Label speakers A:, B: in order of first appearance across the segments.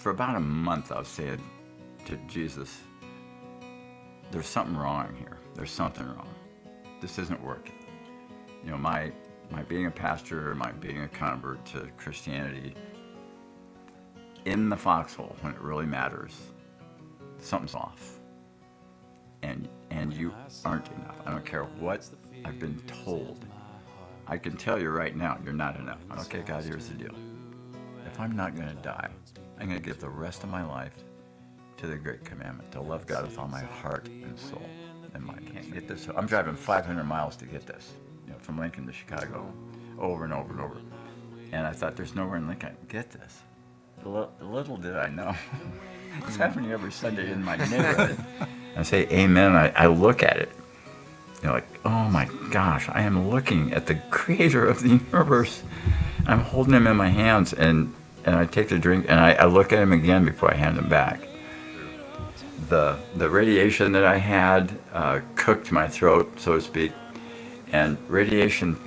A: for about a month, I was saying to Jesus, there's something wrong here. There's something wrong. This isn't working. You know, my being a pastor, my being a convert to Christianity, in the foxhole when it really matters, something's off. And you aren't enough. I don't care what I've been told. I can tell you right now, you're not enough. Okay, God, here's the deal. If I'm not going to die, I'm going to give the rest of my life to the great commandment, to love God with all my heart and soul and mind. I can't get this. I'm driving 500 miles to get this, you know, from Lincoln to Chicago, over and over and over. And I thought, there's nowhere in Lincoln I can get this. Little did I know. It's happening every Sunday in my neighborhood. I say amen, I look at it. You know, like, oh my gosh, I am looking at the creator of the universe. I'm holding him in my hands, and I take the drink, and I look at him again before I hand him back. The radiation that I had cooked my throat, so to speak, and radiation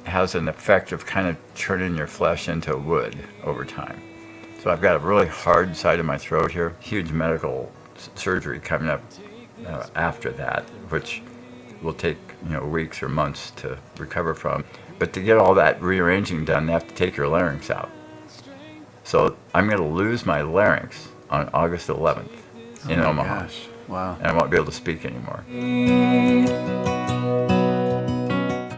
A: has an effect of kind of turning your flesh into wood over time. So I've got a really hard side of my throat here, huge medical surgery coming up after that, which will take, you know, weeks or months to recover from. But to get all that rearranging done, they have to take your larynx out. So I'm going to lose my larynx on August 11th in Omaha.
B: Gosh. Wow.
A: And I won't be able to speak anymore.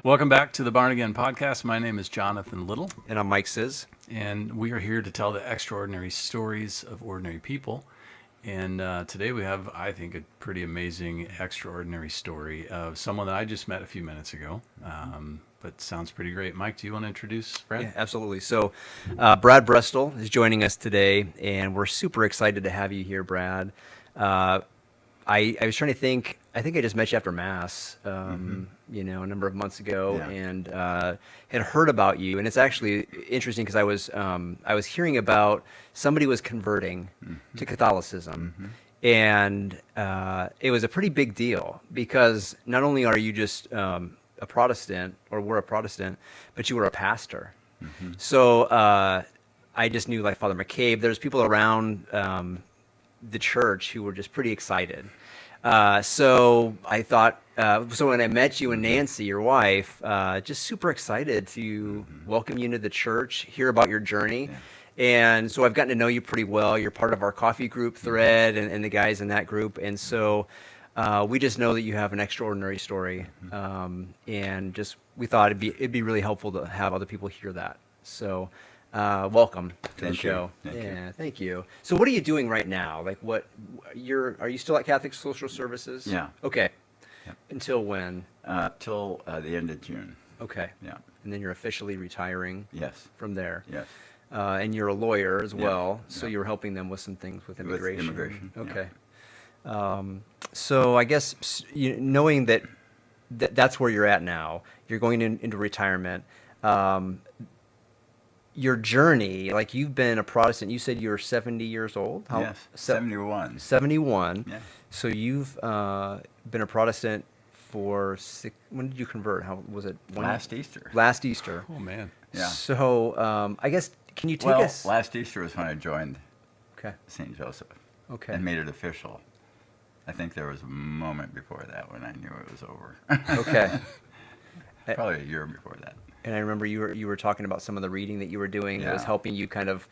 C: Welcome back to the Born Again podcast. My name is Jonathan Little.
D: And I'm Mike Sizz.
C: And we are here to tell the extraordinary stories of ordinary people. And today we have, I think, a pretty amazing, extraordinary story of someone that I just met a few minutes ago. But sounds pretty great. Mike, do you want to introduce Brad?
D: Yeah, absolutely. So Brad Brestel is joining us today, and we're super excited to have you here, Brad. I was trying to think, I think I just met you after Mass, you know, a number of months ago, and had heard about you. And it's actually interesting because I was hearing about somebody was converting to Catholicism. And it was a pretty big deal because not only are you just a Protestant, or were a Protestant, but you were a pastor. So I just knew, like, Father McCabe, there's people around the church who were just pretty excited. So I thought, so when I met you and Nancy, your wife, just super excited to welcome you into the church, hear about your journey. And so I've gotten to know you pretty well. You're part of our coffee group thread and the guys in that group. And so we just know that you have an extraordinary story. And just, we thought it'd be really helpful to have other people hear that. So welcome to the show. Thank you. So what are you doing right now? Like, are you still at Catholic Social Services?
A: Yeah.
D: Okay.
A: Yeah.
D: Until when?
A: Till the end of June.
D: Okay.
A: Yeah.
D: And then you're officially retiring.
A: Yes.
D: From there.
A: Yes.
D: And you're a lawyer as well, so
A: Yeah.
D: you're helping them with some things with immigration.
A: With immigration.
D: Okay. So I guess knowing that's where you're at now, you're going into retirement. Your journey, like, you've been a Protestant. You said you're 70 years old.
A: Yes. 71.
D: 71.
A: Yeah.
D: So you've been a Protestant for when did you convert? How was it?
A: Last Easter.
D: Last Easter.
C: Oh, man.
A: Yeah.
D: So I guess, can you take
A: Well,
D: us?
A: last Easter was when I joined
D: Okay.
A: St. Joseph.
D: Okay.
A: And made it official. I think there was a moment before that when I knew it was over.
D: Okay.
A: Probably a year before that.
D: And I remember you were talking about some of the reading that you were doing that was
A: Yeah.
D: helping you kind of,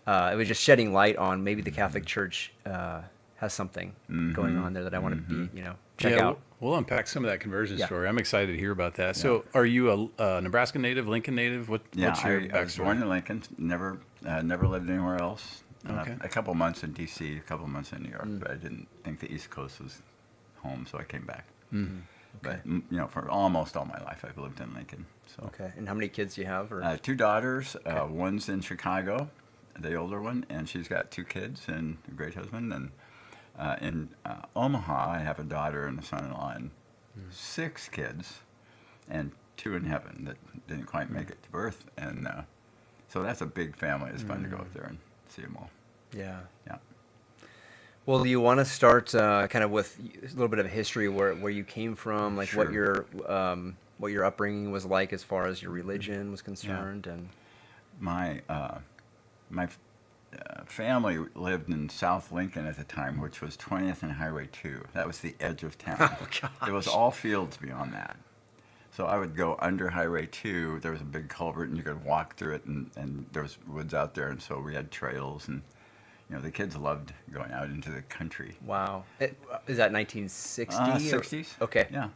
D: it was just shedding light on maybe the Catholic Church has something going on there that I want to be, check out.
C: We'll unpack some of that conversion
D: Yeah.
C: story. I'm excited to hear about that. So are you a Nebraska native, Lincoln native? What's your
A: I was
C: backstory?
A: born in Lincoln, never lived anywhere else.
C: Okay.
A: A couple months in D.C., a couple months in New York, but I didn't think the East Coast was home, so I came back. But, for almost all my life, I've lived in Lincoln. So.
D: Okay. And how many kids do you have? Or?
A: 2 daughters. One's in Chicago, the older one, and she's got 2 kids and a great husband. And in Omaha, I have a daughter and a son-in-law and 6 kids, and 2 in heaven that didn't quite make it to birth. And so that's a big family. It's fun to go up there and see them all.
D: Yeah.
A: Yeah.
D: Well, do you want to start kind of with a little bit of a history where you came from, like what your upbringing was like as far as your religion was concerned, and
A: My family lived in South Lincoln at the time, which was 20th and Highway 2. That was the edge of town.
D: Oh, gosh.
A: It was all fields beyond that. So I would go under Highway 2. There was a big culvert, and you could walk through it, and there was woods out there, and so we had trails, and the kids loved going out into the country.
D: Wow. Is that 1960?
A: 60s.
D: Okay.
A: Yeah.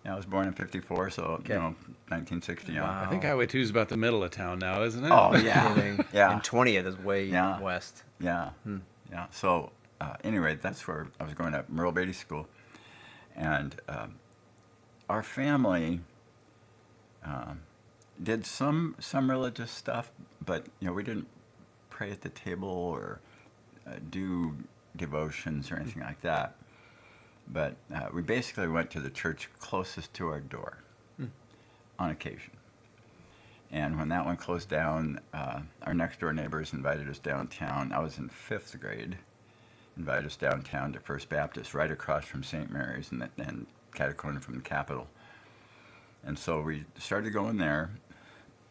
A: Yeah, I was born in 54, so,
D: Okay.
A: 1960. Yeah.
D: Wow.
C: I think Highway 2 is about the middle of town now, isn't it?
A: Oh, yeah.
D: Kidding.
A: Yeah.
D: And 20th is way
A: Yeah.
D: west.
A: Yeah. Yeah. So, anyway, that's where I was going to Merle Beatty School. And our family did some religious stuff, but, we didn't pray at the table or do devotions or anything like that. But we basically went to the church closest to our door on occasion. And when that one closed down, our next door neighbors invited us downtown. I was in 5th grade. Invited us downtown to First Baptist, right across from St. Mary's and catty-corner from the Capitol. And so we started going there.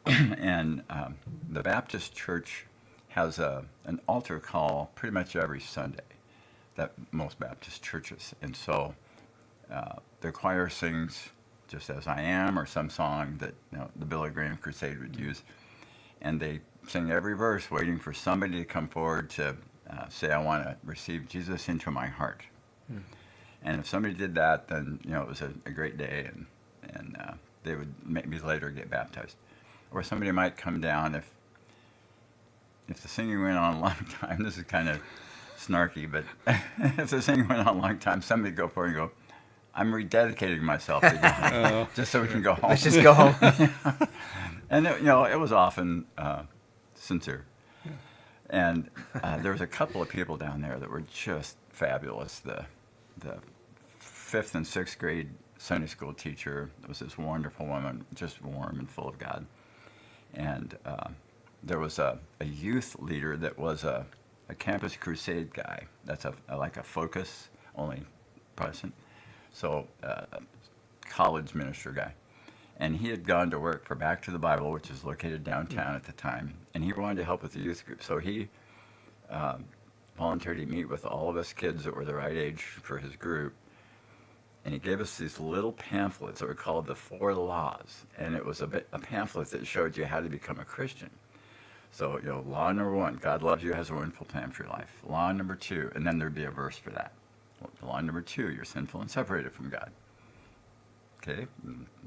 A: And the Baptist church has an altar call pretty much every Sunday, that most Baptist churches. And so the choir sings Just As I Am, or some song that the Billy Graham Crusade would use. And they sing every verse waiting for somebody to come forward to say, I want to receive Jesus into my heart. And if somebody did that, then it was a great day, and they would maybe later get baptized. Or somebody might come down if the singing went on a long time. This is kind of snarky, but if the singing went on a long time, somebody would go forward and go, I'm rededicating myself to God, just so we can go home.
D: Let's just go home.
A: And it was often sincere. And there was a couple of people down there that were just fabulous. The 5th and 6th grade Sunday school teacher was this wonderful woman, just warm and full of God. And there was a youth leader that was a Campus Crusade guy. That's like a Focus, only Protestant. So college minister guy. And he had gone to work for Back to the Bible, which is located downtown at the time. And he wanted to help with the youth group. So he volunteered to meet with all of us kids that were the right age for his group. And he gave us these little pamphlets that were called the 4 Laws. And it was a pamphlet that showed you how to become a Christian. So, law number 1, God loves you, has a wonderful plan for your life. Law number 2, and then there'd be a verse for that. Law number 2, you're sinful and separated from God. Okay,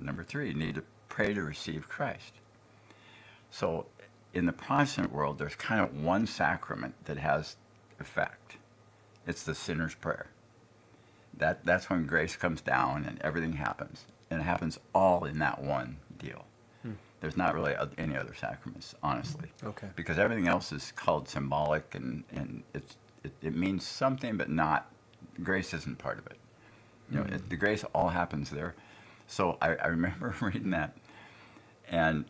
A: number 3, you need to pray to receive Christ. So in the Protestant world, there's kind of one sacrament that has effect. It's the sinner's prayer. That's when grace comes down and everything happens. And it happens all in that one deal. There's not really any other sacraments, honestly.
D: Okay.
A: Because everything else is called symbolic, and it means something, but not, grace isn't part of it. The grace all happens there. So I remember reading that. And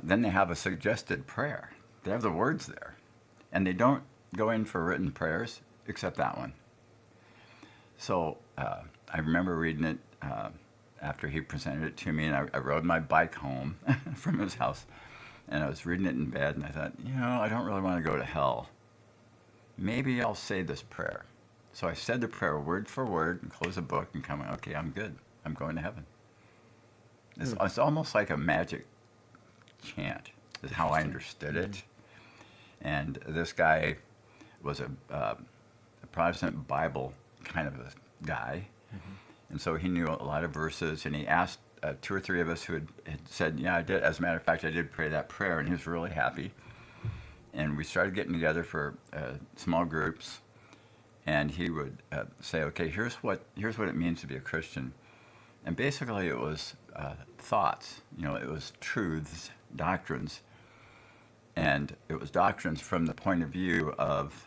A: then they have a suggested prayer. They have the words there. And they don't go in for written prayers, except that one. So I remember reading it after he presented it to me, and I rode my bike home from his house. And I was reading it in bed, and I thought, I don't really want to go to hell. Maybe I'll say this prayer. So I said the prayer word for word and closed the book and come, okay, I'm good. I'm going to heaven. It's almost like a magic chant, is how I understood it. And this guy was a Protestant Bible kind of a guy. And so he knew a lot of verses, and he asked 2 or 3 of us who had said, yeah, I did. As a matter of fact, I did pray that prayer, and he was really happy. And we started getting together for small groups, and he would say, okay, here's what it means to be a Christian. And basically it was thoughts, it was truths, doctrines, and it was doctrines from the point of view of,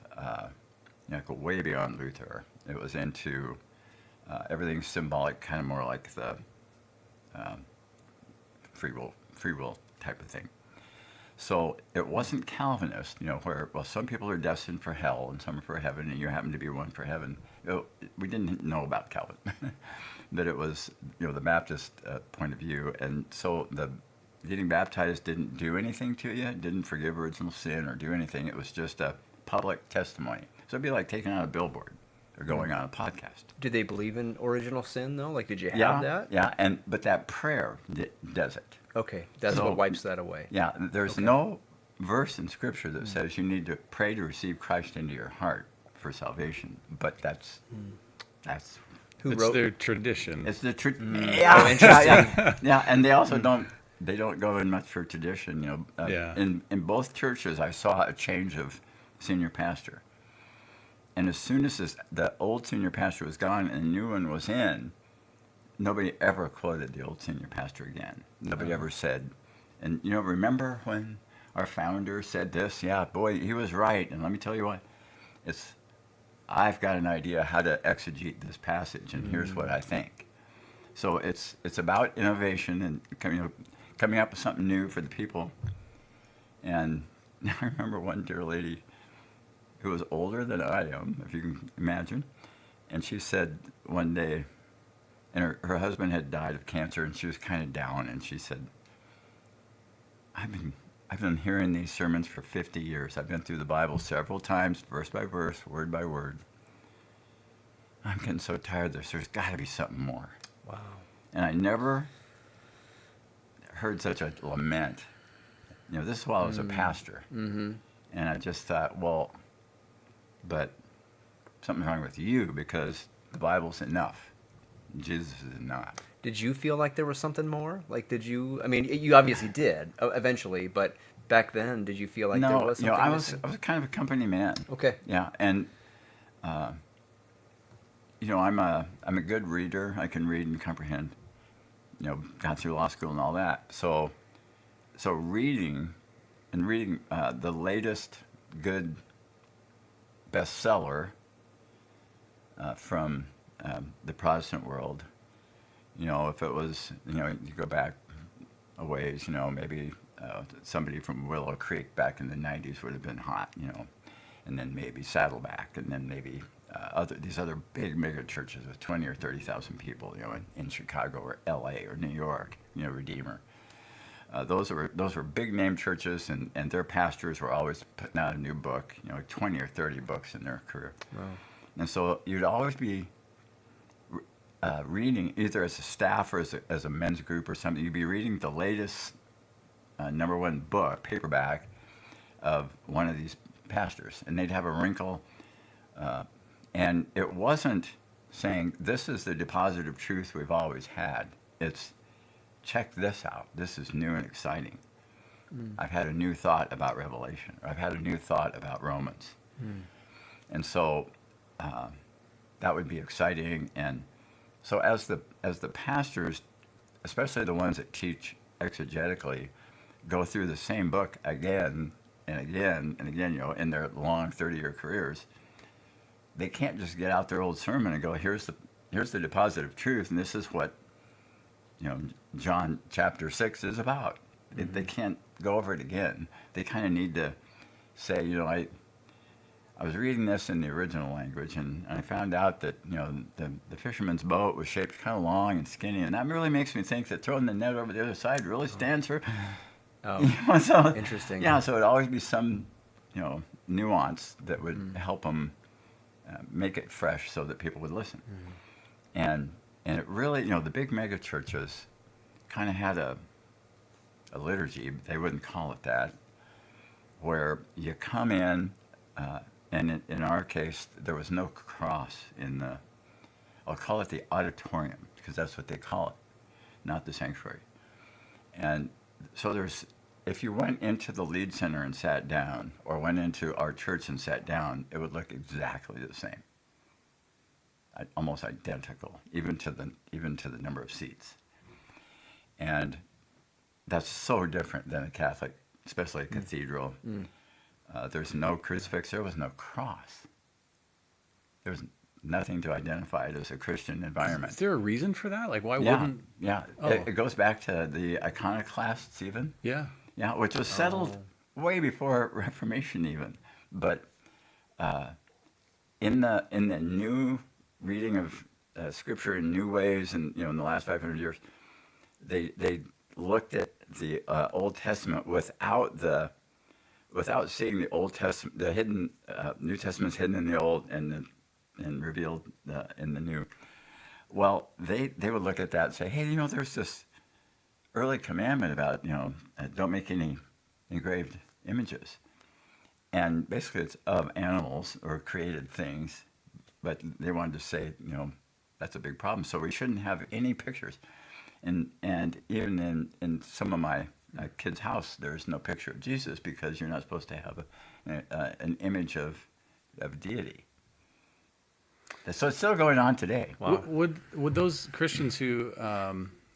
A: go way beyond Luther. It was into everything symbolic, kind of more like the free will type of thing. So it wasn't Calvinist, where, some people are destined for hell and some are for heaven, and you happen to be one for heaven. We didn't know about Calvin, but it was, the Baptist point of view. And so the getting baptized didn't do anything to you. It didn't forgive original sin or do anything. It was just a public testimony. So it'd be like taking out a billboard or going on a podcast.
D: Do they believe in original sin though? Like, did you have
A: Yeah,
D: that?
A: yeah, but that prayer does it.
D: Okay, that's
A: So-
D: what wipes that away.
A: Yeah, there's no verse in Scripture that says you need to pray to receive Christ into your heart for salvation. But that's
D: Who
C: It's
D: wrote?
C: their tradition.
A: it's the truth.
D: Oh,
A: Yeah,
D: interesting.
A: yeah, and they also don't go in much for tradition.
C: Yeah.
A: In both churches, I saw a change of senior pastor, and as soon as the old senior pastor was gone and the new one was in, nobody ever quoted the old senior pastor again. Nobody ever said, and remember when our founder said this? Yeah, boy, he was right. And let me tell you what, I've got an idea how to exegete this passage, and here's what I think. So it's about innovation and coming up with something new for the people. And I remember one dear lady who was older than I am, if you can imagine, and she said one day, and her husband had died of cancer, and she was kind of down, and she said, I've been hearing these sermons for 50 years. I've been through the Bible several times, verse by verse, word by word. I'm getting so tired of this. There's got to be something more.
D: Wow.
A: And I never heard such a lament. This is while I was a pastor.
D: Mm-hmm.
A: And I just thought, well, but something's wrong with you because the Bible's enough. Jesus is not.
D: Did you feel like there was something more? Like, did you? I mean, you obviously did eventually, but back then, did you feel like there was something?
A: I was
D: missing?
A: kind of a company man.
D: Okay.
A: Yeah, and I'm a good reader. I can read and comprehend. Got through law school and all that. So reading the latest good bestseller from the Protestant world. If it was, you go back a ways, maybe somebody from Willow Creek back in the 90s would have been hot, and then maybe Saddleback, and then maybe these other big mega churches with 20 or 30,000 people, in Chicago or L.A. or New York, Redeemer. Those were big name churches, and their pastors were always putting out a new book, 20 or 30 books in their career.
D: Wow.
A: And so you'd always be reading, either as a staff or as a men's group or something, you'd be reading the latest number one book, paperback, of one of these pastors. And they'd have a wrinkle. And it wasn't saying, this is the deposit of truth we've always had. It's, check this out. This is new and exciting. I've had a new thought about Revelation. Or I've had a new thought about Romans. And so that would be exciting. And so as the pastors, especially the ones that teach exegetically, go through the same book again and again and again, in their long 30-year careers, they can't just get out their old sermon and go, here's the deposit of truth, and this is what John chapter 6 is about. They can't go over it again. They kind of need to say, I was reading this in the original language, and I found out that the fisherman's boat was shaped kind of long and skinny, and that really makes me think that throwing the net over the other side really stands for.
D: Oh,
A: So,
D: interesting.
A: Yeah, so it'd always be some nuance that would help them make it fresh so that people would listen. And it really, the big mega churches kind of had a liturgy, they wouldn't call it that, where you come in, and in our case, there was no cross in I'll call it the auditorium, because that's what they call it, not the sanctuary. And so if you went into the Lead Center and sat down, or went into our church and sat down, it would look exactly the same, almost identical, even to the number of seats. And that's so different than a Catholic, especially a cathedral. There's no crucifix. There was no cross. There was nothing to identify it as a Christian environment.
C: Is there a reason for that? Like, why
A: Yeah,
C: wouldn't?
A: yeah.
C: Oh.
A: It goes back to the iconoclasts even.
C: Yeah.
A: Yeah, which was settled way before Reformation even. But in the new reading of Scripture in new ways, and in the last 500 years, they looked at the Old Testament without seeing the Old Testament, the hidden New Testament's hidden in the Old and revealed in the New. Well, they would look at that and say, hey, there's this early commandment about don't make any engraved images, and basically it's of animals or created things, but they wanted to say that's a big problem, so we shouldn't have any pictures, and even in some of my kid's house, there's no picture of Jesus because you're not supposed to have an image of deity. So it's still going on today.
C: Wow. Would those Christians who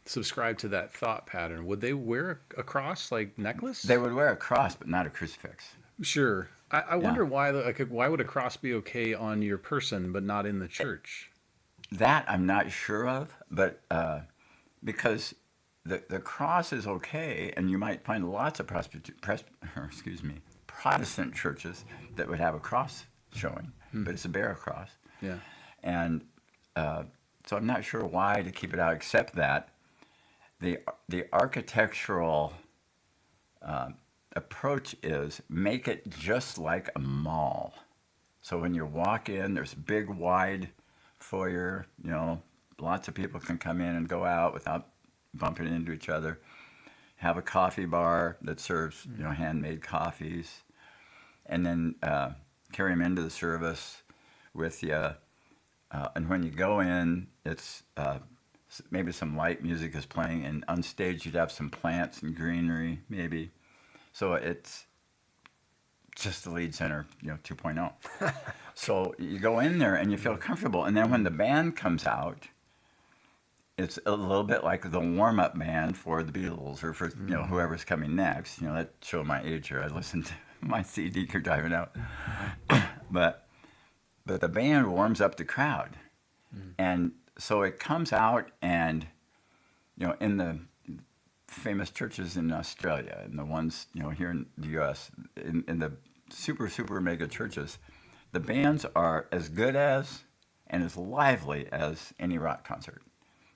C: subscribe to that thought pattern, would they wear a cross, like necklace?
A: They would wear a cross, but not a crucifix.
C: Sure. I wonder why why would a cross be okay on your person but not in the church?
A: That I'm not sure of, but because the cross is okay, and you might find lots of Protestant churches that would have a cross showing, but it's a bare cross.
C: Yeah.
A: And so I'm not sure why to keep it out, except that the architectural approach is make it just like a mall. So when you walk in, there's a big, wide foyer. Lots of people can come in and go out without bumping into each other. Have a coffee bar that serves handmade coffees, and then carry them into the service with you. And when you go in, it's maybe some light music is playing, and on stage you'd have some plants and greenery, maybe. So it's just the lead center, 2.0. So you go in there and you feel comfortable, and then when the band comes out, it's a little bit like the warm-up band for the Beatles or for whoever's coming next. That show my age here. I listened to my CD for driving out, but the band warms up the crowd, and so it comes out, and in the famous churches in Australia and the ones here in the U.S. in the super mega churches, the bands are as good as and as lively as any rock concert.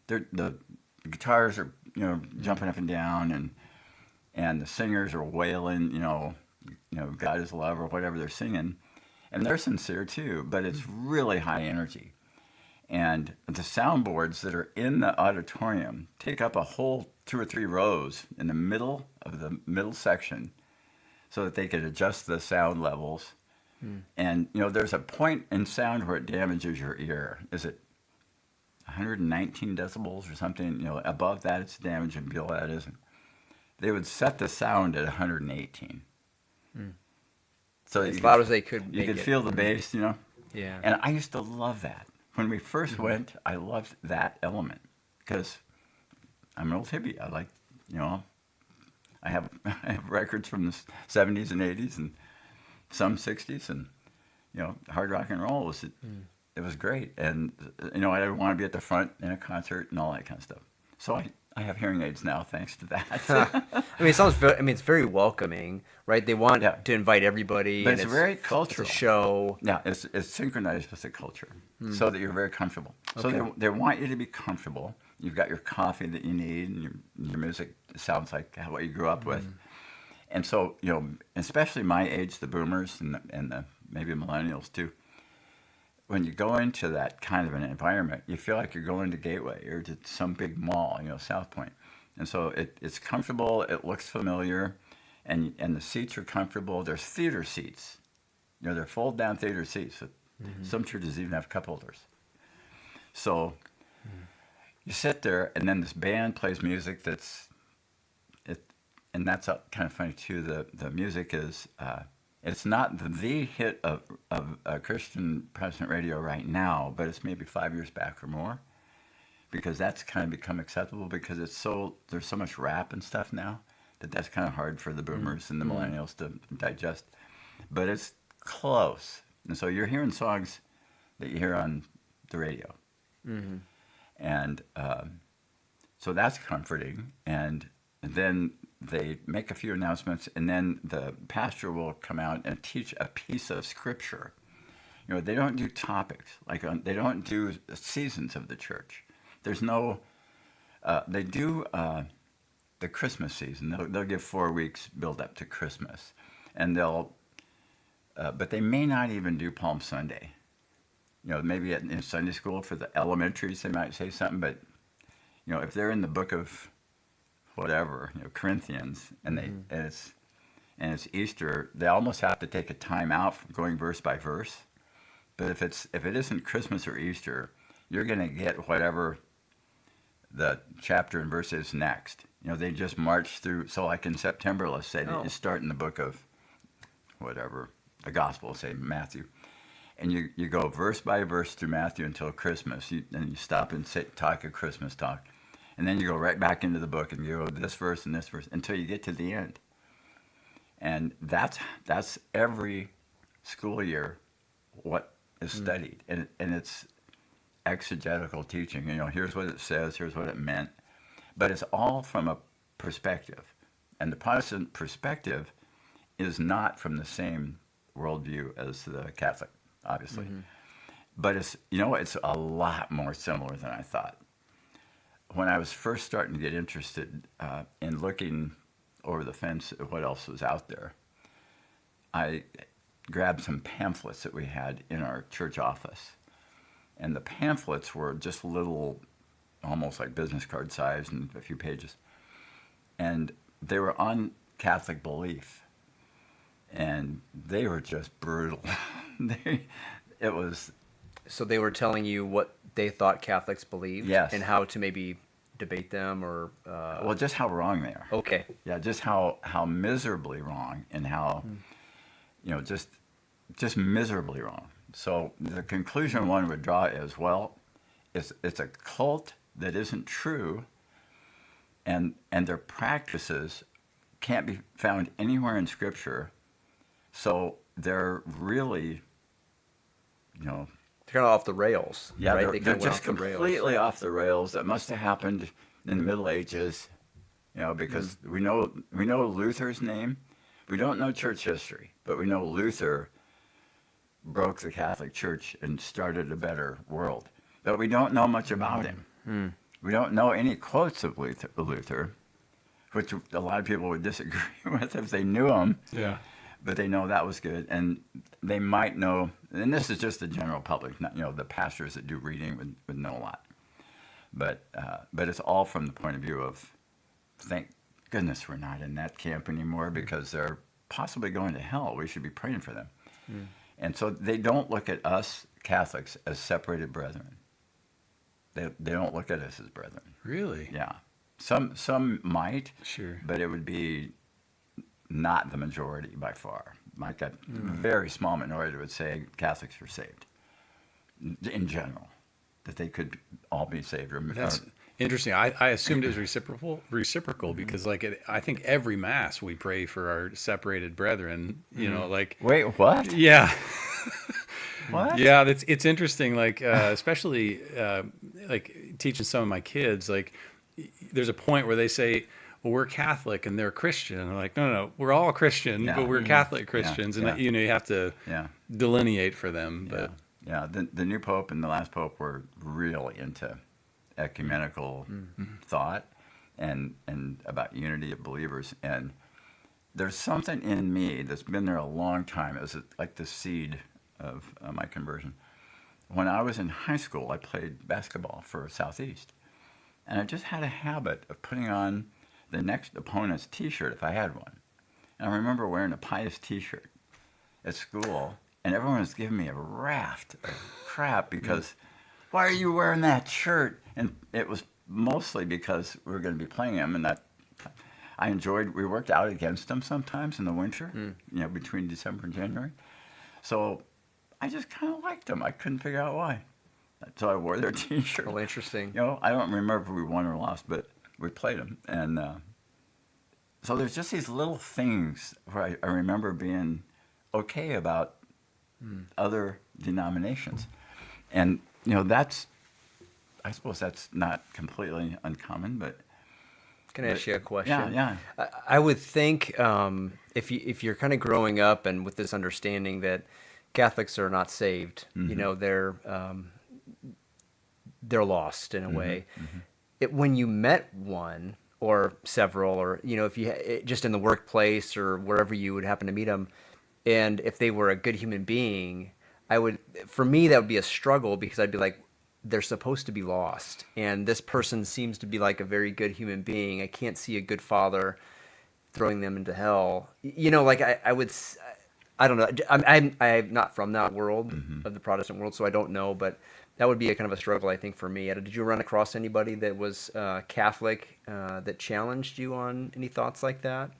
A: The guitars are jumping up and down, and the singers are wailing, God is love or whatever they're singing, and they're sincere too, but it's really high energy. And the soundboards that are in the auditorium take up a whole 2 or 3 rows in the middle of the middle section, so that they can adjust the sound levels. And there's a point in sound where it damages your ear. Is it 119 decibels or something? Above that it's damaging. Below that isn't. They would set the sound at 118. So
D: as loud as they could.
A: You could feel the bass,
D: Yeah.
A: And I used to love that. When we first went, I loved that element because I'm an old hippie. I like, I have records from the 70s and 80s and some 60s, and hard rock and roll it was great. And I didn't want to be at the front in a concert and all that kind of stuff. So I have hearing aids now, thanks to that.
D: It's very welcoming, right? They want to invite everybody.
A: But it's very cultural.
D: It's a show.
A: Yeah, it's synchronized with the culture, so that you're very comfortable. Okay. So they want you to be comfortable. You've got your coffee that you need, and your music sounds like what you grew up with. And so, especially my age, the boomers and the maybe millennials too, when you go into that kind of an environment, you feel like you're going to Gateway or to some big mall, South Point. And so it's comfortable, it looks familiar, and the seats are comfortable. There's theater seats. They're fold-down theater seats. Some churches even have cup holders. So you sit there, and then this band plays music and that's kind of funny too. The music is it's not the hit of Christian Protestant radio right now, but it's maybe 5 years back or more, because that's kind of become acceptable because there's so much rap and stuff now that's kind of hard for the boomers and the millennials to digest. But it's close, and so you're hearing songs that you hear on the radio, and so that's comforting. And then they make a few announcements, and then the pastor will come out and teach a piece of scripture. They don't do topics, they don't do seasons of the church. There's no, they do the Christmas season. They'll give 4 weeks build up to Christmas, and but they may not even do Palm Sunday. Maybe in Sunday school for the elementaries they might say something, but if they're in the book of whatever, Corinthians, and it's Easter, they almost have to take a time out from going verse by verse. But if it isn't Christmas or Easter, you're going to get whatever the chapter and verse is next. They just march through. So like in September, let's say, you start in the book of whatever, the gospel, say Matthew. And you go verse by verse through Matthew until Christmas. Then you stop and talk a Christmas talk. And then you go right back into the book and you go this verse and this verse until you get to the end. And that's every school year what is studied. And it's exegetical teaching. Here's what it says, here's what it meant. But it's all from a perspective. And the Protestant perspective is not from the same worldview as the Catholic, obviously. But it's a lot more similar than I thought. When I was first starting to get interested in looking over the fence at what else was out there, I grabbed some pamphlets that we had in our church office. And the pamphlets were just little, almost like business card size and a few pages. And they were on Catholic belief. And they were just brutal.
D: So they were telling you what they thought Catholics believed,
A: yes,
D: and how to maybe debate them, or
A: well, just how wrong they are.
D: Okay.
A: Yeah, just how miserably wrong, and how just miserably wrong. So the conclusion one would draw is, well, it's a cult that isn't true, and their practices can't be found anywhere in Scripture. So they're really,
D: they're kind of off the rails.
A: Yeah,
D: right?
A: they're just completely off the rails. That must have happened in the Middle Ages, because we know Luther's name. We don't know church history, but we know Luther broke the Catholic Church and started a better world. But we don't know much about him. We don't know any quotes of Luther, which a lot of people would disagree with if they knew him.
C: Yeah.
A: But they know that was good, and they might know. And this is just the general public, not the pastors that do reading would know a lot. But it's all from the point of view of, thank goodness we're not in that camp anymore, because they're possibly going to hell. We should be praying for them. And so they don't look at us Catholics as separated brethren. They don't look at us as brethren.
C: Really?
A: Yeah. Some might.
C: Sure.
A: But it would be not the majority by far. Like a very small minority would say Catholics are saved in general, that they could all be saved.
C: That's interesting. I assumed it was reciprocal because I think every Mass we pray for our separated brethren,
A: Wait, what?
C: Yeah.
A: What?
C: Yeah, it's interesting, especially teaching some of my kids, there's a point where they say, well, we're Catholic and they're Christian. I'm like, no, we're all Christian, but we're Catholic Christians.
A: Yeah.
C: And, you have to delineate for them. But
A: Yeah, the new Pope and the last Pope were really into ecumenical thought and about unity of believers. And there's something in me that's been there a long time. It was like the seed of my conversion. When I was in high school, I played basketball for Southeast. And I just had a habit of putting on the next opponent's T-shirt if I had one. And I remember wearing a Pius T-shirt at school, and everyone was giving me a raft of crap because, why are you wearing that shirt? And it was mostly because we were going to be playing them, and that we worked out against them sometimes in the winter, between December and January. So I just kind of liked them. I couldn't figure out why. So I wore their T-shirt.
D: Oh, interesting.
A: I don't remember if we won or lost, but we played them. And so there's just these little things where I remember being okay about other denominations. And, I suppose that's not completely uncommon, but...
D: Can I ask you a question?
A: Yeah.
D: I would think if you're kind of growing up and with this understanding that Catholics are not saved, they're lost in a way. When you met one, or several, or if you just in the workplace or wherever you would happen to meet them, and if they were a good human being, for me that would be a struggle, because I'd be like, they're supposed to be lost, and this person seems to be like a very good human being. I can't see a good father throwing them into hell. Like I don't know. I'm not from that world of the Protestant world, so I don't know, but that would be a kind of a struggle, I think, for me. Did you run across anybody that was Catholic that challenged you on any thoughts like that?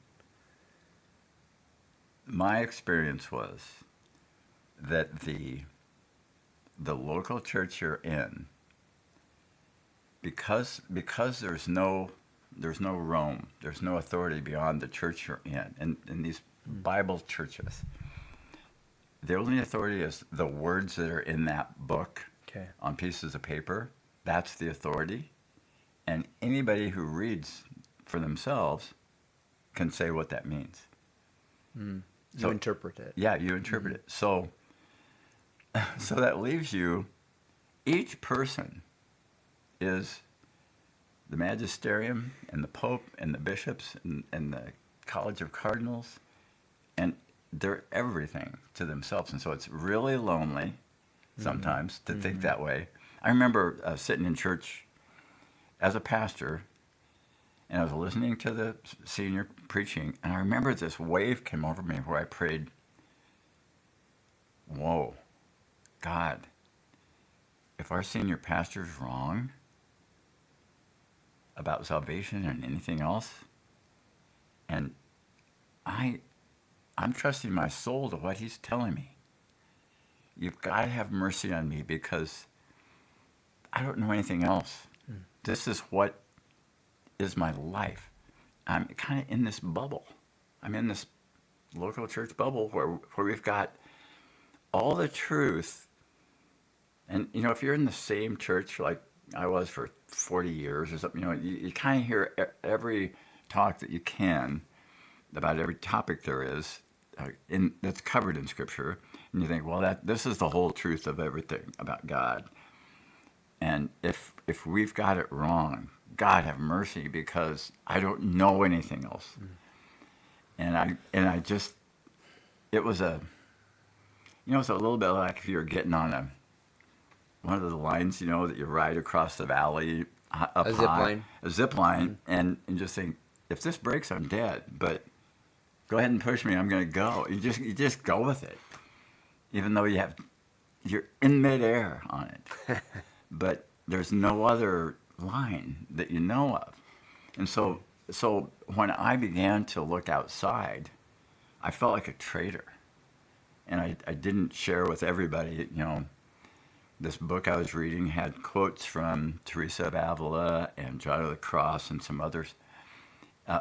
A: My experience was that the local church you're in, because there's no Rome, there's no authority beyond the church you're in, and in these Bible churches, the only authority is the words that are in that book on pieces of paper. That's the authority, and anybody who reads for themselves can say what that means.
D: You interpret it.
A: Yeah, you interpret it. So that leaves you, each person is the magisterium and the pope and the bishops and the college of cardinals, and they're everything to themselves. And so it's really lonely sometimes to think that way. I remember sitting in church as a pastor, and I was listening to the senior preaching, and I remember this wave came over me where I prayed, whoa, God, if our senior pastor's wrong about salvation and anything else, and I'm trusting my soul to what he's telling me, you've got to have mercy on me, because I don't know anything else. This is what is my life. I'm kind of in this bubble. I'm in this local church bubble where we've got all the truth. And, if you're in the same church like I was for 40 years or something, you kind of hear every talk that you can about every topic there is that's covered in Scripture. And you think, well, this is the whole truth of everything about God. And if we've got it wrong, God have mercy, because I don't know anything else. And I just, it was it's a little bit like if you're getting on one of the lines, that you ride across the valley up high. A zip line, and just think, if this breaks, I'm dead. But go ahead and push me, I'm going to go. You just go with it, even though you're in midair on it. But there's no other line that you know of. And so when I began to look outside, I felt like a traitor. And I didn't share with everybody, this book I was reading had quotes from Teresa of Avila and John of the Cross and some others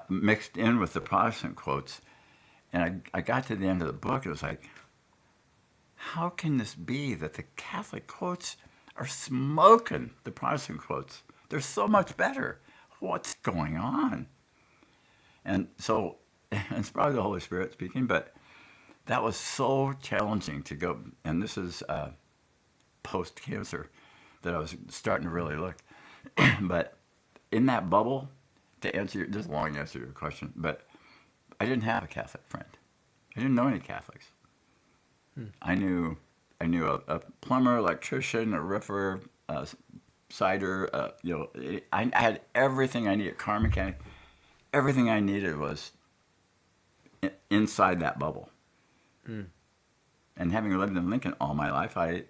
A: mixed in with the Protestant quotes. And I got to the end of the book, and it was like, how can this be that the Catholic quotes are smoking the Protestant quotes? They're so much better. What's going on? And so, it's probably the Holy Spirit speaking, but that was so challenging to go. And this is post-cancer that I was starting to really look. But in that bubble, to answer this is a long answer to your question, but I didn't have a Catholic friend. I didn't know any Catholics. I knew a plumber, electrician, a roofer, cider. I had everything I needed. Car mechanic. Everything I needed was inside that bubble. And having lived in Lincoln all my life, I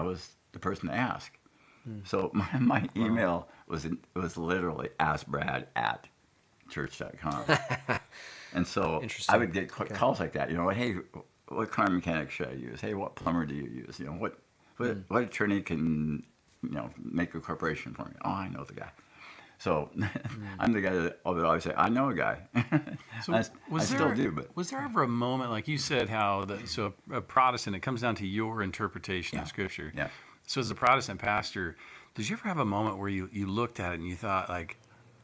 A: was the person to ask. So my email was literally askbrad@church.com. And so I would get calls like that. Hey, what car mechanic should I use? Hey, what plumber do you use? What attorney can make a corporation for me? Oh, I know the guy. So I'm the guy that would always say, I know a guy.
C: So
A: I still do. But
C: was there ever a moment, like you said, how a Protestant, it comes down to your interpretation of Scripture.
A: Yeah.
C: So as a Protestant pastor, did you ever have a moment where you looked at it and you thought, like,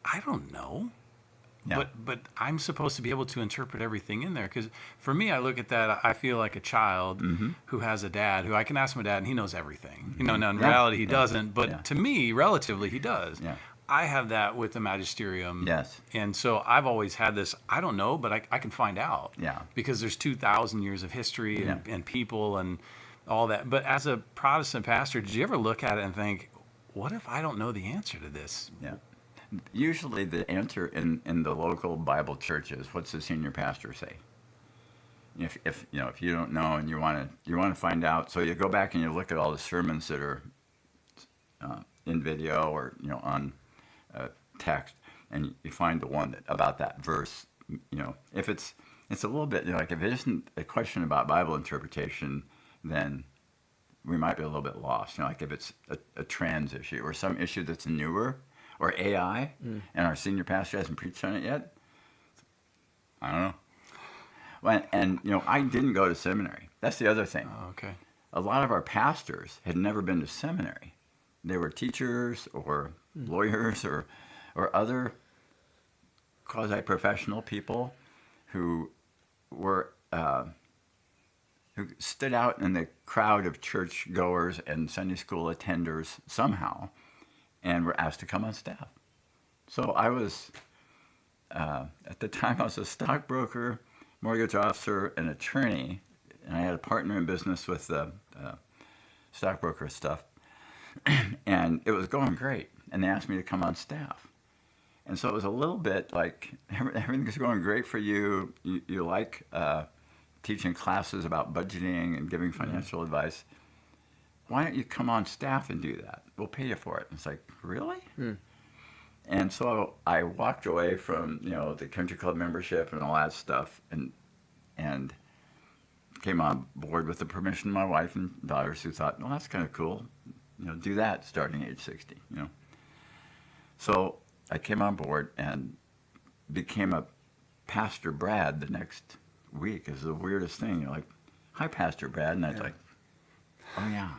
C: I don't know,
A: Yeah.
C: but I'm supposed to be able to interpret everything in there? Because for me, I look at that, I feel like a child who has a dad who I can ask my dad and he knows everything. Now in reality he doesn't, but to me, relatively, he does.
A: Yeah.
C: I have that with the magisterium.
A: Yes.
C: And so I've always had this, I don't know, but I can find out.
A: Yeah.
C: Because there's 2,000 years of history and,
A: Yeah.
C: and people and all that. But as a Protestant pastor, did you ever look at it and think, what if I don't know the answer to this?
A: Yeah. Usually the answer in the local Bible churches, what's the senior pastor say? If you don't know and you want to find out, so you go back and you look at all the sermons that are in video or on text, and you find the one about that verse. If it's a little bit like if it isn't a question about Bible interpretation, then we might be a little bit lost. Like if it's a trans issue or some issue that's newer, or AI, and our senior pastor hasn't preached on it yet. I don't know. Well, and I didn't go to seminary. That's the other thing.
C: Oh, okay.
A: A lot of our pastors had never been to seminary. They were teachers or lawyers or other quasi-professional people who were who stood out in the crowd of church goers and Sunday school attenders somehow, and were asked to come on staff. So I was, at the time, I was a stockbroker, mortgage officer, and attorney, and I had a partner in business with the stockbroker stuff, and it was going great, and they asked me to come on staff. And so it was a little bit like, everything's going great for you, you like teaching classes about budgeting and giving financial advice. Why don't you come on staff and do that? We'll pay you for it. And it's like, really? And so I walked away from, the country club membership and all that stuff and came on board with the permission of my wife and daughters, who thought, well, that's kind of cool. Do that starting age 60, So I came on board and became a Pastor Brad the next week. It was the weirdest thing. You're like, hi, Pastor Brad. And I was like, oh, yeah.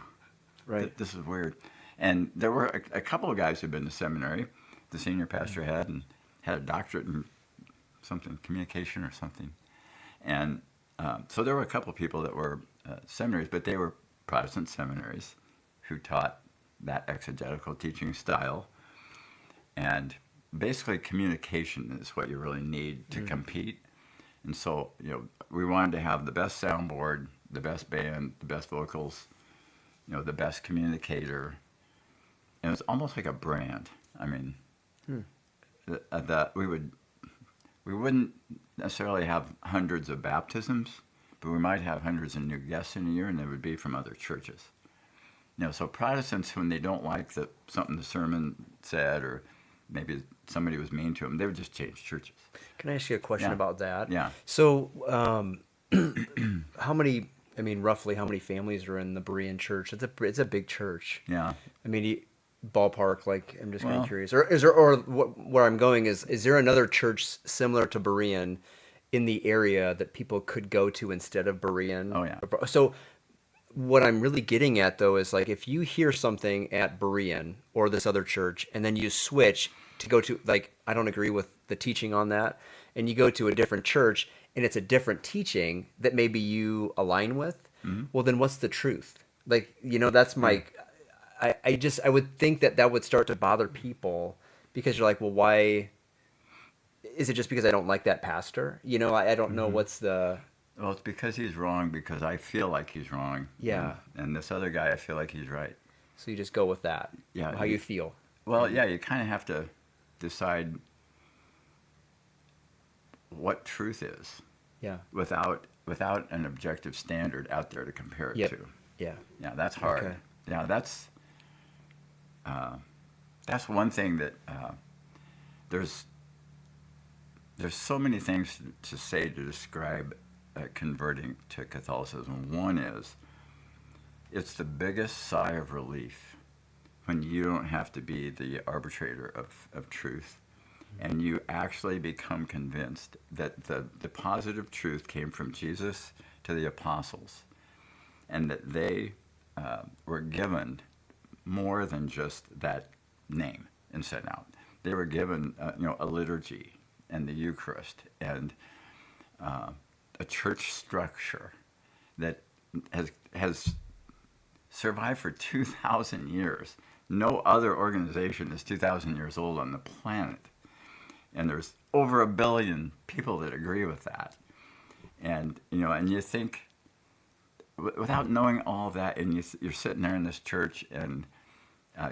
D: Right.
A: This is weird. And there were a couple of guys who'd been to seminary. The senior pastor had a doctorate in something, communication or something. And so there were a couple of people that were seminaries, but they were Protestant seminaries who taught that exegetical teaching style. And basically communication is what you really need to compete. And so, we wanted to have the best soundboard, the best band, the best vocals, the best communicator. And it's almost like a brand. I mean, that we wouldn't necessarily have hundreds of baptisms, but we might have hundreds of new guests in a year, and they would be from other churches. So Protestants, when they don't like something the sermon said, or maybe somebody was mean to them, they would just change churches.
D: Can I ask you a question about that?
A: Yeah.
D: So, roughly how many families are in the Berean church? It's a big church.
A: Yeah.
D: I mean, ballpark, like, I'm just kind of curious. Or where I'm going is there another church similar to Berean in the area that people could go to instead of Berean?
A: Oh, yeah.
D: So what I'm really getting at, though, is like, if you hear something at Berean or this other church, and then you switch to go to, like, I don't agree with the teaching on that, and you go to a different church, and it's a different teaching that maybe you align with, well, then what's the truth? Like, that's my... I would think that would start to bother people, because you're like, well, why? Is it just because I don't like that pastor? I don't know what's the...
A: Well, it's because he's wrong, because I feel like he's wrong.
D: Yeah.
A: And this other guy, I feel like he's right.
D: So you just go with that.
A: Yeah.
D: How you feel.
A: Well, yeah, you kind of have to decide what truth is.
D: Yeah.
A: Without an objective standard out there to compare it to.
D: Yeah.
A: Yeah, that's hard.
D: Okay.
A: Yeah, that's one thing that there's so many things to say to describe converting to Catholicism. One is, it's the biggest sigh of relief when you don't have to be the arbitrator of truth, and you actually become convinced that the positive truth came from Jesus to the apostles, and that they were given more than just that name and sent out. They were given a liturgy and the Eucharist and a church structure that has survived for 2,000 years, No other organization is 2,000 years old on the planet. And there's over 1 billion people that agree with that. And, and you think, without knowing all that, and you're sitting there in this church, and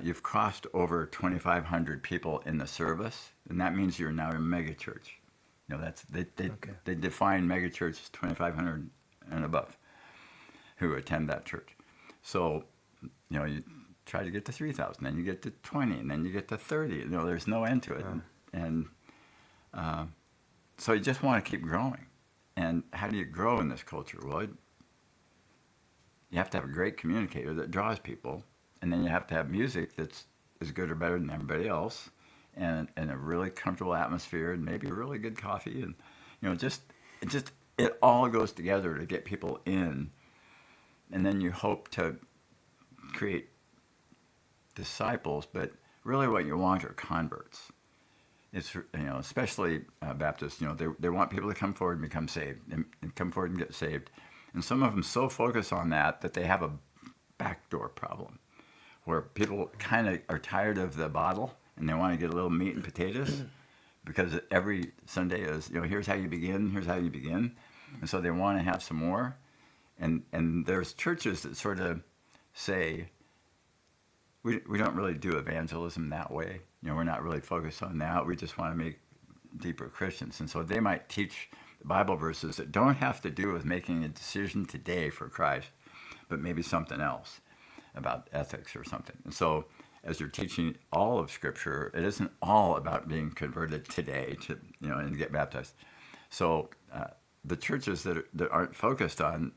A: you've crossed over 2,500 people in the service, and that means you're now a mega church. They define mega church as 2,500 and above who attend that church. So, you try to get to 3,000, then you get to 20, and then you get to 30. There's no end to it. And so you just want to keep growing. And how do you grow in this culture? Well, you have to have a great communicator that draws people, and then you have to have music that's as good or better than everybody else, and a really comfortable atmosphere, and maybe really good coffee, and it all goes together to get people in, and then you hope to create disciples, but really what you want are converts. It's especially Baptists. They want people to come forward and become saved, and come forward and get saved. And some of them so focus on that they have a backdoor problem, where people kind of are tired of the bottle and they want to get a little meat and potatoes, because every Sunday is, here's how you begin, here's how you begin. And so they want to have some more. And there's churches that sort of say, we don't really do evangelism that way. We're not really focused on that. We just want to make deeper Christians. And so they might teach Bible verses that don't have to do with making a decision today for Christ, but maybe something else about ethics or something. And so as you're teaching all of Scripture, it isn't all about being converted today to, and get baptized. So the churches that aren't focused on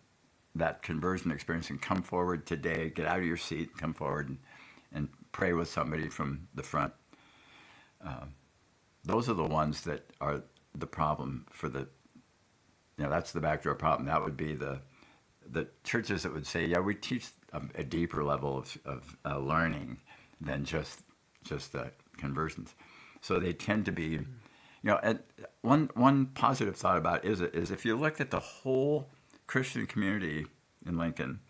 A: that conversion experience and come forward today, get out of your seat, come forward and pray with somebody from the front. Those are the ones that are the problem for that's the backdoor problem. That would be the churches that would say, yeah, we teach a deeper level of learning than just conversions. So they tend to be, one positive thought about it is if you looked at the whole Christian community in Lincoln,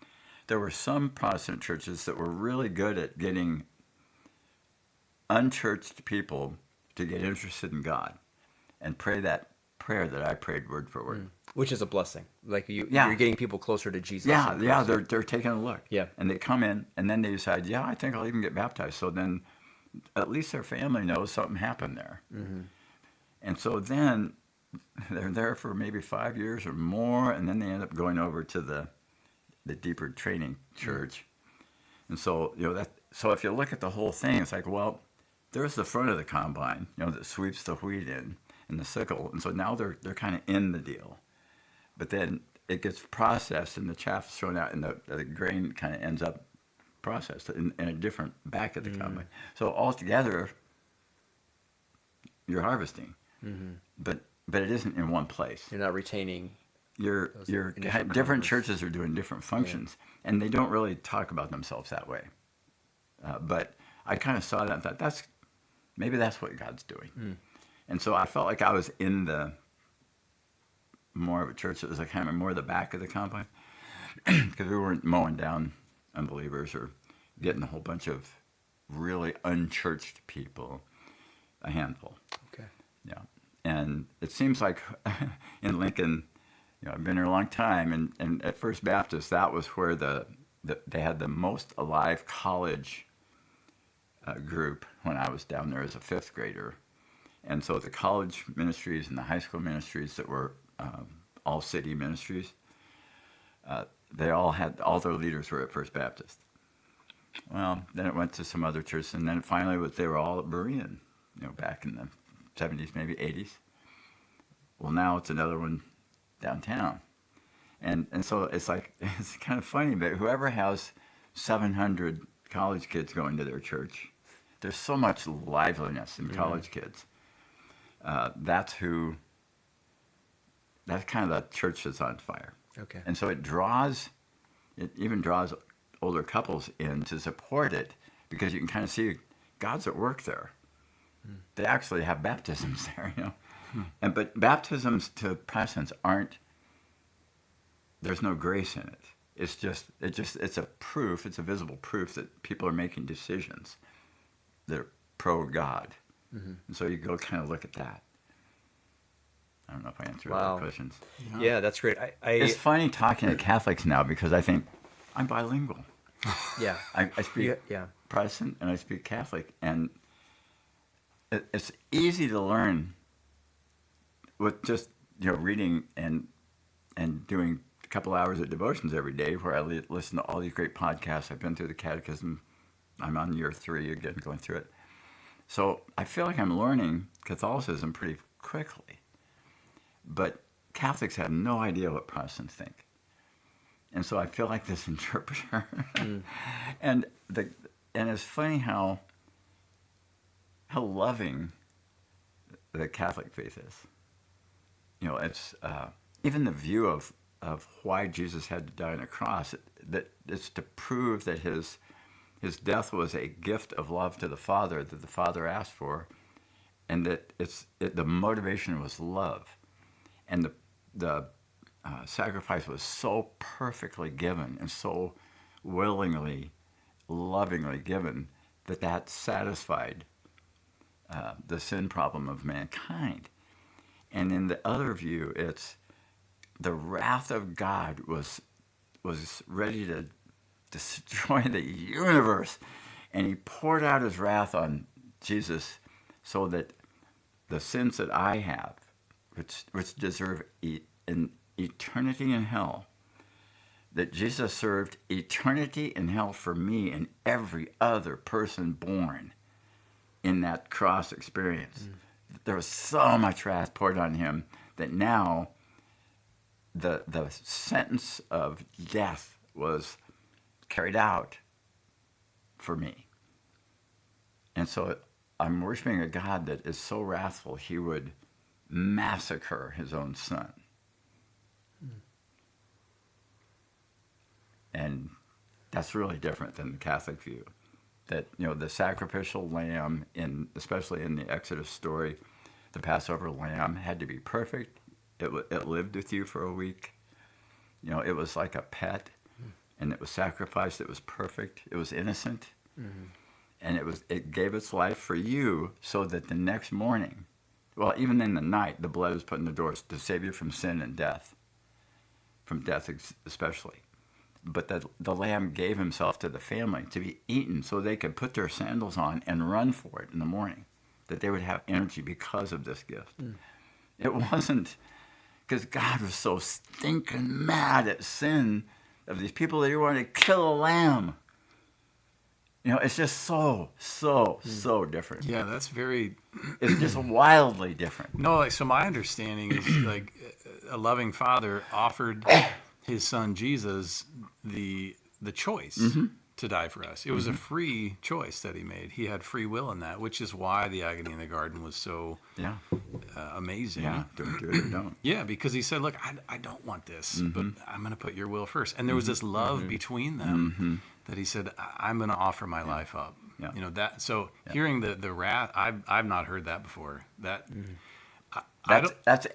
A: there were some Protestant churches that were really good at getting unchurched people to get interested in God and pray that prayer that I prayed word for word.
D: Which is a blessing. Like you're getting people closer to Jesus.
A: Yeah, they're taking a look.
D: Yeah.
A: And they come in, and then they decide, I think I'll even get baptized. So then at least their family knows something happened there. Mm-hmm. And so then they're there for maybe 5 years or more, and then they end up going over to the deeper training church. And so, so if you look at the whole thing, it's like, well, there's the front of the combine, that sweeps the wheat in, and the sickle. And so now they're kind of in the deal. But then it gets processed, and the chaff is thrown out, and the grain kind of ends up processed in a different back of the combine. So altogether, you're harvesting, but it isn't in one place.
D: You're not retaining.
A: Different churches are doing different functions, and they don't really talk about themselves that way. But I kind of saw that and thought, maybe that's what God's doing. And so I felt like I was in more of a church that was like kind of more the back of the combine, because we weren't mowing down unbelievers or getting a whole bunch of really unchurched people, a handful.
D: Okay.
A: Yeah. And it seems like in Lincoln, I've been here a long time, and at First Baptist, that was where they had the most alive college group when I was down there as a fifth grader. And so the college ministries and the high school ministries that were all city ministries, they all their leaders were at First Baptist. Well, then it went to some other churches, and then finally they were all at Berean, back in the 70s, maybe 80s. Well, now it's another one downtown. And so it's like, it's kind of funny, but whoever has 700 college kids going to their church, there's so much liveliness in college kids. That's kind of the church that's on fire.
D: Okay.
A: And so it even draws older couples in to support it, because you can kind of see God's at work there. They actually have baptisms there, but baptisms to Protestants there's no grace in it. It's a proof. It's a visible proof that people are making decisions that are pro God, and so you go kind of look at that. I don't know if I answered all the questions.
D: Yeah, that's great.
A: It's funny talking to Catholics now because I think I'm bilingual.
D: Yeah.
A: I speak Protestant and I speak Catholic, and it's easy to learn with just reading and doing a couple hours of devotions every day, where I listen to all these great podcasts. I've been through the Catechism. I'm on year 3 again, going through it. So I feel like I'm learning Catholicism pretty quickly. But Catholics have no idea what Protestants think. And so I feel like this interpreter. And it's funny how loving the Catholic faith is. It's even the view of why Jesus had to die on a cross, that it's to prove that his death was a gift of love to the Father that the Father asked for, and that the motivation was love, and the sacrifice was so perfectly given and so willingly, lovingly given that satisfied the sin problem of mankind. And in the other view, it's the wrath of God was ready to destroy the universe, and he poured out his wrath on Jesus so that the sins that I have, which deserve an eternity in hell, that Jesus served eternity in hell for me and every other person born in that cross experience. There was so much wrath poured on him that now the sentence of death was carried out for me. And so I'm worshiping a God that is so wrathful he would massacre his own son. And that's really different than the Catholic view. That, the sacrificial lamb, especially in the Exodus story, the Passover lamb had to be perfect. It lived with you for a week. It was like a pet, and it was sacrificed. It was perfect. It was innocent, and it gave its life for you, so that the next morning, well, even in the night, the blood was put in the doors to save you from sin and death, from death especially. But the lamb gave himself to the family to be eaten so they could put their sandals on and run for it in the morning, that they would have energy because of this gift. It wasn't because God was so stinking mad at sin of these people that he wanted to kill a lamb. It's just so different.
C: Yeah, that's very...
A: It's just wildly different.
C: No, so my understanding is like a loving father offered his son Jesus the choice to die for us. It was a free choice that he made. He had free will in that, which is why the agony in the garden was so amazing.
A: Yeah, don't do it or don't.
C: Yeah, because he said, look, I don't want this, but I'm going to put your will first. And there was this love between them that he said, I'm going to offer my life up.
A: Yeah.
C: That. So hearing the wrath, I've not heard that before.
A: That's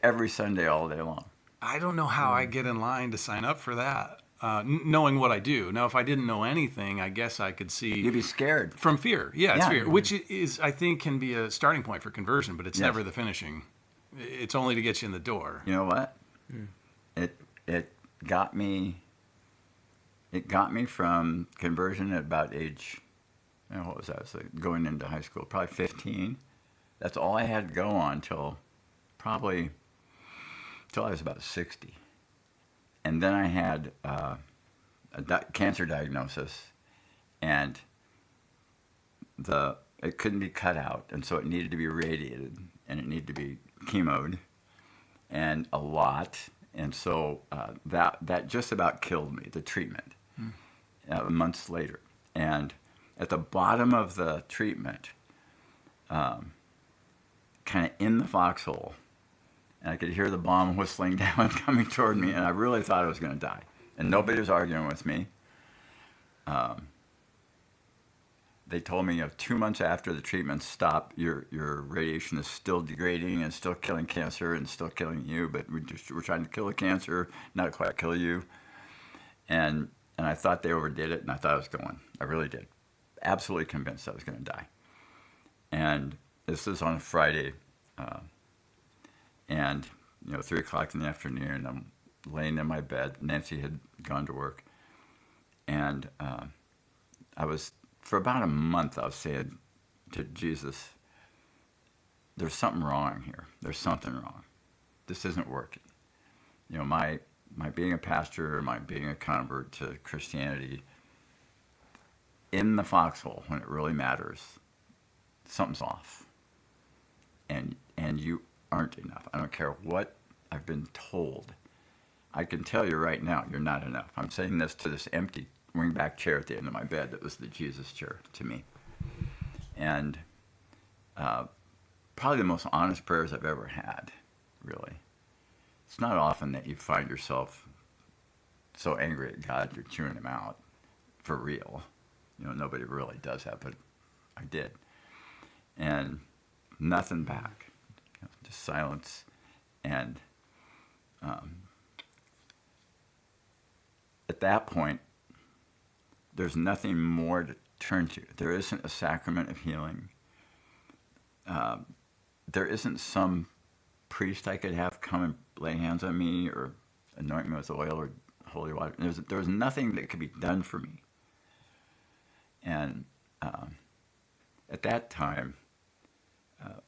A: every Sunday all day long.
C: I don't know how I get in line to sign up for that, knowing what I do. Now, if I didn't know anything, I guess I could see...
A: You'd be scared.
C: From fear. Yeah, it's fear, which is, I think, can be a starting point for conversion, but it's never the finishing. It's only to get you in the door.
A: You know what? It got me... It got me from conversion at about age... what was that? It was like going into high school, probably 15. That's all I had to go on till I was about 60. And then I had a cancer diagnosis, and it couldn't be cut out, and so it needed to be radiated, and it needed to be chemoed, and a lot. And so that just about killed me, the treatment, months later. And at the bottom of the treatment, kind of in the foxhole, and I could hear the bomb whistling down coming toward me, and I really thought I was going to die. And nobody was arguing with me. They told me 2 months after the treatment stopped, your radiation is still degrading and still killing cancer and still killing you, but we're trying to kill the cancer, not quite kill you. And I thought they overdid it, and I thought I was going. I really did. Absolutely convinced I was going to die. And this was on a Friday, and 3 o'clock in the afternoon. I'm laying in my bed. Nancy had gone to work, and I was, for about a month, I was saying to Jesus, "There's something wrong here. There's something wrong. This isn't working." My being a pastor, my being a convert to Christianity, in the foxhole when it really matters, something's off. And you aren't enough. I don't care what I've been told. I can tell you right now, you're not enough. I'm saying this to this empty wingback chair at the end of my bed that was the Jesus chair to me. And probably the most honest prayers I've ever had, really. It's not often that you find yourself so angry at God you're chewing him out for real. Nobody really does that, but I did. And nothing back. Just silence. And at that point, there's nothing more to turn to. There isn't a sacrament of healing. There isn't some priest I could have come and lay hands on me or anoint me with oil or holy water. There's nothing that could be done for me. And at that time,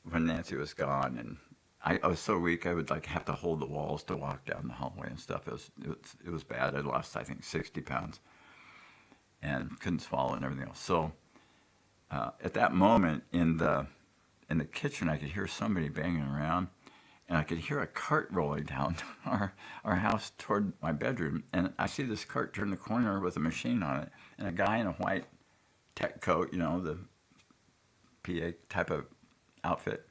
A: when Nancy was gone, and I was so weak, I would have to hold the walls to walk down the hallway and stuff. It was bad. I lost, I think, 60 pounds and couldn't swallow and everything else. So at that moment in the kitchen, I could hear somebody banging around, and I could hear a cart rolling down our house toward my bedroom. And I see this cart turn the corner with a machine on it, and a guy in a white tech coat, the PA type of outfit.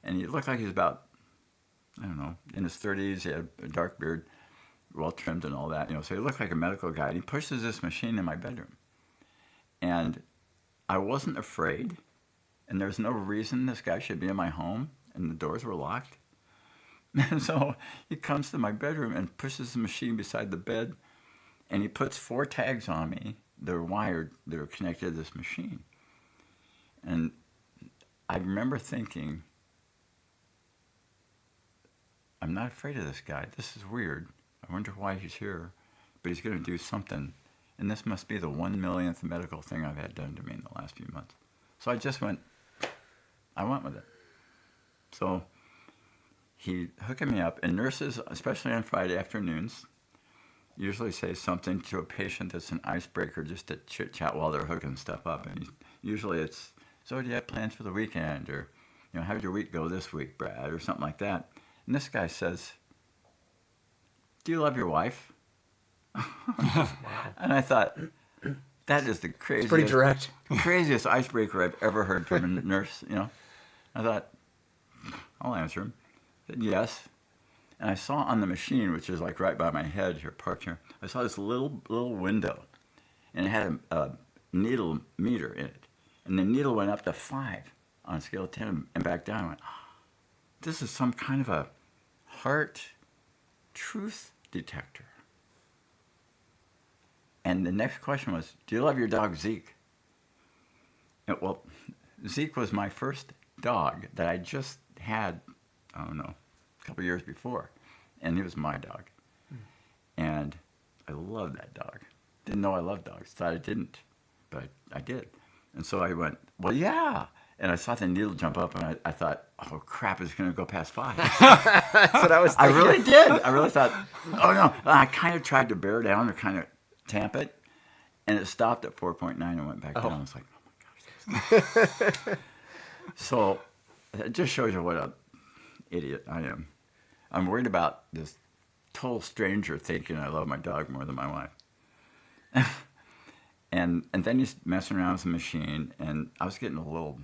A: And he looked like he was about, I don't know, in his 30s. He had a dark beard, well trimmed and all that. So he looked like a medical guy. And he pushes this machine in my bedroom. And I wasn't afraid. And there's no reason this guy should be in my home. And the doors were locked. And so he comes to my bedroom and pushes the machine beside the bed. And he puts 4 tags on me. They're wired. They're connected to this machine. And I remember thinking, I'm not afraid of this guy. This is weird. I wonder why he's here. But he's going to do something. And this must be the 1,000,000th medical thing I've had done to me in the last few months. So I went with it. So he hooked me up. And nurses, especially on Friday afternoons, usually say something to a patient that's an icebreaker just to chit-chat while they're hooking stuff up. And usually it's, "So do you have plans for the weekend?" Or, "How did your week go this week, Brad?" Or something like that. And this guy says, "Do you love your wife?" And I thought, that is the craziest,
D: It's pretty direct.
A: craziest icebreaker I've ever heard from a nurse. I thought, I'll answer him. I said, "Yes." And I saw on the machine, which is right by my head here, parked here, I saw this little window, and it had a needle meter in it. And the needle went up to 5 on a scale of 10 and back down. I went, this is some kind of a heart truth detector. And the next question was, "Do you love your dog Zeke?" And, well, Zeke was my first dog that I just had, I don't know, a couple years before. And he was my dog. And I loved that dog. Didn't know I loved dogs. Thought I didn't. But I did. And so I went, "Well, yeah." And I saw the needle jump up, and I thought, "Oh, crap, it's going to go past 5.
D: That's what I was
A: I
D: thinking.
A: really did. I really thought, oh, no. I kind of tried to bear down or kind of tamp it, and it stopped at 4.9 and went back down. I was like, oh, my gosh. So it just shows you what an idiot I am. I'm worried about this total stranger thinking I love my dog more than my wife. And then he's messing around with the machine, and I was getting a little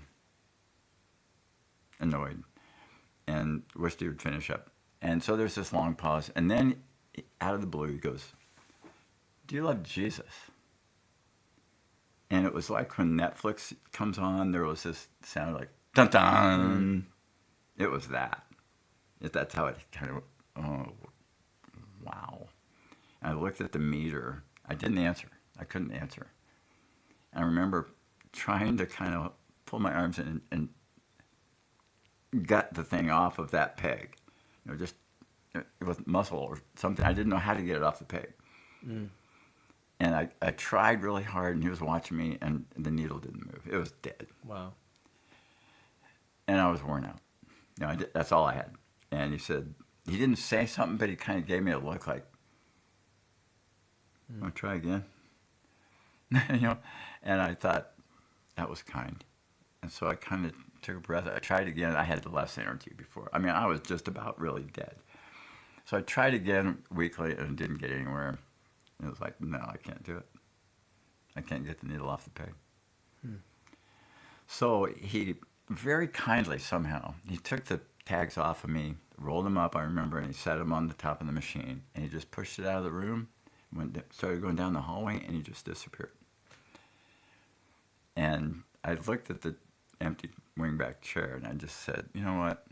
A: annoyed and wished he would finish up. And so there's this long pause, and then out of the blue he goes, "Do you love Jesus?" And it was like when Netflix comes on, there was this sound like, dun dun. It was that. That's how it kind of, oh, wow. And I looked at the meter. I didn't answer. I couldn't answer. And I remember trying to kind of pull my arms in and gut the thing off of that peg. Just with muscle or something. I didn't know how to get it off the peg. Mm. And I tried really hard, and he was watching me, and the needle didn't move. It was dead.
D: Wow.
A: And I was worn out. That's all I had. And he said, he didn't say something, but he kind of gave me a look like, I'll try again. And I thought that was kind. And so I kind of took a breath. I tried again. I had less energy before. I mean, I was just about really dead. So I tried again weekly and didn't get anywhere. It was like, no, I can't do it. I can't get the needle off the peg. So he very kindly somehow, he took the tags off of me, rolled them up, I remember, and he set them on the top of the machine. And he just pushed it out of the room, started going down the hallway, and he just disappeared. And I looked at the empty wingback chair, and I just said, you know what?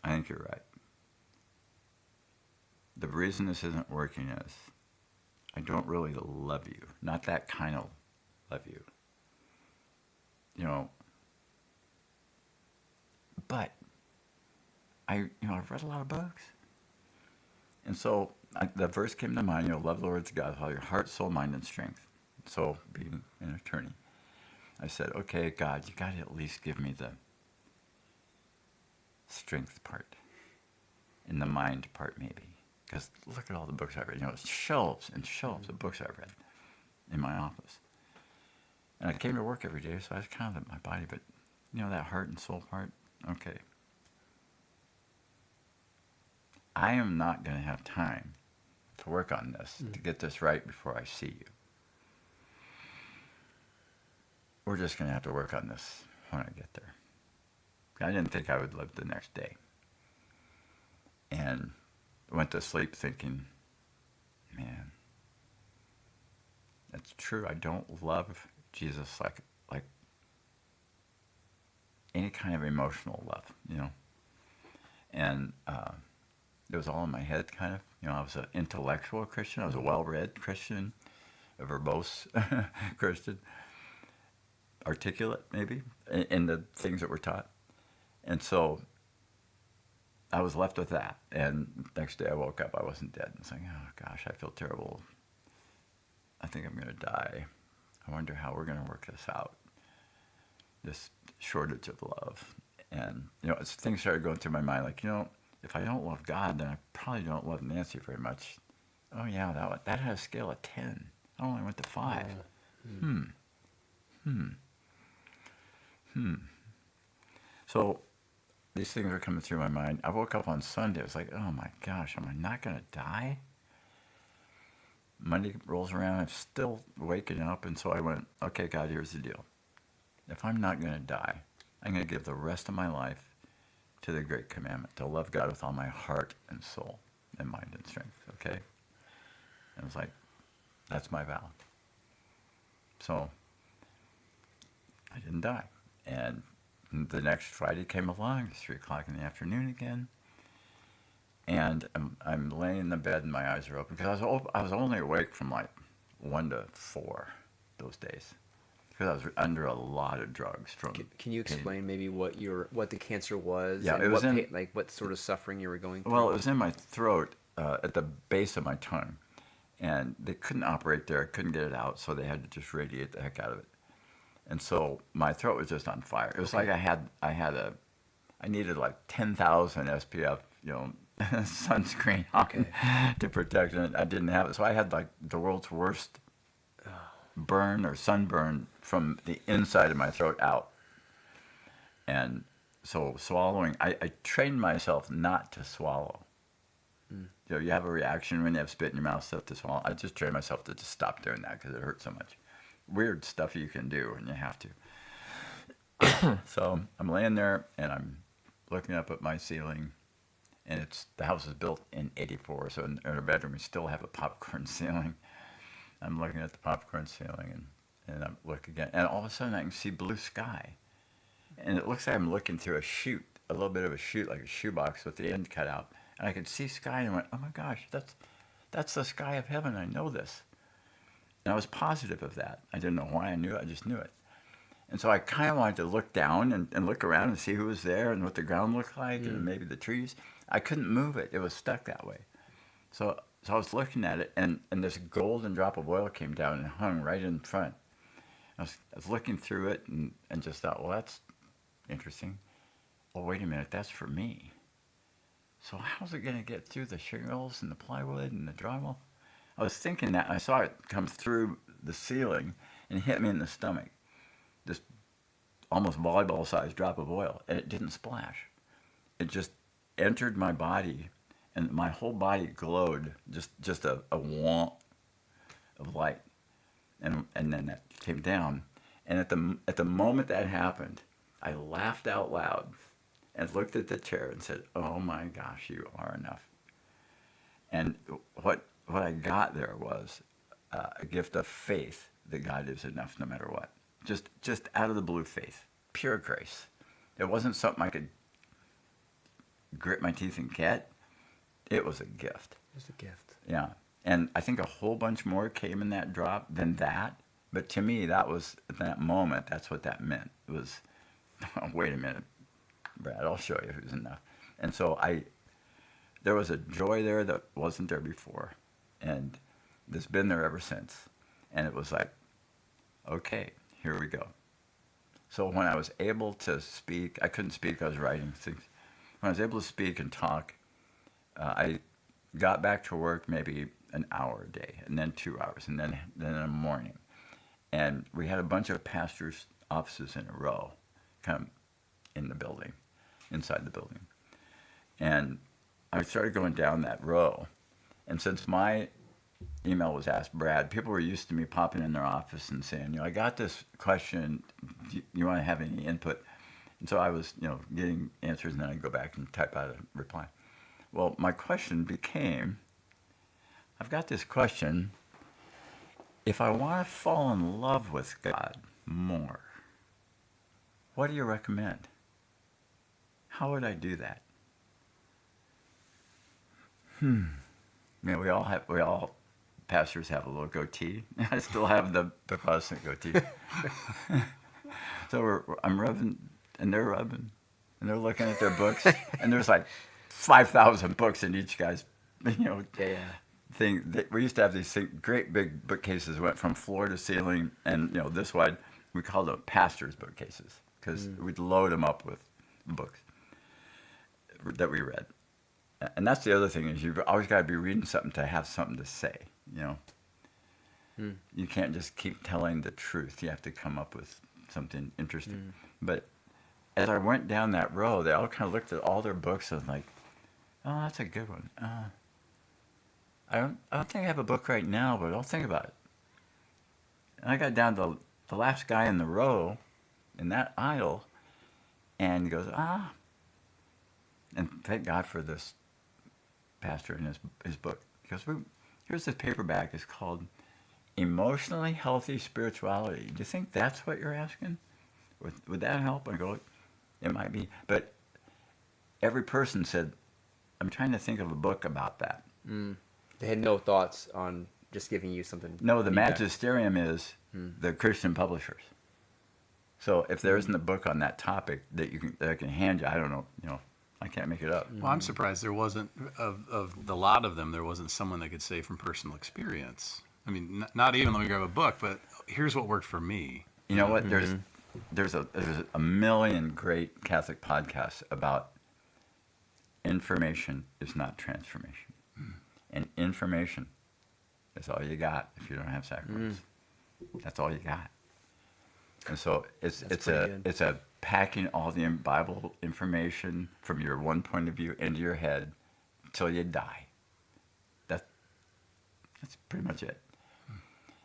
A: I think you're right. The reason this isn't working is I don't really love you. Not that kind of love you. But I've read a lot of books. And so the verse came to mind, love the Lord God with all your heart, soul, mind, and strength. So being an attorney, I said, okay, God, you got to at least give me the strength part and the mind part maybe. Because look at all the books I've read. Shelves and shelves of books I've read in my office. And I came to work every day, so I was kind of my body, but that heart and soul part, okay. I am not going to have time to work on this, to get this right before I see you. We're just going to have to work on this when I get there. I didn't think I would live the next day. And went to sleep thinking, man, that's true. I don't love Jesus like any kind of emotional love, And it was all in my head, kind of. I was an intellectual Christian. I was a well-read Christian, a verbose Christian, articulate maybe in the things that were taught. And so I was left with that. And next day I woke up, I wasn't dead. And it's like, oh gosh, I feel terrible. I think I'm going to die. I wonder how we're going to work this out. This shortage of love. And, as things started going through my mind, like, if I don't love God, then I probably don't love Nancy very much. Oh yeah, that had a scale of 10. I only went to 5. So these things are coming through my mind. I woke up on Sunday. I was like, oh my gosh, am I not going to die? Monday rolls around. I'm still waking up. And so I went, okay, God, here's the deal. If I'm not going to die, I'm going to give the rest of my life to the great commandment, to love God with all my heart and soul and mind and strength, okay? And I was like, that's my vow. So I didn't die. And the next Friday came along, it's 3 o'clock in the afternoon again, and I'm laying in the bed and my eyes are open, because I was only awake from like 1 to 4 those days, because I was under a lot of drugs.
D: Can you explain maybe what the cancer was?
A: Yeah,
D: and
A: it was
D: what sort of suffering you were going through?
A: Well, it was in my throat, at the base of my tongue, and they couldn't operate there, couldn't get it out, so they had to just radiate the heck out of it. And so my throat was just on fire. It was like I needed like 10,000 SPF, sunscreen on to protect it. I didn't have it. So I had like the world's worst burn or sunburn from the inside of my throat out. And so swallowing, I trained myself not to swallow. You have a reaction when you have spit in your mouth, stuff to swallow. I just trained myself to just stop doing that because it hurt so much. Weird stuff you can do, and you have to. So I'm laying there, and I'm looking up at my ceiling, and the house was built in '84, so in our bedroom we still have a popcorn ceiling. I'm looking at the popcorn ceiling, and I look again, and all of a sudden I can see blue sky, and it looks like I'm looking through a chute, a little bit of a chute, like a shoebox with the end cut out, and I could see sky, and I went, oh my gosh, That's the sky of heaven. I know this. And I was positive of that. I didn't know why I knew it. I just knew it. And so I kind of wanted to look down and look around and see who was there and what the ground looked like and maybe the trees. I couldn't move it. It was stuck that way. So I was looking at it, and this golden drop of oil came down and hung right in front. I was looking through it and just thought, well, that's interesting. Well, wait a minute, that's for me. So how's it going to get through the shingles and the plywood and the drywall? I was thinking that. I saw it come through the ceiling and hit me in the stomach. This almost volleyball-sized drop of oil, and it didn't splash. It just entered my body, and my whole body glowed, just a womp of light. And then that came down. And at the moment that happened, I laughed out loud and looked at the chair and said, "Oh my gosh, you are enough." And what I got there was a gift of faith that God is enough no matter what. Just out of the blue faith, pure grace. It wasn't something I could grit my teeth and get. It was a gift.
D: It's a gift.
A: Yeah. And I think a whole bunch more came in that drop than that. But to me, that was, at that moment, that's what that meant. It was, oh, wait a minute, Brad, I'll show you who's enough. And so there was a joy there that wasn't there before. And it's been there ever since. And it was like, okay, here we go. So when I was able to speak, I couldn't speak, I was writing things. When I was able to speak and talk, I got back to work maybe an hour a day, and then 2 hours, and then in the morning. And we had a bunch of pastors' offices in a row, kind of in the building, inside the building. And I started going down that row. And since my email was Ask Brad, people were used to me popping in their office and saying, I got this question. Do you want to have any input? And so I was, getting answers, and then I'd go back and type out a reply. Well, my question became, I've got this question. If I want to fall in love with God more, what do you recommend? How would I do that? We all pastors have a little goatee. I still have the Protestant goatee. So I'm rubbing, and they're rubbing, and they're looking at their books, and there's like 5,000 books in each guy's, thing. We used to have these great big bookcases, went from floor to ceiling, and this wide. We called them pastors' bookcases because we'd load them up with books that we read. And that's the other thing, is you've always got to be reading something to have something to say. You can't just keep telling the truth. You have to come up with something interesting. But as I went down that row, they all kind of looked at all their books and was like, "Oh, that's a good one. I don't think I have a book right now, but I'll think about it." And I got down to the last guy in the row, in that aisle, and he goes, and thank God for this pastor and his book. Because here's this paperback. It's called Emotionally Healthy Spirituality. Do you think that's what you're asking? Would that help? I go, it might be. But every person said, I'm trying to think of a book about that.
D: They had no thoughts on just giving you something.
A: No, the magisterium is the Christian publishers. So if there isn't a book on that topic that I can hand you, I don't know, I can't make it up.
C: Well, I'm surprised there wasn't, of the lot of them, there wasn't someone that could say from personal experience. I mean, not even let me grab a book, but here's what worked for me.
A: You know what? There's a million great Catholic podcasts about information is not transformation. And information is all you got if you don't have sacraments. That's all you got. And so it's a packing all the Bible information from your one point of view into your head until you die. That's pretty much it.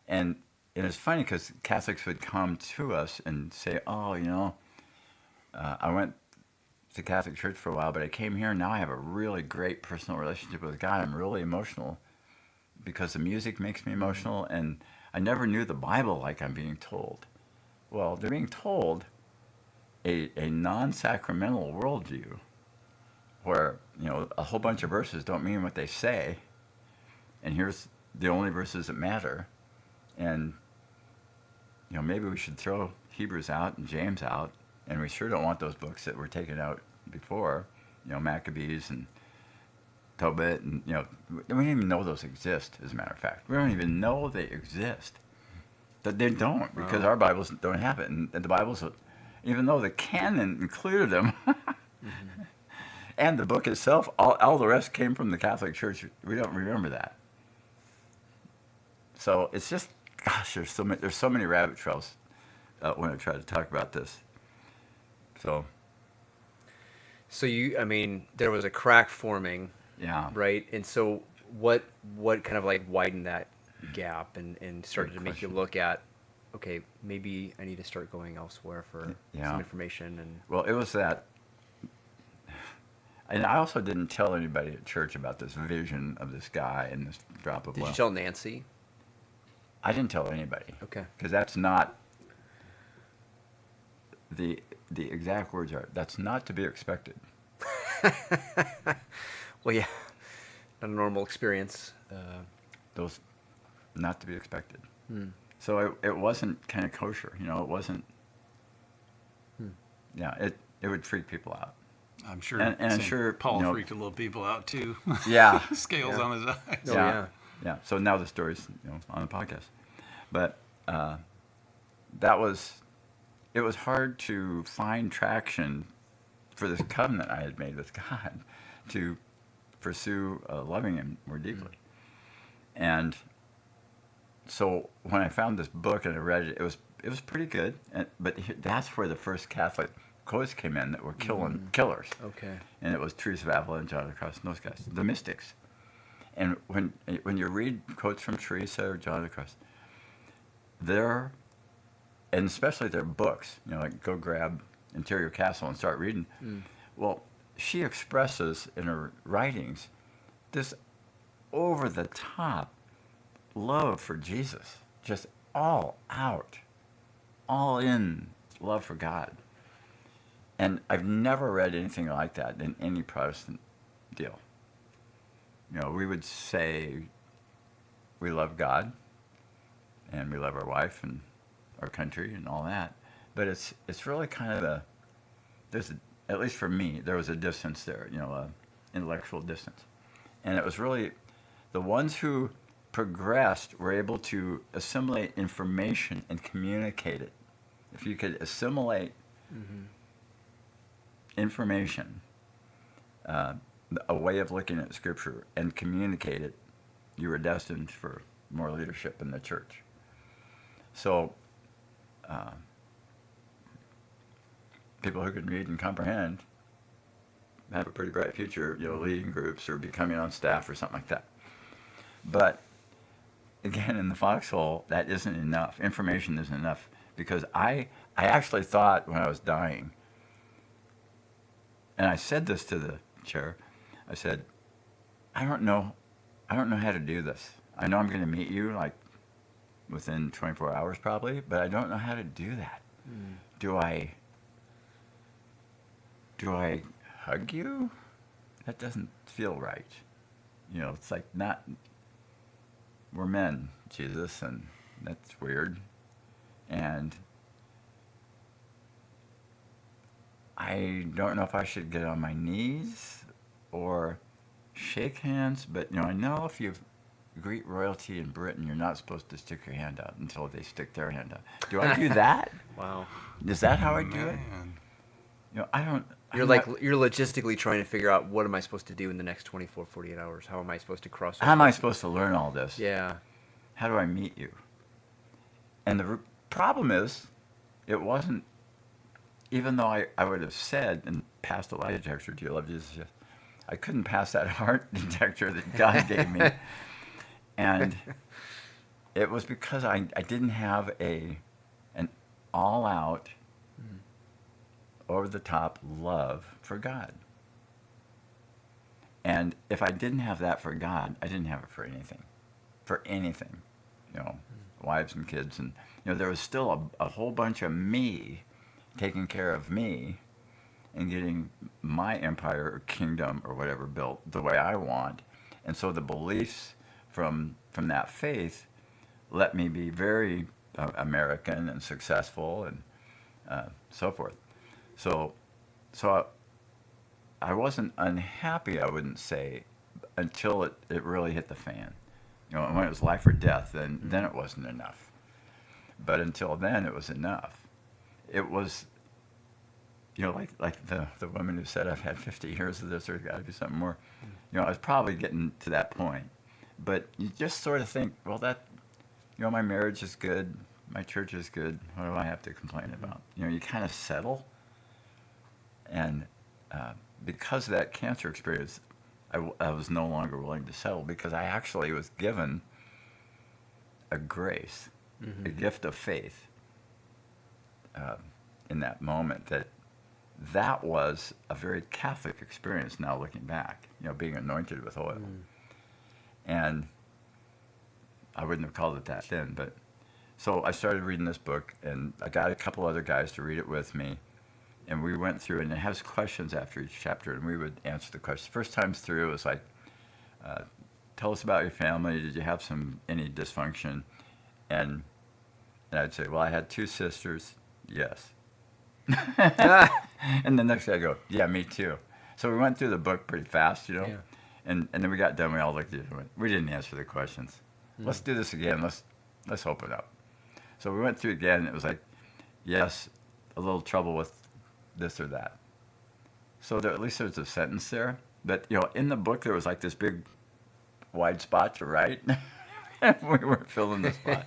A: And it's funny because Catholics would come to us and say, I went to Catholic Church for a while, but I came here and now I have a really great personal relationship with God. I'm really emotional because the music makes me emotional, and I never knew the Bible like I'm being told. Well, they're being told a non-sacramental worldview where, a whole bunch of verses don't mean what they say, and here's the only verses that matter. And, maybe we should throw Hebrews out and James out, and we sure don't want those books that were taken out before, Maccabees and Tobit, and, we don't even know those exist, as a matter of fact. We don't even know they exist. That they don't, because our Bibles don't have it. And the Bibles, even though the canon included them, and the book itself, all the rest came from the Catholic Church. We don't remember that. So it's just, gosh, there's so many rabbit trails when I try to talk about this. So
D: there was a crack forming,
A: yeah,
D: right? And so what kind of like widened that gap and started to make you look at, okay, maybe I need to start going elsewhere for some information? And
A: well, it was that. And I also didn't tell anybody at church about this vision of this guy and this drop of
D: did
A: blood.
D: you tell Nancy?
A: I didn't tell anybody.
D: Okay.
A: Because that's not the exact words are. That's not to be expected.
D: Well, yeah, not a normal experience.
A: Those not to be expected. So it wasn't kind of kosher. It wasn't. Yeah, it would freak people out.
C: I'm sure.
A: And I'm
C: St.
A: sure
C: Paul freaked a little people out too.
A: Yeah.
C: Scales on his eyes.
D: Oh, yeah.
A: Yeah. So now the story's on the podcast, but it was hard to find traction for this covenant I had made with God to pursue loving Him more deeply. And so when I found this book and I read it, it was pretty good. But that's where the first Catholic quotes came in that were killers.
D: Okay.
A: And it was Teresa of Avila and John of the Cross and those guys, the mystics. And when you read quotes from Teresa or John of the Cross, and especially their books, like go grab Interior Castle and start reading. Well, she expresses in her writings this over-the-top love for Jesus, just all out, all in love for God. And I've never read anything like that in any Protestant deal. We would say we love God and we love our wife and our country and all that, but it's really kind of at least for me, there was a distance there, intellectual distance. And it was really the ones who progressed were able to assimilate information and communicate it. If you could assimilate information, a way of looking at Scripture, and communicate it, you were destined for more leadership in the church. So, people who can read and comprehend have a pretty bright future, leading groups or becoming on staff or something like that. But again, in the foxhole, that isn't enough. Information isn't enough, because I actually thought when I was dying, and I said this to the chair, I said, I don't know how to do this. I know I'm going to meet you like within 24 hours probably, but I don't know how to do that. Do I hug you? That doesn't feel right. It's like we're men, Jesus, and that's weird. And I don't know if I should get on my knees or shake hands, but I know if you greet royalty in Britain, you're not supposed to stick your hand out until they stick their hand out. Do I do that?
D: Wow.
A: Is that how I do it? I don't.
D: You're logistically trying to figure out, what am I supposed to do in the next 24, 48 hours? How am I supposed to cross over?
A: How am I supposed to learn all this?
D: Yeah.
A: How do I meet you? And the problem is, it wasn't, even though I would have said and passed a lie detector, do you love Jesus? Yes. I couldn't pass that heart detector that God gave me. And it was because I didn't have an all-out, over-the-top love for God. And if I didn't have that for God, I didn't have it for anything. For anything. Wives and kids. And, there was still a whole bunch of me taking care of me and getting my empire or kingdom or whatever built the way I want. And so the beliefs from that faith let me be very American and successful and so forth. So so I wasn't unhappy, I wouldn't say, until it really hit the fan. You know, when it was life or death, then it wasn't enough. But until then, it was enough. It was, you know, like the woman who said, I've had 50 years of this, there's got to be something more. You know, I was probably getting to that point. But you just sort of think, well, you know, my marriage is good, my church is good, what do I have to complain about? You know, you kind of settle. And because of that cancer experience, I was no longer willing to settle, because I actually was given a grace, a gift of faith in that moment that was a very Catholic experience now looking back, you know, being anointed with oil. And I wouldn't have called it that then, but so I started reading this book, and I got a couple other guys to read it with me. And we went through, and it has questions after each chapter, and we would answer the questions. First times through, it was like, tell us about your family. Did you have any dysfunction? And I'd say, well, I had 2 sisters. Yes. And the next day I go, yeah, me too. So we went through the book pretty fast, you know.
D: Yeah.
A: And then we got done. We all looked at it and went, we didn't answer the questions. Let's do this again. Let's open up. So we went through again, and it was like, yes, a little trouble with this or that. So at least there's a sentence there. But, you know, in the book, there was like this big wide spot to write. We were filling the spot.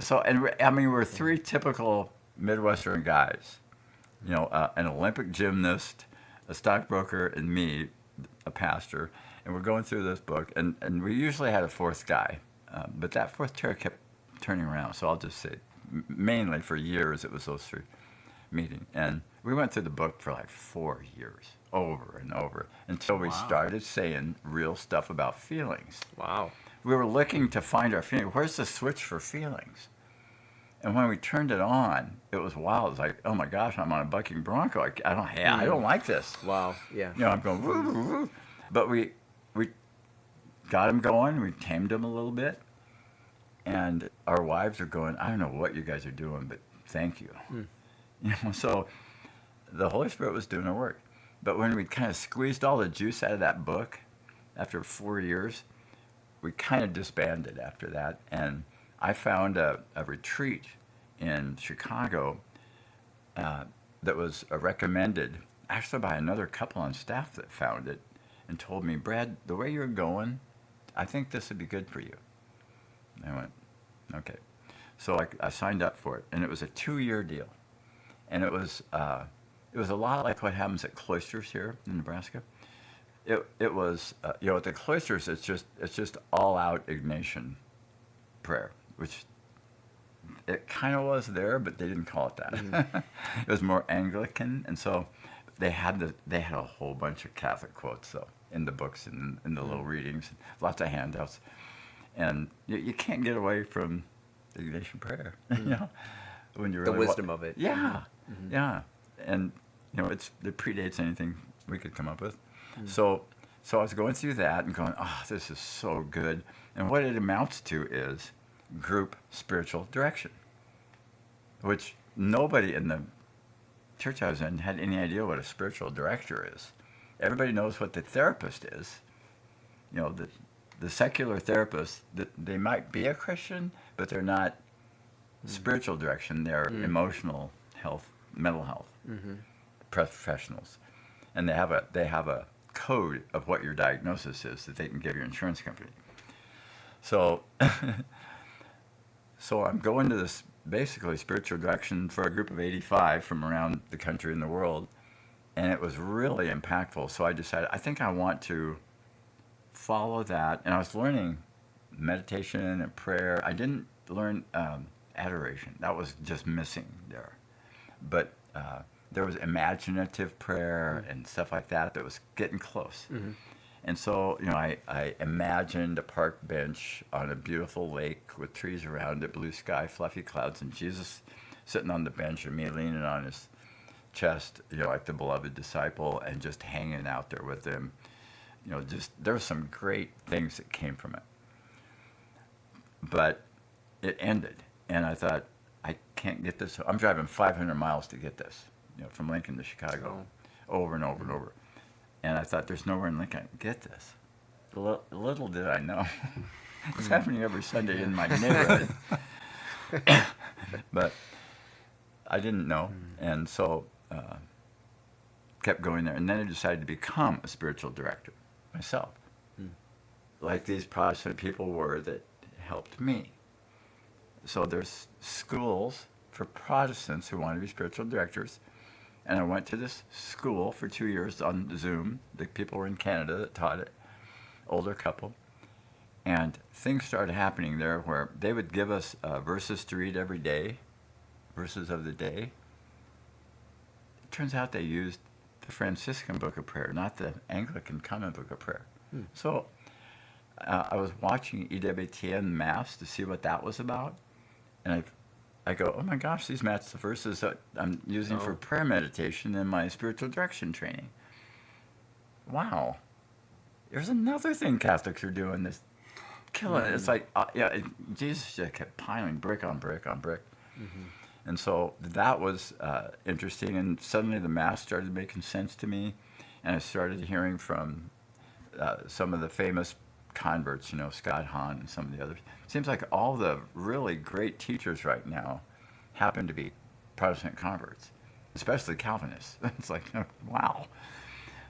A: So, we're 3 typical Midwestern guys. You know, an Olympic gymnast, a stockbroker, and me, a pastor. And we're going through this book. And we usually had a 4th guy. But that 4th chair kept turning around. So I'll just say, mainly for years, it was those 3 meeting. And we went through the book for like 4 years, over and over, until we started saying real stuff about feelings.
D: Wow.
A: We were looking to find our feelings. Where's the switch for feelings? And when we turned it on, it was wild. It was like, oh my gosh, I'm on a bucking bronco. I don't like this.
D: Wow. Yeah.
A: You know, I'm going, woo, woo, woo. But we got him going. We tamed him a little bit. And our wives are going, I don't know what you guys are doing, but thank you. You know, so the Holy Spirit was doing the work. But when we kind of squeezed all the juice out of that book after 4 years, we kind of disbanded after that. And I found a retreat in Chicago that was recommended, actually by another couple on staff that found it, and told me, Brad, the way you're going, I think this would be good for you. And I went, okay. So I signed up for it, and it was a 2-year deal. And it was a lot like what happens at cloisters here in Nebraska. It was you know, at the cloisters, it's just all out Ignatian prayer, which it kind of was there, but they didn't call it that. It was more Anglican, and so they had a whole bunch of Catholic quotes though in the books and in the little readings, lots of handouts, and you can't get away from the Ignatian prayer, you know, when you really
D: The wisdom of it.
A: Yeah, yeah, and you know, it predates anything we could come up with. So I was going through that and going, oh, this is so good. And what it amounts to is group spiritual direction, which nobody in the church I was in had any idea what a spiritual director is. Everybody knows what the therapist is. You know, the secular therapist, they might be a Christian, but they're not spiritual direction. They're emotional health, mental health professionals. And they have a code of what your diagnosis is that they can give your insurance company. So I'm going to this basically spiritual direction for a group of 85 from around the country and the world, and it was really impactful. So I decided, I think I want to follow that. And I was learning meditation and prayer. I didn't learn adoration. That was just missing there. But there was imaginative prayer and stuff like that was getting close. And so, you know, I imagined a park bench on a beautiful lake with trees around it, blue sky, fluffy clouds, and Jesus sitting on the bench and me leaning on his chest, you know, like the beloved disciple, and just hanging out there with him. You know, just there were some great things that came from it. but it ended, and I thought, I can't get this. I'm driving 500 miles to get this, from Lincoln to Chicago, over and over and over. And I thought, there's nowhere in Lincoln I can get this. Little did I know. It's happening every Sunday in my neighborhood. But I didn't know, and so kept going there. And then I decided to become a spiritual director myself, like these Protestant people were that helped me. So there's schools for Protestants who want to be spiritual directors. And I went to this school for 2 years on Zoom. The people were in Canada that taught it, older couple. And things started happening there where they would give us verses to read every day, verses of the day. It turns out they used the Franciscan Book of Prayer, not the Anglican Common Book of Prayer. So I was watching EWTN Mass to see what that was about. And I go, oh my gosh, these match the verses that I'm using for prayer meditation in my spiritual direction training. Wow. There's another thing Catholics are doing that's killing it. It's like, Jesus just kept piling brick on brick on brick. And so that was interesting. And suddenly the Mass started making sense to me. And I started hearing from some of the famous converts, Scott Hahn and some of the others. It seems like all the really great teachers right now happen to be Protestant converts, especially Calvinists. It's like, wow.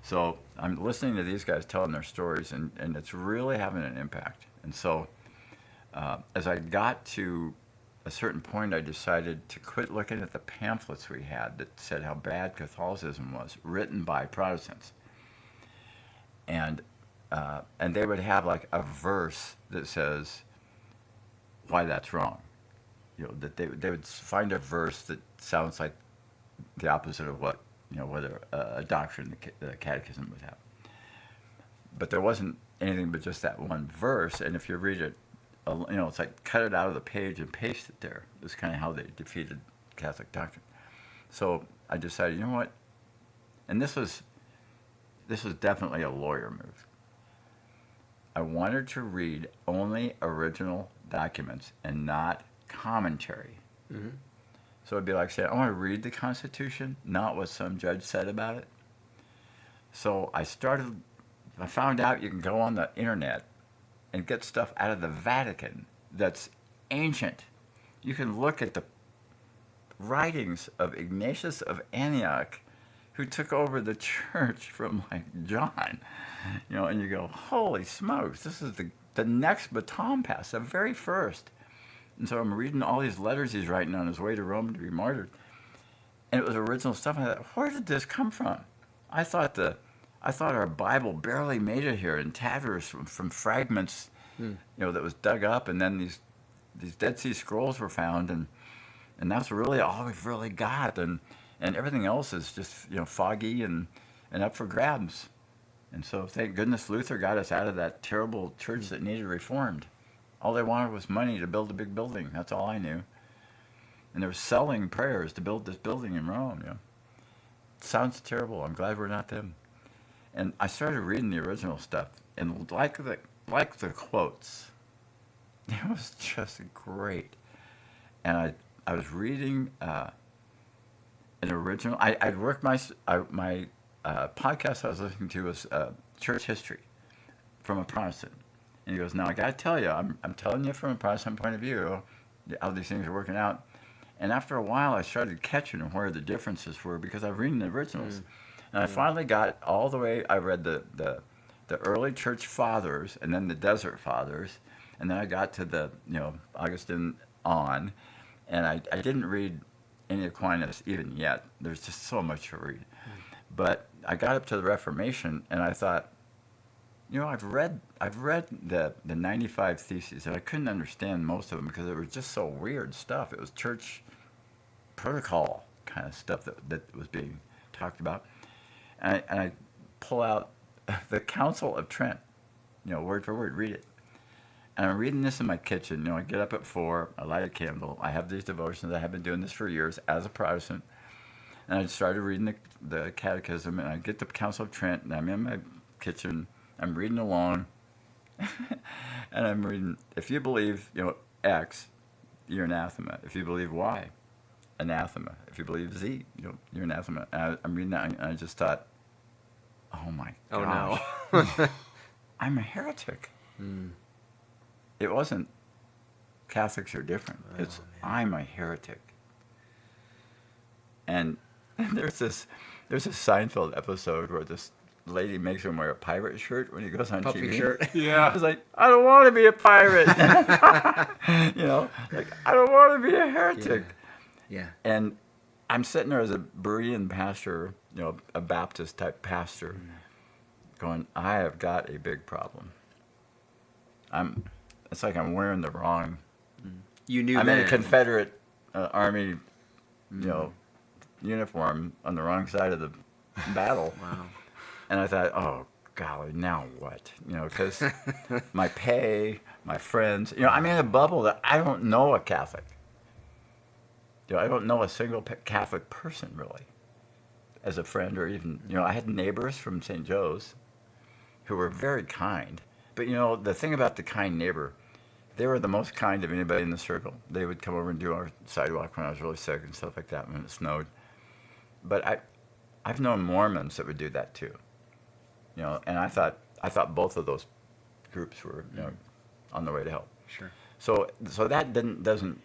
A: So I'm listening to these guys telling their stories, and it's really having an impact. And so as I got to a certain point, I decided to quit looking at the pamphlets we had that said how bad Catholicism was, written by Protestants. And they would have like a verse that says why that's wrong. That they would find a verse that sounds like the opposite of what, whether a doctrine the catechism would have. But there wasn't anything but just that one verse, and if you read it, it's like cut it out of the page and paste it there. That's kind of how they defeated Catholic doctrine. So I decided, you know what? And this was definitely a lawyer move. I wanted to read only original documents and not commentary. So it'd be like saying, I want to read the Constitution, not what some judge said about it. So I found out you can go on the internet and get stuff out of the Vatican that's ancient. You can look at the writings of Ignatius of Antioch, who took over the church from like John, and you go, holy smokes, this is the next baton pass, the very first. And so I'm reading all these letters he's writing on his way to Rome to be martyred. And it was original stuff. And I thought, where did this come from? I thought our Bible barely made it here in tatters from fragments, that was dug up, and then these Dead Sea Scrolls were found, and that's really all we've really got, and everything else is just foggy and up for grabs. And so thank goodness Luther got us out of that terrible church that needed reformed. All they wanted was money to build a big building. That's all I knew. And they were selling prayers to build this building in Rome. It sounds terrible. I'm glad we're not them. And I started reading the original stuff, and like the quotes, it was just great. And I was reading an original. I'd worked my podcast I was listening to was church history from a Protestant. And he goes, now I got to tell you, I'm telling you from a Protestant point of view how these things are working out. And after a while, I started catching where the differences were because I was reading the originals. And I finally got all the way, I read the early church fathers and then the desert fathers. And then I got to the, Augustine on. And I didn't read any Aquinas even yet. There's just so much to read. But I got up to the Reformation, and I thought, I've read the 95 Theses, and I couldn't understand most of them because it was just so weird stuff. It was church protocol kind of stuff that was being talked about. And I pull out the Council of Trent, word for word, read it. And I'm reading this in my kitchen. I get up at 4, I light a candle, I have these devotions. I have been doing this for years as a Protestant. And I started reading the Catechism, and I get the Council of Trent, and I'm in my kitchen, I'm reading along, And I'm reading, if you believe, X, you're anathema. If you believe Y, anathema. If you believe Z, you're anathema. And I'm reading that, and I just thought, oh my
D: Oh
A: gosh,
D: no.
A: I'm a heretic. It wasn't Catholics are different. It's I'm a heretic. And there's a Seinfeld episode where this lady makes him wear a pirate shirt when he goes on
D: Puppy
A: TV.
D: shirt.
C: Yeah.
A: I was like, I don't want to be a pirate. Like I don't want to be a heretic.
D: Yeah.
A: And I'm sitting there as a Berean pastor, a Baptist type pastor, going, I have got a big problem. It's like I'm wearing the wrong.
D: You knew
A: I'm in
D: then.
A: a Confederate Army, uniform on the wrong side of the battle.
D: Wow.
A: And I thought, oh, golly, now what? Because my pay, my friends, I'm in a bubble that I don't know a Catholic. I don't know a single Catholic person, really, as a friend or even, I had neighbors from St. Joe's who were very kind. But, the thing about the kind neighbor, they were the most kind of anybody in the circle. They would come over and do our sidewalk when I was really sick and stuff like that when it snowed. But I've known Mormons that would do that too. And I thought both of those groups were, on the way to hell.
D: Sure.
A: So that doesn't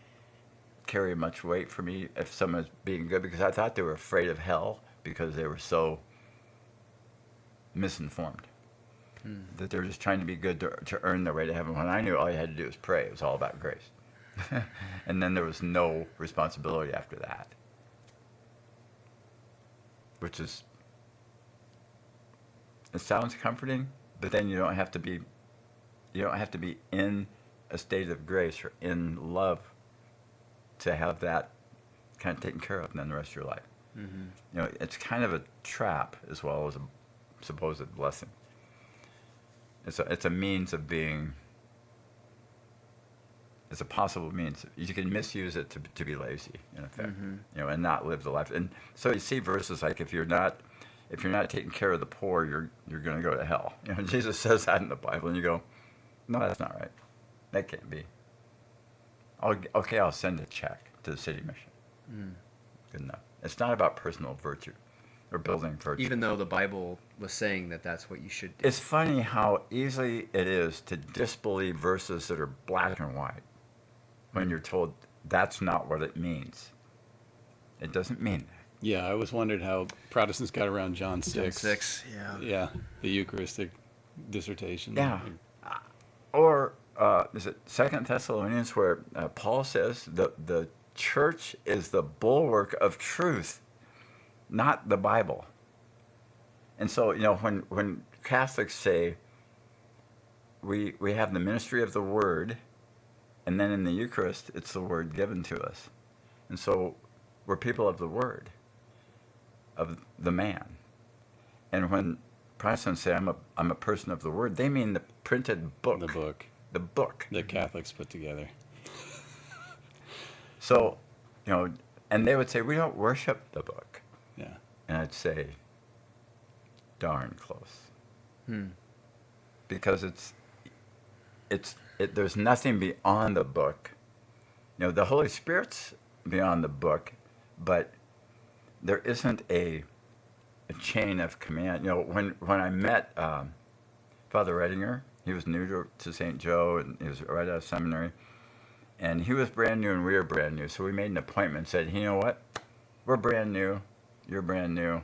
A: carry much weight for me if someone's being good, because I thought they were afraid of hell because they were so misinformed. That they were just trying to be good to earn their way to heaven, when I knew all you had to do was pray. It was all about grace. And then there was no responsibility after that. Which is, it sounds comforting, but then you don't have to be in a state of grace or in love to have that kind of taken care of then the rest of your life. It's kind of a trap as well as a supposed blessing. It's a means of being. It's a possible means. You can misuse it to be lazy, in effect, and not live the life. And so you see verses like, if you're not taking care of the poor, you're going to go to hell. Jesus says that in the Bible, and you go, no, that's not right. That can't be. I'll send a check to the city mission. Good enough. It's not about personal virtue or building virtue.
D: Even though the Bible was saying that that's what you should do.
A: It's funny how easy it is to disbelieve verses that are black and white when you're told that's not what it means. It doesn't mean that.
C: Yeah, I always wondered how Protestants got around John 6.
D: John 6, yeah.
C: Yeah, the Eucharistic dissertation.
A: Yeah. Or is it 2 Thessalonians where Paul says the church is the bulwark of truth, not the Bible. And so, when Catholics say we have the ministry of the Word, and then in the Eucharist, it's the Word given to us. And so we're people of the Word, of the man. And when Protestants say I'm a person of the Word, they mean the printed book.
C: The book.
A: The book.
C: The Catholics put together.
A: So, and they would say, we don't worship the book.
C: Yeah.
A: And I'd say, darn close. Because there's nothing beyond the book. The Holy Spirit's beyond the book, but there isn't a chain of command. When I met Father Redinger, he was new to St. Joe, and he was right out of seminary. And he was brand new, and we were brand new. So we made an appointment and said, you know what? We're brand new. You're brand new.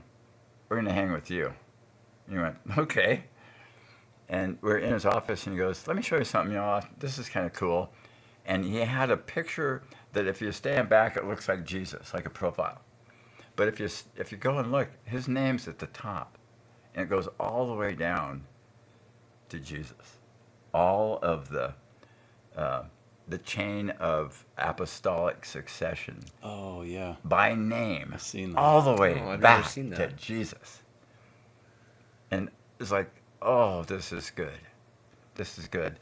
A: We're going to hang with you. And he went, okay. And we're in his office, and he goes, let me show you something. This is kind of cool. And he had a picture that if you stand back, it looks like Jesus, like a profile. But if you go and look, his name's at the top. And it goes all the way down to Jesus. All of the chain of apostolic succession.
C: Oh, yeah.
A: By name.
C: I've seen that.
A: All the way
D: I've never
A: back
D: seen
A: to
D: that.
A: Jesus. And it's like, oh, this is good. This is good.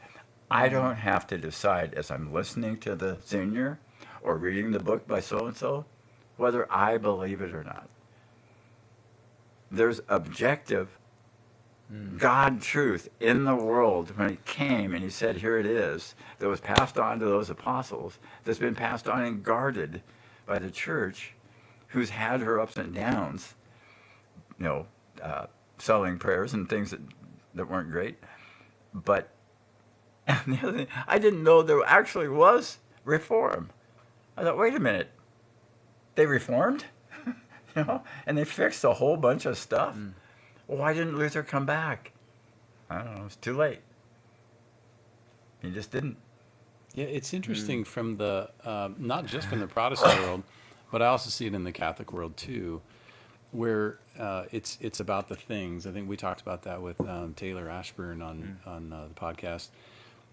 A: I don't have to decide as I'm listening to the senior or reading the book by so-and-so whether I believe it or not. There's objective God truth in the world when he came and he said, here it is, that was passed on to those apostles, that's been passed on and guarded by the church, who's had her ups and downs, selling prayers and things that weren't great. But and the other thing, I didn't know there actually was reform. I thought, wait a minute, they reformed? And they fixed a whole bunch of stuff. Well, why didn't Luther come back? I don't know. It's too late. He just didn't.
C: Yeah, it's interesting from the not just from the Protestant world, but I also see it in the Catholic world too, where it's about the things. I think we talked about that with Taylor Ashburn on the podcast,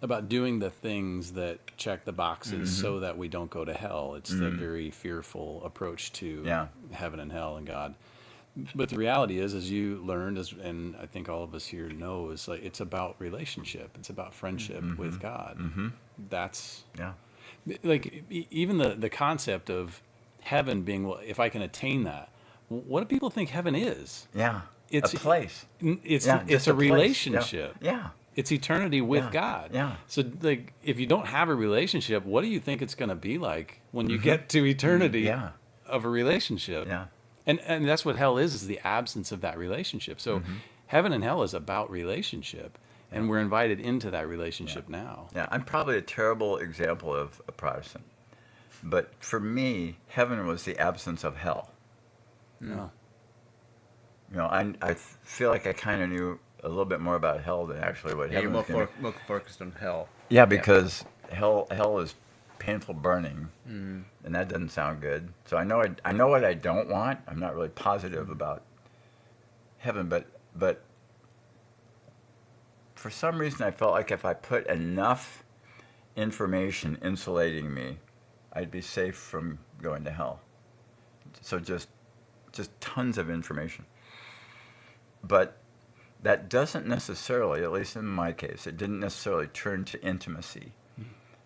C: about doing the things that check the boxes so that we don't go to hell. It's the very fearful approach to heaven and hell and God. But the reality is, as you learned, and I think all of us here know, is like it's about relationship. It's about friendship with God. That's like even the concept of heaven being, well, if I can attain that, what do people think heaven is?
A: Yeah,
C: it's
A: a place.
C: It's a relationship.
A: Yeah.
C: It's eternity with God.
A: Yeah.
C: So, like, if you don't have a relationship, what do you think it's going to be like when you get to eternity of a relationship?
A: Yeah.
C: And that's what hell is the absence of that relationship. So, heaven and hell is about relationship, and we're invited into that relationship now.
A: Yeah, I'm probably a terrible example of a Protestant, but for me, heaven was the absence of hell.
C: Yeah.
A: I feel like I kind of knew a little bit more about hell than actually what heaven was.
D: You're more focused on hell.
A: Yeah, because hell is painful burning, and that doesn't sound good. So I know what I don't want. I'm not really positive about heaven, but for some reason I felt like if I put enough information insulating me, I'd be safe from going to hell. So just tons of information. But that doesn't necessarily, at least in my case, it didn't necessarily turn to intimacy.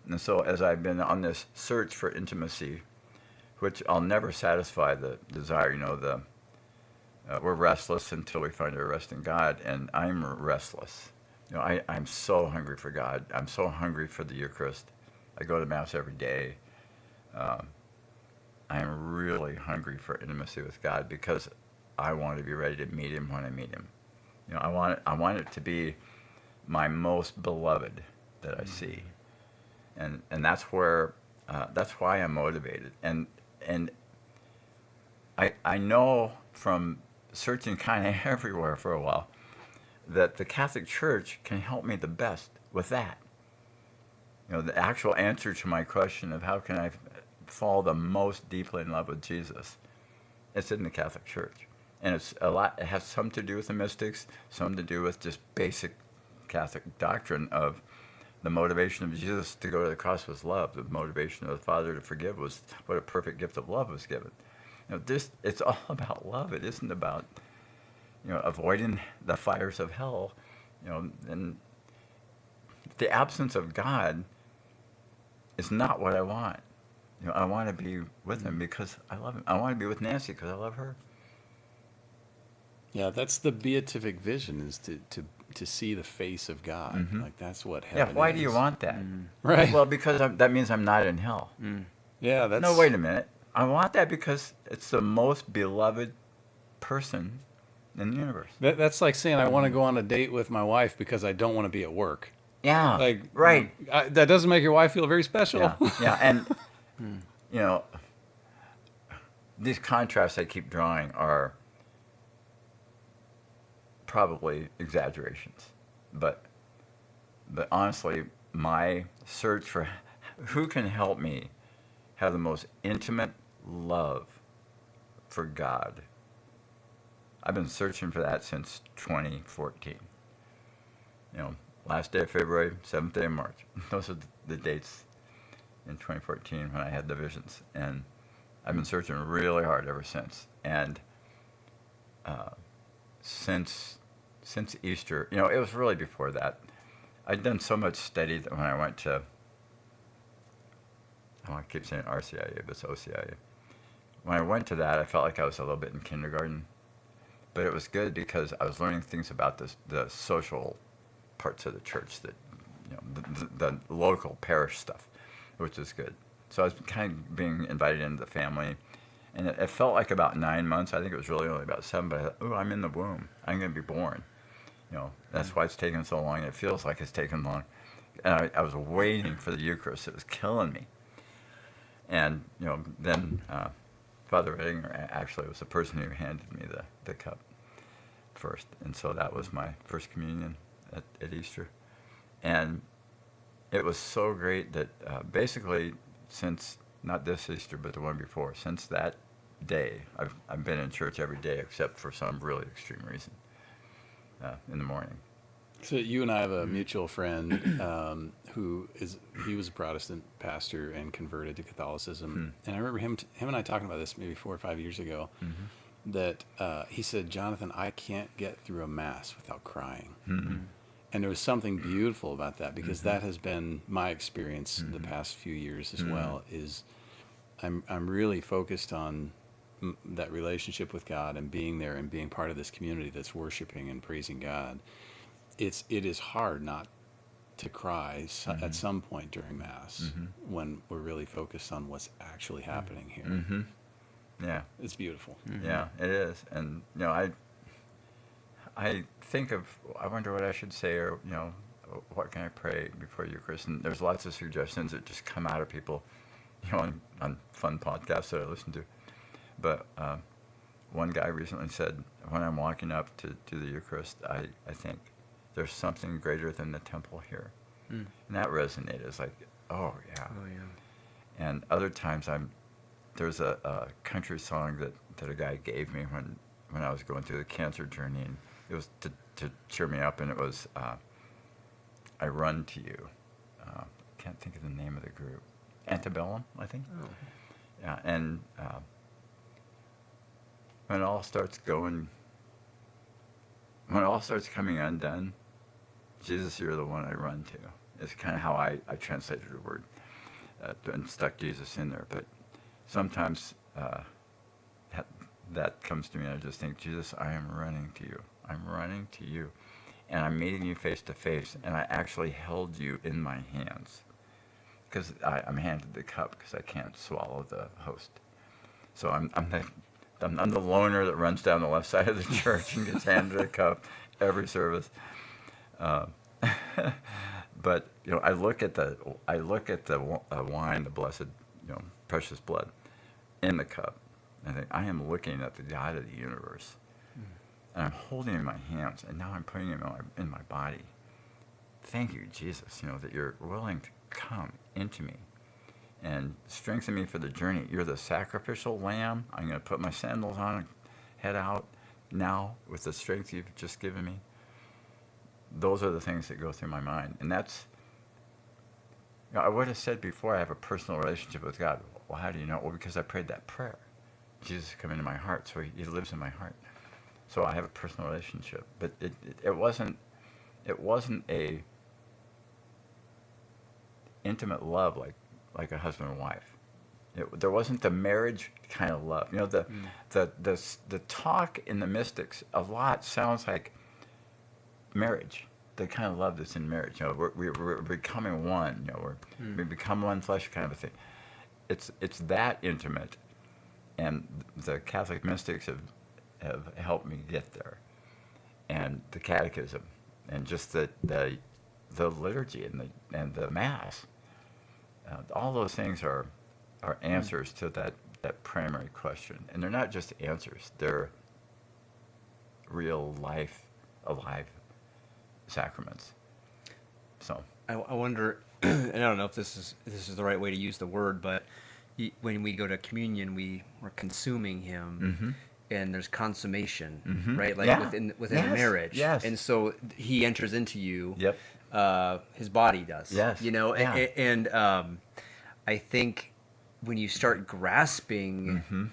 A: And so as I've been on this search for intimacy, which I'll never satisfy the desire, we're restless until we find our rest in God, and I'm restless. I'm so hungry for God. I'm so hungry for the Eucharist. I go to Mass every day. I'm really hungry for intimacy with God because I want to be ready to meet him when I meet him. I want it to be my most beloved that I see, and that's where that's why I'm motivated. And I know from searching kind of everywhere for a while that the Catholic Church can help me the best with that. The actual answer to my question of how can I fall the most deeply in love with Jesus, it's in the Catholic Church. And it has some to do with the mystics, some to do with just basic Catholic doctrine of the motivation of Jesus to go to the cross was love. The motivation of the Father to forgive was what a perfect gift of love was given. It's all about love. It isn't about, avoiding the fires of hell. And the absence of God is not what I want. I want to be with him because I love him. I want to be with Nancy because I love her.
C: Yeah, that's the beatific vision, is to see the face of God. Like that's what heaven is.
A: Yeah, why do you want that?
C: Right.
A: Well, because that means I'm not in hell.
C: Yeah, that's...
A: No, wait a minute. I want that because it's the most beloved person in the universe.
C: That's like saying I want to go on a date with my wife because I don't want to be at work.
A: Yeah,
C: Like,
A: right.
C: That doesn't make your wife feel very special.
A: Yeah, and, these contrasts I keep drawing are probably exaggerations, but honestly, my search for who can help me have the most intimate love for God, I've been searching for that since 2014. Last day of February, 7th day of March. Those are the dates in 2014 when I had the visions, and I've been searching really hard ever since. And since Easter, it was really before that. I'd done so much study that when I went to, I keep saying RCIA, but it's OCIA. When I went to that, I felt like I was a little bit in kindergarten. But it was good because I was learning things about the social parts of the church, that the local parish stuff, which is good. So I was kind of being invited into the family, and it felt like about 9 months. I think it was really only about 7. But I thought, oh, I'm in the womb. I'm going to be born. That's why it's taken so long. It feels like it's taken long. And I was waiting for the Eucharist. It was killing me. And then Father Edinger actually was the person who handed me the cup first, and so that was my first communion at Easter. And it was so great that basically, since not this Easter but the one before, since that day, I've been in church every day except for some really extreme reason in the morning.
C: So you and I have a mutual friend he was a Protestant pastor and converted to Catholicism. And I remember him and I talking about this maybe 4 or 5 years ago, that he said, Jonathan, I can't get through a Mass without crying. And there was something beautiful about that, because that has been my experience the past few years as well, is I'm really focused on that relationship with God and being there and being part of this community that's worshiping and praising God. It is hard not to cry at some point during Mass when we're really focused on what's actually happening here.
A: Yeah,
C: it's beautiful.
A: Yeah, it is. And I think of, I wonder what I should say, or what can I pray before Eucharist? And there's lots of suggestions that just come out of people, on fun podcasts that I listen to. But one guy recently said, when I'm walking up to the Eucharist, I think there's something greater than the temple here. And that resonated. It's like, oh yeah. And other times there's a country song that a guy gave me when I was going through the cancer journey, and it was to cheer me up, and it was I Run to You. Can't think of the name of the group. Antebellum, I think. Oh. Yeah, and when it all starts coming undone, Jesus, you're the one I run to. It's kind of how I translated the word and stuck Jesus in there. But sometimes that comes to me, and I just think, Jesus, I am running to you. I'm running to you. And I'm meeting you face to face, and I actually held you in my hands. Because I'm handed the cup because I can't swallow the host. So I'm the loner that runs down the left side of the church and gets handed a cup every service. But I look at the wine, the blessed, precious blood, in the cup. And I think, I am looking at the God of the universe, and I'm holding it in my hands, and now I'm putting it in my body. Thank you, Jesus, that you're willing to come into me and strengthen me for the journey. You're the sacrificial lamb. I'm going to put my sandals on and head out now with the strength you've just given me. Those are the things that go through my mind. And that's, I would have said before, I have a personal relationship with God. Well, how do you know? Well, because I prayed that prayer. Jesus come into my heart, so he lives in my heart. So I have a personal relationship. But it wasn't a intimate love like a husband and wife. There wasn't the marriage kind of love. The talk in the mystics a lot sounds like marriage, the kind of love that's in marriage. We're becoming one. We become one flesh, kind of a thing. It's that intimate, and the Catholic mystics have helped me get there, and the Catechism, and just the liturgy and the Mass. All those things are answers to that primary question, and they're not just answers; they're real life, alive sacraments. So
D: I wonder, and I don't know if this is the right way to use the word, but when we go to communion, we're consuming Him, and there's consummation, right? Like within
A: yes.
D: a marriage,
A: yes.
D: And so He enters into you.
A: Yep.
D: His body does.
A: Yes.
D: Yeah. And I think when you start grasping.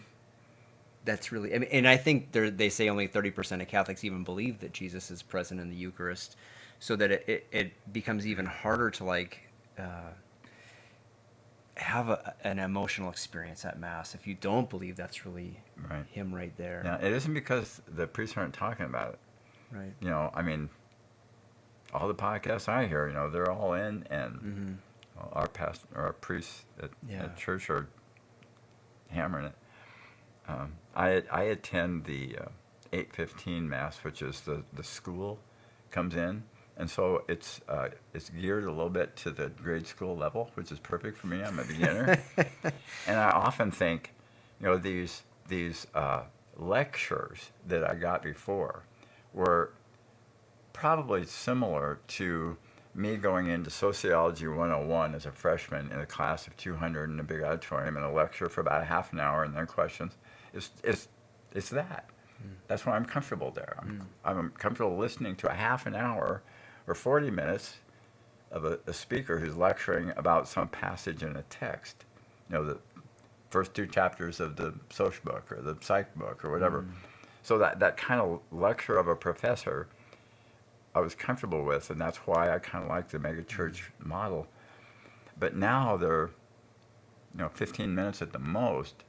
D: That's really, and I think they say only 30% of Catholics even believe that Jesus is present in the Eucharist, so that it becomes even harder to have an emotional experience at Mass if you don't believe that's really
A: Right.
D: him right there.
A: Yeah, it isn't because the priests aren't talking about it.
D: Right.
A: I mean, all the podcasts I hear, they're all in, and
D: Mm-hmm.
A: our priests
D: Yeah.
A: at church are hammering it. I attend the 8:15 Mass, which is the school comes in, and so it's geared a little bit to the grade school level, which is perfect for me. I'm a beginner, and I often think, these lectures that I got before were probably similar to me going into Sociology 101 as a freshman in a class of 200 in a big auditorium and a lecture for about a half an hour and then questions. It's that. That's why I'm comfortable there. I'm comfortable listening to a half an hour or 40 minutes of a speaker who's lecturing about some passage in a text. The first two chapters of the social book or the psych book or whatever. So that kind of lecture of a professor I was comfortable with, and that's why I kind of like the mega church model. But now they're 15 minutes at the most,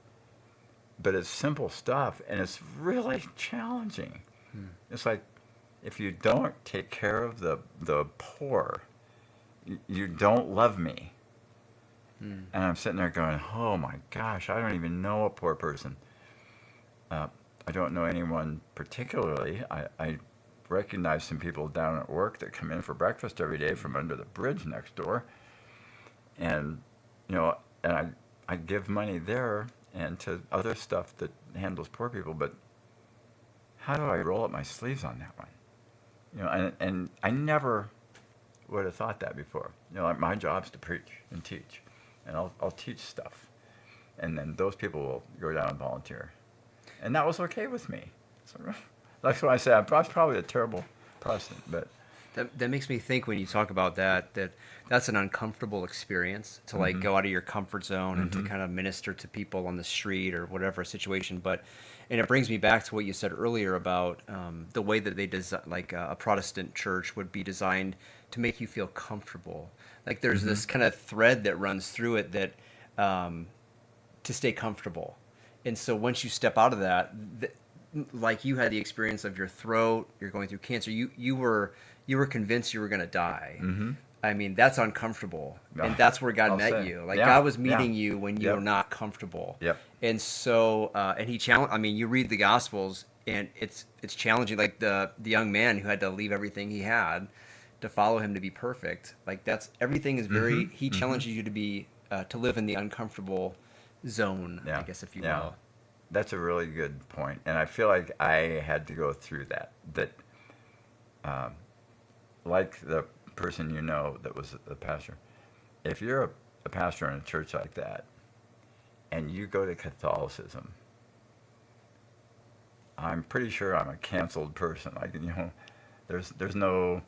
A: but it's simple stuff, and it's really challenging. It's like, if you don't take care of the poor, you don't love me. And I'm sitting there going, oh my gosh, I don't even know a poor person. I don't know anyone particularly. I recognize some people down at work that come in for breakfast every day from under the bridge next door. And, and I give money there and to other stuff that handles poor people, but how do I roll up my sleeves on that one? And I never would have thought that before. Like my job's to preach and teach, and I'll teach stuff, and then those people will go down and volunteer, and that was okay with me. So that's why I say I was probably a terrible Protestant, but
D: That makes me think when you talk about that's an uncomfortable experience to like go out of your comfort zone and to kind of minister to people on the street or whatever situation. And it brings me back to what you said earlier about the way that they design, like a Protestant church would be designed to make you feel comfortable. Like there's this kind of thread that runs through it that to stay comfortable. And so once you step out of that, like you had the experience of your throat, you're going through cancer, you were convinced you were going to die. I mean, that's uncomfortable. And that's where God met you. Like God was meeting you when you were not comfortable.
A: Yep.
D: And so, and he challenged, I mean, you read the Gospels and it's challenging. Like the young man who had to leave everything he had to follow him to be perfect. Like everything is very, he challenges you to be, to live in the uncomfortable zone, I guess, if you will.
A: That's a really good point, and I feel like I had to go through that. Like the person that was a pastor, if you're a pastor in a church like that, and you go to Catholicism, I'm pretty sure I'm a canceled person. Like there's no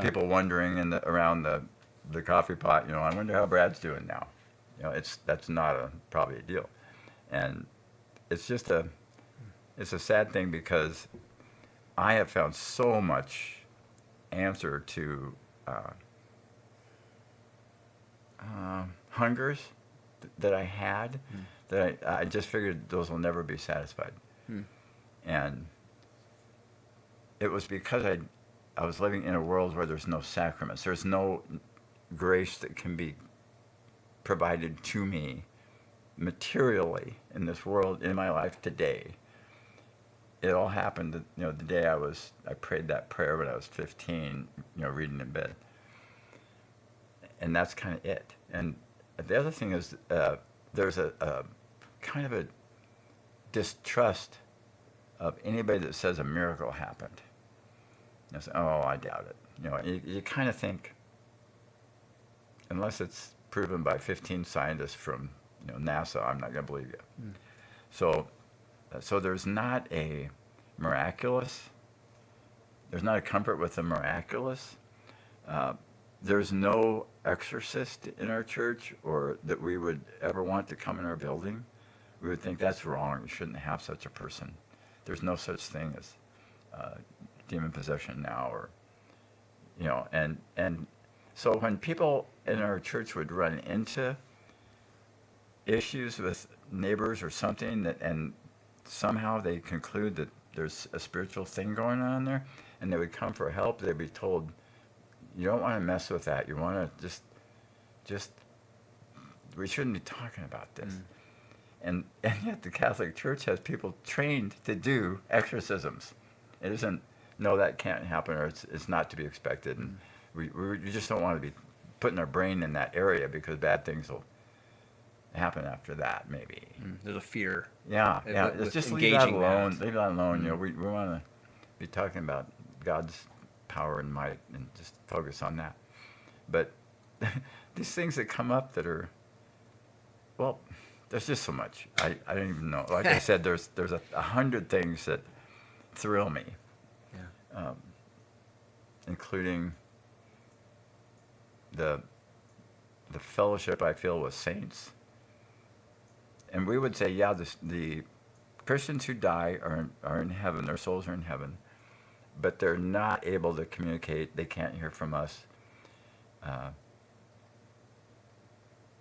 A: people wondering around the coffee pot. I wonder how Brad's doing now. That's not probably a deal, and it's just it's a sad thing because I have found so much answer to hungers that I had that I just figured those will never be satisfied. And it was because I was living in a world where there's no sacraments. There's no grace that can be provided to me materially in this world, in my life today. It all happened, the day I prayed that prayer when I was 15, reading in bed. And that's kind of it. And the other thing is, there's a kind of a distrust of anybody that says a miracle happened. Say, oh, I doubt it. You kind of think, unless it's proven by 15 scientists from NASA, I'm not going to believe you. So there's not a miraculous. There's not a comfort with the miraculous. There's no exorcist in our church, or that we would ever want to come in our building. We would think that's wrong. We shouldn't have such a person. There's no such thing as demon possession now, or and so when people in our church would run into issues with neighbors or something, and somehow they conclude that there's a spiritual thing going on there, and they would come for help, they'd be told, you don't want to mess with that. You want to just, we shouldn't be talking about this. And yet the Catholic Church has people trained to do exorcisms. It isn't, no, that can't happen, or it's not to be expected. And we just don't want to be putting our brain in that area, because bad things will happen after that, maybe.
D: There's a fear.
A: Yeah, yeah.
D: with
A: It's just leave that
D: engaging
A: alone.
D: that.
A: Leave that alone. You know, we want to be talking about God's power and might, and just focus on that. But these things that come up that are, well, there's just so much. I don't even know. Like I said, there's 100 things that thrill me, including the fellowship I feel with saints. And we would say, yeah, the Christians who die are in heaven. Their souls are in heaven, but they're not able to communicate. They can't hear from us.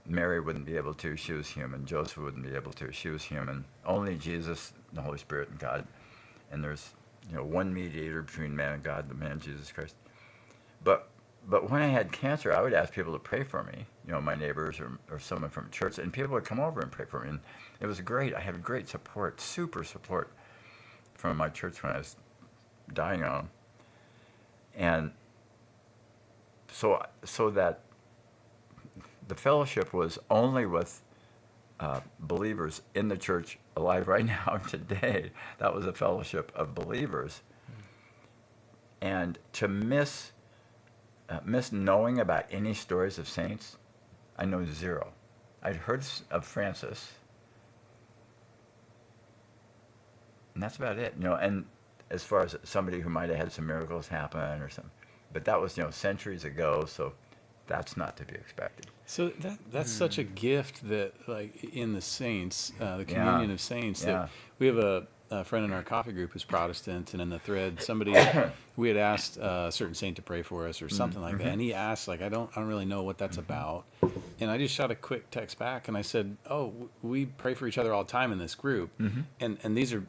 A: Mary wouldn't be able to. She was human. Joseph wouldn't be able to. She was human. Only Jesus, the Holy Spirit, and God. And there's, one mediator between man and God, the man Jesus Christ. But when I had cancer, I would ask people to pray for me, my neighbors or someone from church, and people would come over and pray for me. And it was great. I had great support, super support from my church when I was dying on them. And so that the fellowship was only with believers in the church alive right now today. That was a fellowship of believers. And to miss knowing about any stories of saints, I know zero. I'd heard of Francis, and that's about it. And as far as somebody who might have had some miracles happen or something, but that was centuries ago, so that's not to be expected.
C: So that's such a gift that, like, in the saints, the communion of saints, that we have a friend in our coffee group who's Protestant, and in the thread, somebody, we had asked a certain saint to pray for us or something like that, and he asked, like, I don't really know what that's about, and I just shot a quick text back, and I said, we pray for each other all the time in this group, and these are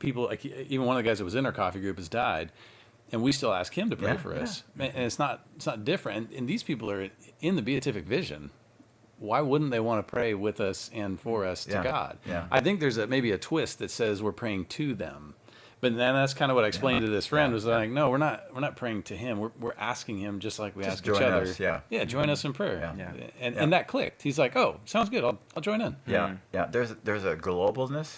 C: people, like, even one of the guys that was in our coffee group has died, and we still ask him to pray for us, and it's not different, and these people are in the beatific vision. Why wouldn't they want to pray with us and for us to God? Yeah. I think there's maybe a twist that says we're praying to them, but then that's kind of what I explained to this friend. Was like, no, we're not praying to him. We're asking him just like we ask each other.
A: Us,
C: join us in prayer. And that clicked. He's like, oh, sounds good. I'll join in.
A: Yeah. There's a globalness.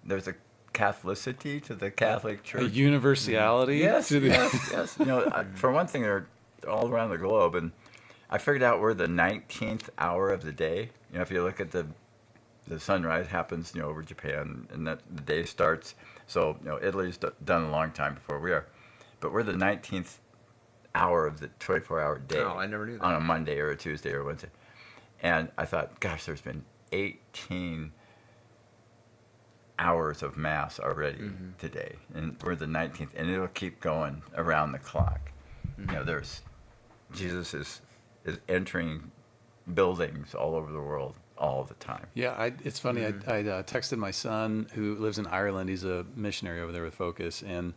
A: There's a Catholicity to the Catholic Church.
C: A universality.
A: Yes. For one thing, they're all around the globe, and I figured out we're the 19th hour of the day. If you look at the sunrise happens, over Japan, and that the day starts. So, Italy's done a long time before we are. But we're the 19th hour of the 24-hour day.
D: Oh, I never knew that.
A: On a Monday or a Tuesday or Wednesday. And I thought, gosh, there's been 18 hours of Mass already today. And we're the 19th. And it'll keep going around the clock. There's Jesus is entering buildings all over the world all the time.
C: Yeah, it's funny. I texted my son who lives in Ireland. He's a missionary over there with Focus, and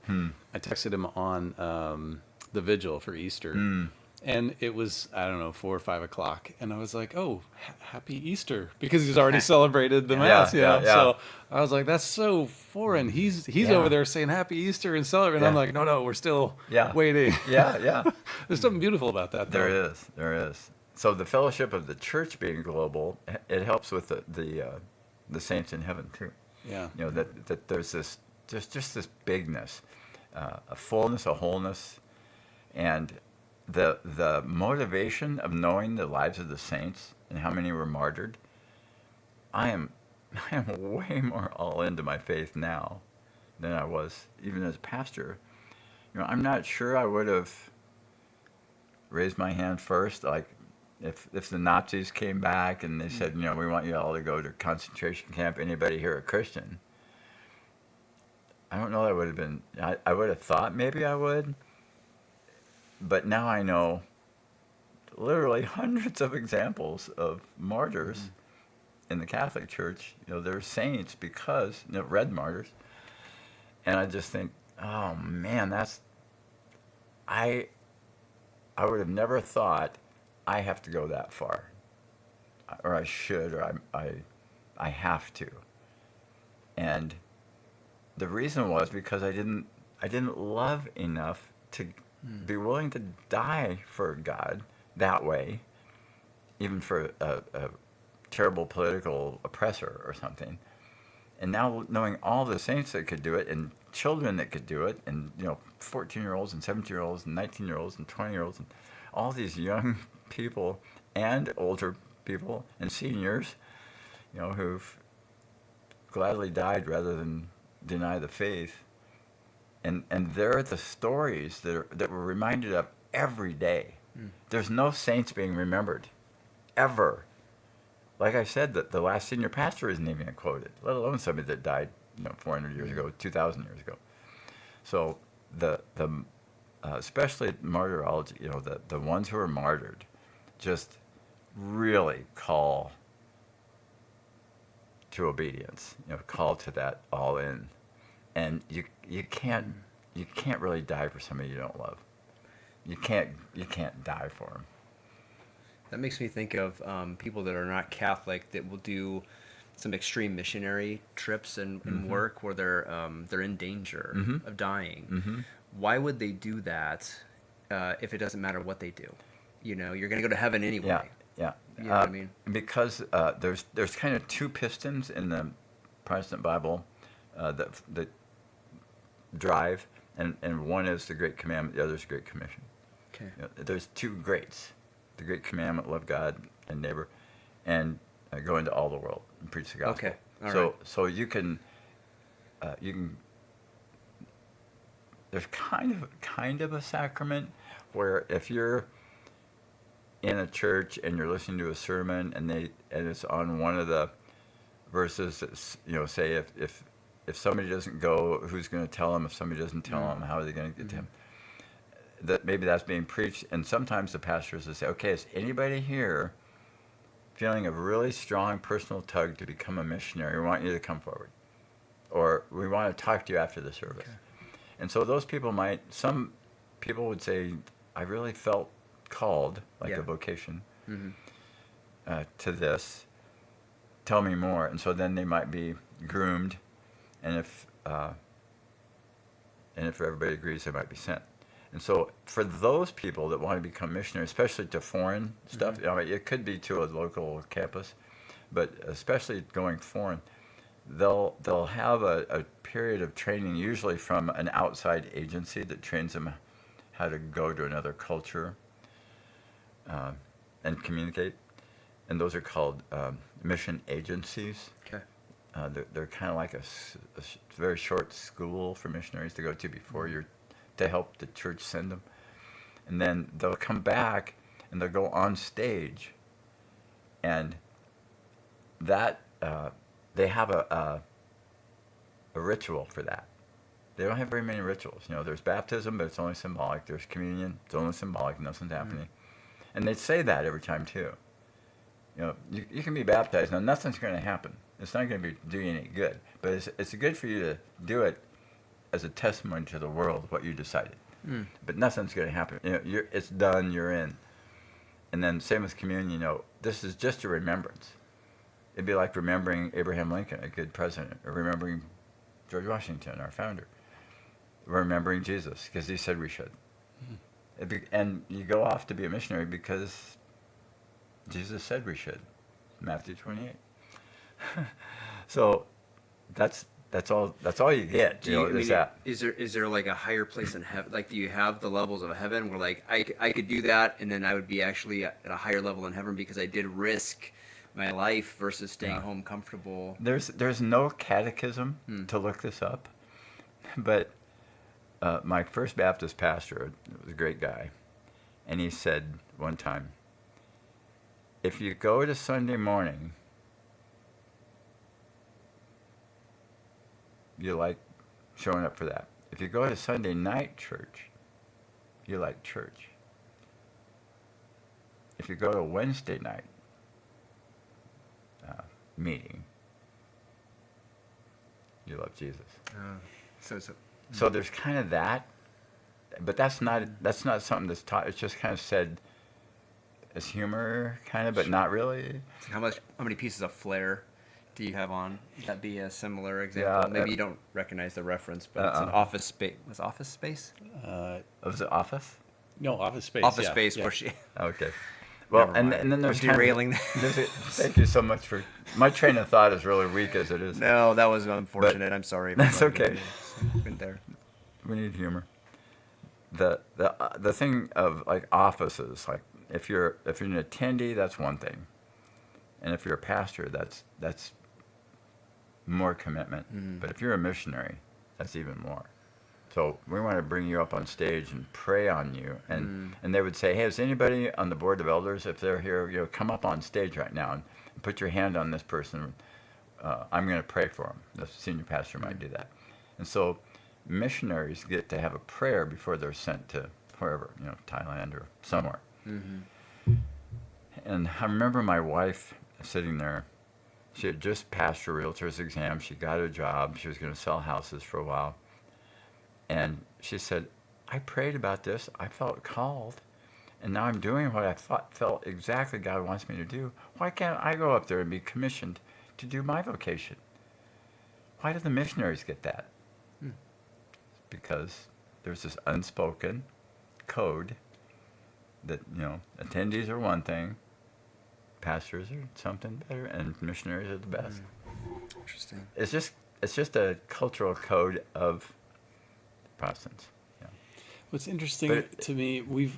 C: I texted him on the vigil for Easter, and it was, I don't know, 4 or 5 o'clock, and I was like, "Oh, happy Easter," because he's already celebrated the Mass. So I was like, "That's so foreign." He's over there saying Happy Easter and celebrating. I'm like, "No, we're still waiting." There's something beautiful about that, though.
A: There is. So the fellowship of the church being global, it helps with the saints in heaven too.
C: Yeah.
A: That there's just this bigness, a fullness, a wholeness, and the motivation of knowing the lives of the saints and how many were martyred. I am way more all into my faith now than I was even as a pastor. I'm not sure I would have raised my hand first, like if the Nazis came back and they said, we want you all to go to concentration camp. Anybody here a Christian? I don't know that I would have been. I would have thought maybe I would, but now I know literally hundreds of examples of martyrs in the Catholic Church, they're saints because, red martyrs. And I just think, oh man, I would have never thought I have to go that far, or I should, or I have to. And the reason was because I didn't love enough to be willing to die for God that way, even for a terrible political oppressor or something. And now knowing all the saints that could do it, and children that could do it, and 14-year-olds and 17-year-olds and 19-year-olds and 20-year-olds, and all these young people and older people and seniors, who've gladly died rather than deny the faith. And they're the stories that we're reminded of every day. There's no saints being remembered, ever. Like I said, the last senior pastor isn't even quoted, let alone somebody that died 400 years ago, 2,000 years ago. So the especially martyrology, the ones who are martyred, just really call to obedience, call to that all in. And you can't really die for somebody you don't love. You can't die for them.
D: That makes me think of people that are not Catholic that will do some extreme missionary trips and work where they're in danger of dying. Why would they do that if it doesn't matter what they do? You're going to go to heaven anyway.
A: Yeah.
D: You know what I mean?
A: Because there's kind of two pistons in the Protestant Bible that drive, and one is the Great Commandment, the other is the Great Commission.
D: Okay.
A: There's two greats: the Great Commandment, love God and neighbor, and go into all the world and preach the gospel.
D: Okay. All right.
A: So you can there's kind of a sacrament where if you're in a church and you're listening to a sermon and it's on one of the verses that, say if somebody doesn't go, who's going to tell them? If somebody doesn't tell them, how are they going to get to him? That maybe that's being preached, and sometimes the pastors will say, okay, is anybody here feeling a really strong personal tug to become a missionary? We want you to come forward, or we want to talk to you after the service. Okay. And so those people some people would say, I really felt called, like a vocation, to this. Tell me more. And so then they might be groomed, and if everybody agrees, they might be sent. And so for those people that want to become missionaries, especially to foreign stuff, it could be to a local campus, but especially going foreign, they'll have a period of training, usually from an outside agency that trains them how to go to another culture and communicate. And those are called mission agencies.
D: Okay.
A: They're kind of like a very short school for missionaries to go to before to help the church send them. And then they'll come back and they'll go on stage, and that they have a ritual for that. They don't have very many rituals. There's baptism, but it's only symbolic. There's communion, it's only symbolic. Nothing's happening. And they say that every time too. You can be baptized. Now, nothing's going to happen. It's not going to be doing any good. But it's good for you to do it as a testimony to the world what you decided. But nothing's going to happen. It's done. You're in. And then same with communion. This is just a remembrance. It'd be like remembering Abraham Lincoln, a good president, or remembering George Washington, our founder. Remembering Jesus, because he said we should. And you go off to be a missionary because Jesus said we should. Matthew 28. So that's all you get.
D: Is there like a higher place in heaven? Like, do you have the levels of heaven where like I could do that and then I would be actually at a higher level in heaven because I did risk my life versus staying home comfortable?
A: There's no catechism to look this up, but my first Baptist pastor was a great guy, and he said one time, if you go to Sunday morning, you like showing up for that. If you go to Sunday night church, you like church. If you go to Wednesday night, meeting, you love Jesus.
D: So
A: So there's kind of that, but that's not something that's taught. It's just kind of said as humor, kind of, but not really.
D: how many pieces of flair do you have on? That'd be a similar example.
A: Yeah,
D: Maybe you don't recognize the reference, but it's an Office Space. Was Office Space?
A: Was it Office?
C: No, Office Space.
D: Office
C: yeah,
D: Space,
C: yeah.
D: where she.
A: Okay. Well,
D: Never
A: and
D: mind.
A: then there's
D: I'm derailing.
A: Thank you so much for my train of thought is really weak as it is.
D: No, that was unfortunate. I'm sorry.
A: That's okay.
D: Been there.
A: We need humor. The thing of like offices, like if you're an attendee, that's one thing, and if you're a pastor, that's more commitment. But if you're a missionary, that's even more. So we want to bring you up on stage and pray on you, and they would say, hey, is anybody on the board of elders, if they're here, come up on stage right now and put your hand on this person. I'm going to pray for them. The senior pastor might do that. And so missionaries get to have a prayer before they're sent to wherever, Thailand or somewhere. And I remember my wife sitting there. She had just passed her realtor's exam. She got a job. She was going to sell houses for a while. And she said, I prayed about this. I felt called. And now I'm doing what I felt exactly God wants me to do. Why can't I go up there and be commissioned to do my vocation? Why do the missionaries get that? Because there's this unspoken code that, attendees are one thing, pastors are something better, and missionaries are the best.
D: Interesting.
A: It's just a cultural code of Protestants. Yeah.
C: What's interesting to me, we've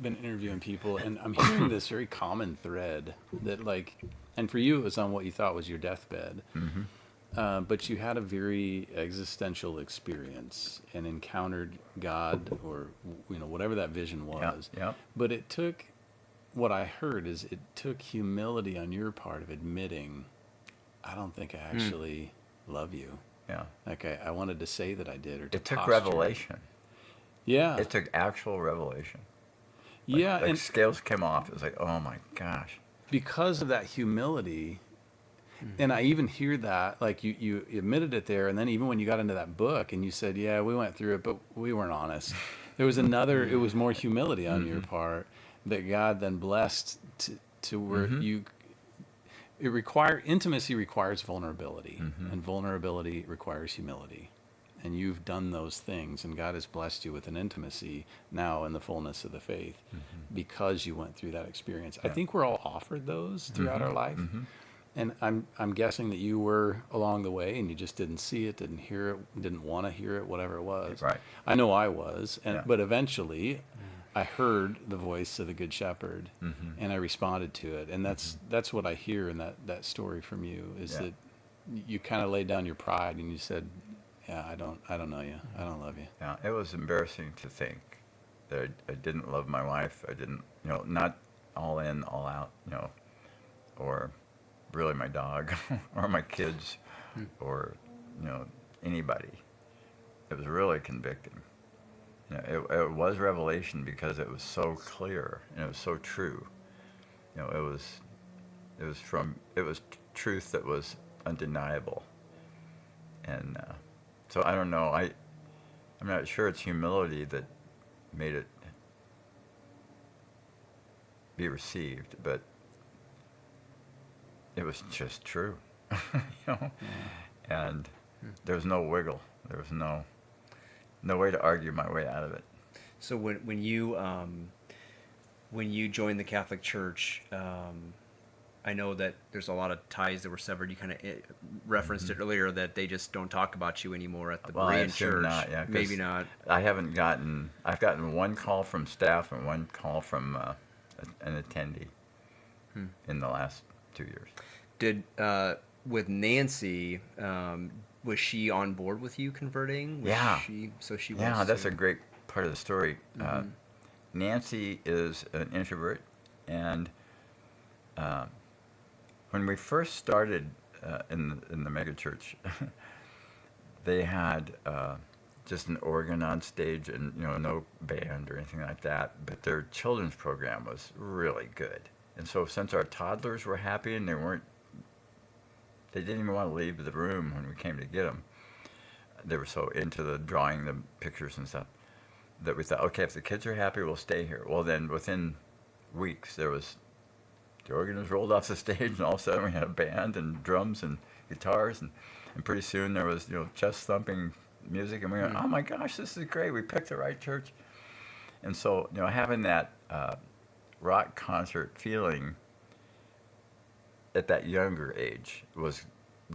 C: been interviewing people, and I'm hearing this very common thread that, and for you, it was on what you thought was your deathbed, but you had a very existential experience and encountered God, or whatever that vision was.
A: Yeah.
C: But it took, what I heard is it took humility on your part of admitting, I don't think I actually love you.
A: Yeah.
C: Like I wanted to say that I did, or to
A: It took
C: posture.
A: revelation.
C: Yeah.
A: It took actual revelation.
C: Yeah.
A: Like
C: And
A: scales came off. It was like, oh my gosh.
C: because of that humility, and I even hear that, like you admitted it there, and then even when you got into that book and you said, yeah, we went through it, but we weren't honest. There was it was more humility on your part that God then blessed to where intimacy requires vulnerability, and vulnerability requires humility. And you've done those things, and God has blessed you with an intimacy now in the fullness of the faith because you went through that experience. I think we're all offered those throughout our life. And I'm guessing that you were along the way, and you just didn't see it, didn't hear it, didn't want to hear it, whatever it was.
A: Right.
C: I know I was, but eventually I heard the voice of the Good Shepherd, and I responded to it. And that's what I hear in that story from you, is that you kind of laid down your pride and you said, yeah, I don't know you. I don't love you.
A: Yeah, it was embarrassing to think that I didn't love my wife. I didn't, not all in, all out, or really my dog or my kids or, anybody. It was really convicting. It was revelation because it was so clear and it was so true. It was truth that was undeniable. And so I don't know. I'm not sure it's humility that made it be received, but it was just true, and there was no wiggle. There was no way to argue my way out of it.
D: So when you joined the Catholic Church, I know that there's a lot of ties that were severed. You kind of referenced it earlier that they just don't talk about you anymore at the Berean Church.
A: Not, yeah,
D: maybe not.
A: I've gotten one call from staff and one call from an attendee in the last 2 years.
D: Did with Nancy, was she on board with you converting? She was.
A: Yeah, that's a great part of the story. Nancy is an introvert, and when we first started in the megachurch, they had just an organ on stage and no band or anything like that. But their children's program was really good, and so since our toddlers were happy and they weren't they didn't even want to leave the room when we came to get them. They were so into the drawing the pictures and stuff that we thought, okay, if the kids are happy, we'll stay here. Well, then within weeks, the organist rolled off the stage, and all of a sudden we had a band and drums and guitars, and pretty soon there was, chest thumping music, and we went, oh my gosh, this is great. We picked the right church. And so, having that rock concert feeling at that younger age was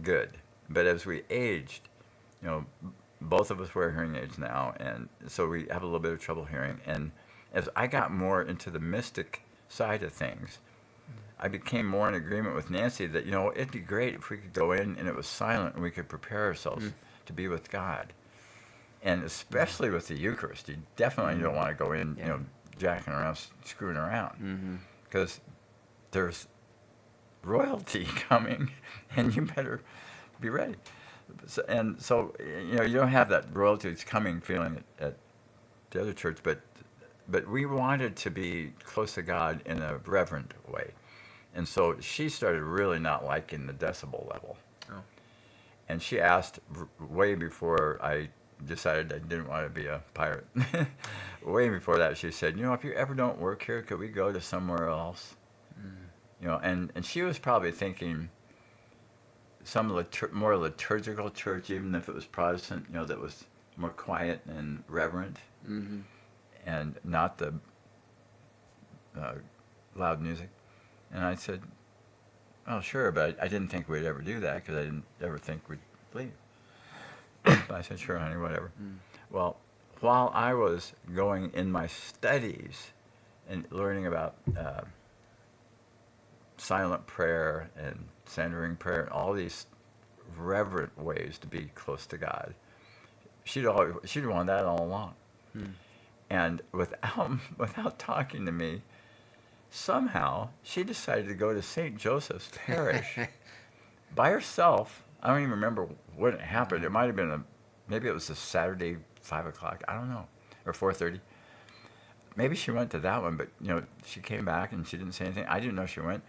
A: good. But as we aged, both of us wear hearing aids now, and so we have a little bit of trouble hearing. And as I got more into the mystic side of things, I became more in agreement with Nancy that, it'd be great if we could go in and it was silent and we could prepare ourselves to be with God. And especially with the Eucharist, you definitely don't want to go in, jacking around, screwing around, because there's royalty coming, and you better be ready. So you don't have that royalty that's coming feeling at the other church, but we wanted to be close to God in a reverent way. And so she started really not liking the decibel level. Oh. And she asked way before I decided I didn't want to be a pirate. Way before that, she said, if you ever don't work here, could we go to somewhere else? And she was probably thinking some more liturgical church, even if it was Protestant, that was more quiet and reverent, and not the loud music. And I said, oh, sure, but I didn't think we'd ever do that because I didn't ever think we'd leave. But I said, sure, honey, whatever. Well, while I was going in my studies and learning about silent prayer and centering prayer and all these reverent ways to be close to God, she'd wanted that all along. And without talking to me, somehow she decided to go to St. Joseph's Parish by herself. I don't even remember when it happened. It might have been maybe it was a Saturday, 5 o'clock. I don't know, or 4:30. Maybe she went to that one, but she came back and she didn't say anything. I didn't know she went.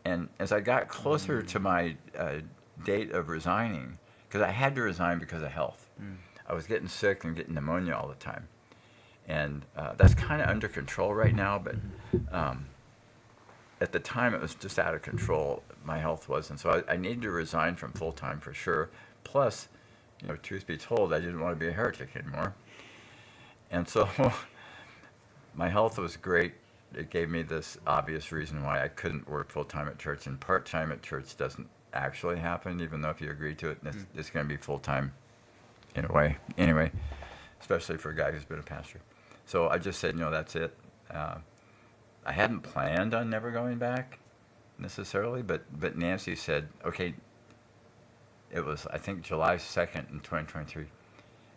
A: And as I got closer to my date of resigning, because I had to resign because of health, I was getting sick and getting pneumonia all the time, and that's kind of under control right now. But at the time, it was just out of control. My health wasn't, so I needed to resign from full time for sure. Plus, truth be told, I didn't want to be a heretic anymore. And so my health was great. It gave me this obvious reason why I couldn't work full time at church, and part time at church doesn't actually happen, even though if you agree to it, it's going to be full time in a way. Anyway, especially for a guy who's been a pastor. So I just said, that's it. I hadn't planned on never going back necessarily, but Nancy said, okay, it was, I think, July 2nd in 2023.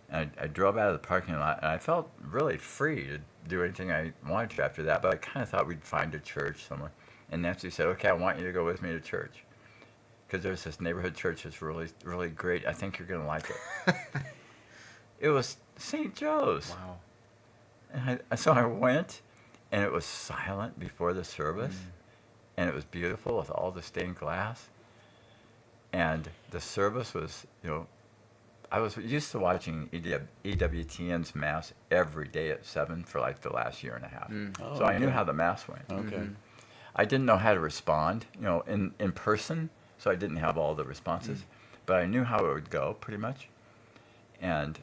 A: And I drove out of the parking lot, and I felt really free to do anything I wanted to after that, but I kind of thought we'd find a church somewhere. And Nancy said, okay, I want you to go with me to church, because there's this neighborhood church that's really, really great. I think you're going to like it. It was St. Joe's.
D: Wow.
A: And so I went, and it was silent before the service, and it was beautiful with all the stained glass. And the service was, I was used to watching EWTN's Mass every day at 7 for like the last year and a half.
C: Oh,
A: so I knew how the Mass went.
C: Okay.
A: I didn't know how to respond, in person, so I didn't have all the responses, but I knew how it would go pretty much. And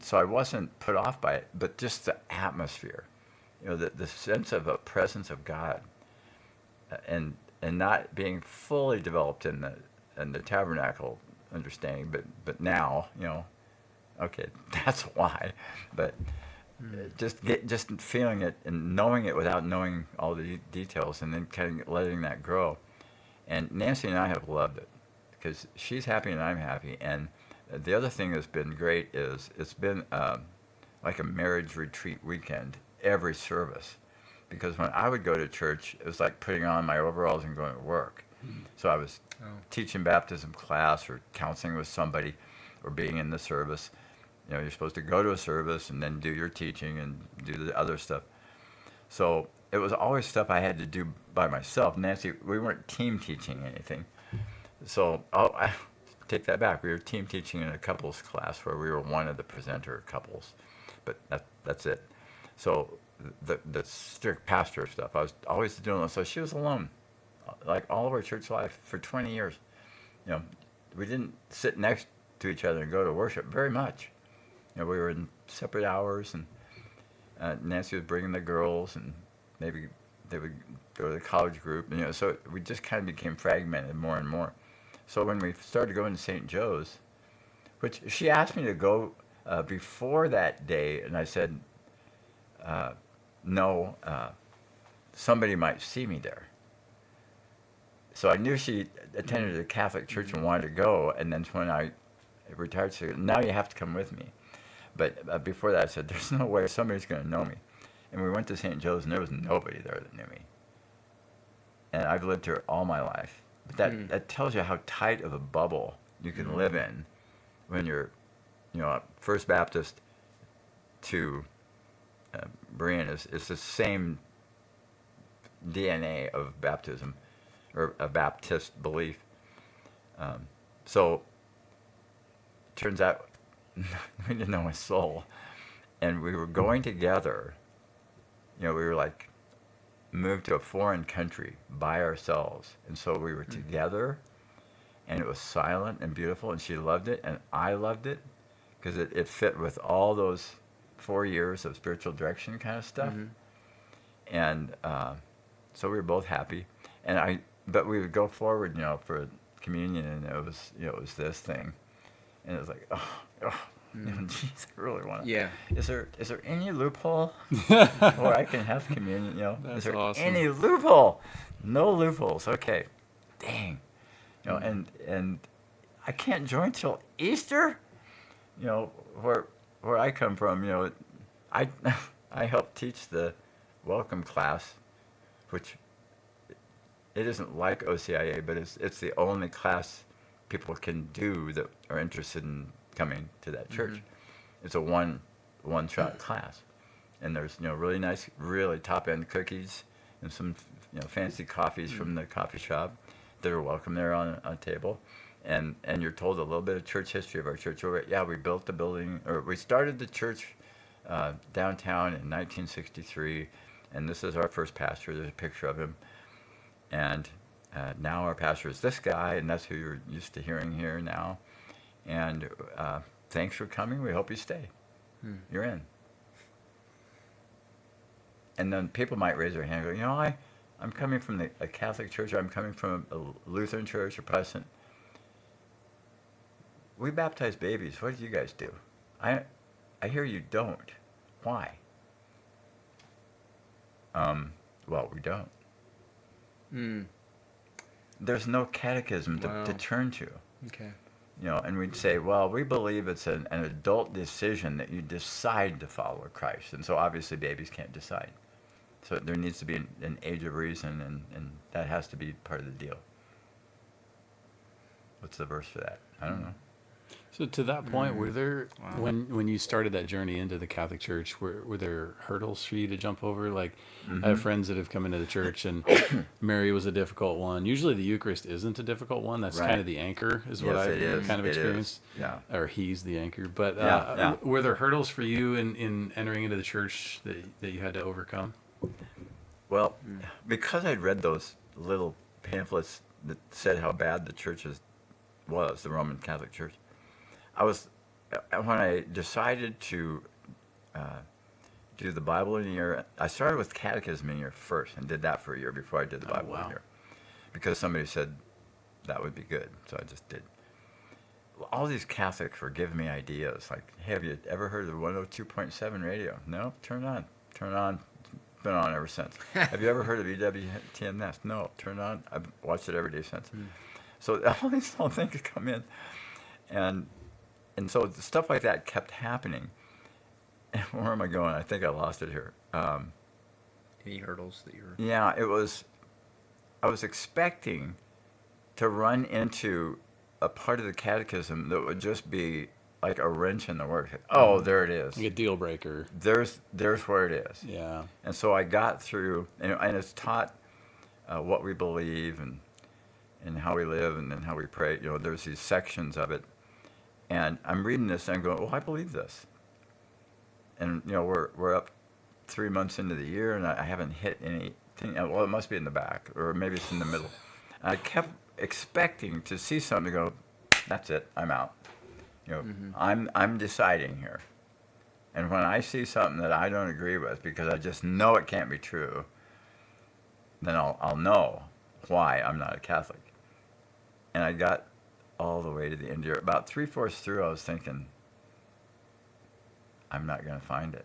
A: so I wasn't put off by it, but just the atmosphere, the sense of a presence of God, and not being fully developed in the tabernacle understanding, but now, okay, that's why. But just feeling it and knowing it without knowing all the details, and then kind of letting that grow. And Nancy and I have loved it because she's happy and I'm happy. And the other thing that's been great is it's been like a marriage retreat weekend every service, because when I would go to church, it was like putting on my overalls and going to work. So I was teaching baptism class or counseling with somebody or being in the service. You're supposed to go to a service and then do your teaching and do the other stuff. So it was always stuff I had to do by myself. Nancy, we weren't team teaching anything. So I take that back. We were team teaching in a couples class where we were one of the presenter couples, but that's it. So the strict pastor stuff, I was always doing that. So she was alone, like all of our church life for 20 years. You know, we didn't sit next to each other and go to worship very much. You know, we were in separate hours, and Nancy was bringing the girls, and maybe they would go to the college group. You know, so we just kind of became fragmented more and more. So when we started going to St. Joe's, which she asked me to go before that day, and I said, no, somebody might see me there. So I knew she attended a Catholic church and wanted to go, and then when I retired, she said, now you have to come with me. But before that, I said, there's no way somebody's going to know me. And we went to St. Joe's, and there was nobody there that knew me. And I've lived here all my life. But that tells you how tight of a bubble you can live in when you're, you know, First Baptist to Berean is the same DNA of baptism or a Baptist belief. So turns out we didn't know a soul, and we were going together. You know, we were like moved to a foreign country by ourselves, and so we were together, and it was silent and beautiful, and she loved it, and I loved it because it fit with all those 4 years of spiritual direction kind of stuff, and so we were both happy, but we would go forward, you know, for communion, and it was this thing, and it was like, you know, geez, I really want to.
D: Yeah.
A: Is there any loophole where I can have communion? You know,
C: That's
A: is there
C: awesome.
A: any loophole? No loopholes. Okay, dang. You know, and I can't join till Easter. You know, where I come from, you know, I help teach the welcome class, which it isn't like OCIA, but it's the only class people can do that are interested in coming to that church. It's a one-shot class, and there's, you know, really nice, really top-end cookies and some, you know, fancy coffees from the coffee shop that are welcome there on a table, and you're told a little bit of church history of our church. We built the building, or we started the church downtown in 1963, and this is our first pastor. There's a picture of him, and now our pastor is this guy, and that's who you're used to hearing here now. And thanks for coming. We hope you stay. You're in. And then people might raise their hand and go, you know, I'm coming from a Catholic church, or I'm coming from a Lutheran church or Protestant. We baptize babies. What do you guys do? I hear you don't. Why? Well, we don't. There's no catechism to turn to.
D: Okay.
A: You know, and we'd say, well, we believe it's an adult decision that you decide to follow Christ. And so obviously babies can't decide. So there needs to be an age of reason, and that has to be part of the deal. What's the verse for that? I don't know.
C: So to that point, were there, when you started that journey into the Catholic Church, were there hurdles for you to jump over? Like, I have friends that have come into the church, and Mary was a difficult one. Usually the Eucharist isn't a difficult one. That's
A: Right.
C: kind of the anchor, is what
A: Yes,
C: I
A: it is.
C: kind of
A: It is.
C: experienced.
A: Yeah.
C: Or he's the anchor. But
A: Yeah.
C: were there hurdles for you in entering into the church that you had to overcome?
A: Well, because I'd read those little pamphlets that said how bad the church was, the Roman Catholic Church, when I decided to do the Bible in a year, I started with catechism in a year first and did that for a year before I did the Bible in a year, because somebody said that would be good, so I just did. All these Catholics were giving me ideas, like, hey, have you ever heard of 102.7 radio? No, turn on. It's been on ever since. Have you ever heard of EWTN? No, turn on. I've watched it every day since. So all these little things could come in, and so stuff like that kept happening. And where am I going? I think I lost it here.
D: Any hurdles that you were?
A: Yeah, I was expecting to run into a part of the catechism that would just be like a wrench in the works. Oh, there it is.
C: Like a deal breaker.
A: There's where it is.
C: Yeah.
A: And so I got through, and it's taught what we believe, and and how we live and then how we pray. You know, there's these sections of it. And I'm reading this and I'm going, well, I believe this. And, you know, we're up 3 months into the year and I haven't hit anything. Well, it must be in the back or maybe it's in the middle. And I kept expecting to see something to go, that's it, I'm out. You know, I'm deciding here. And when I see something that I don't agree with because I just know it can't be true, then I'll know why I'm not a Catholic. And I got all the way to the end here. About 3/4 through, I was thinking, I'm not going to find it.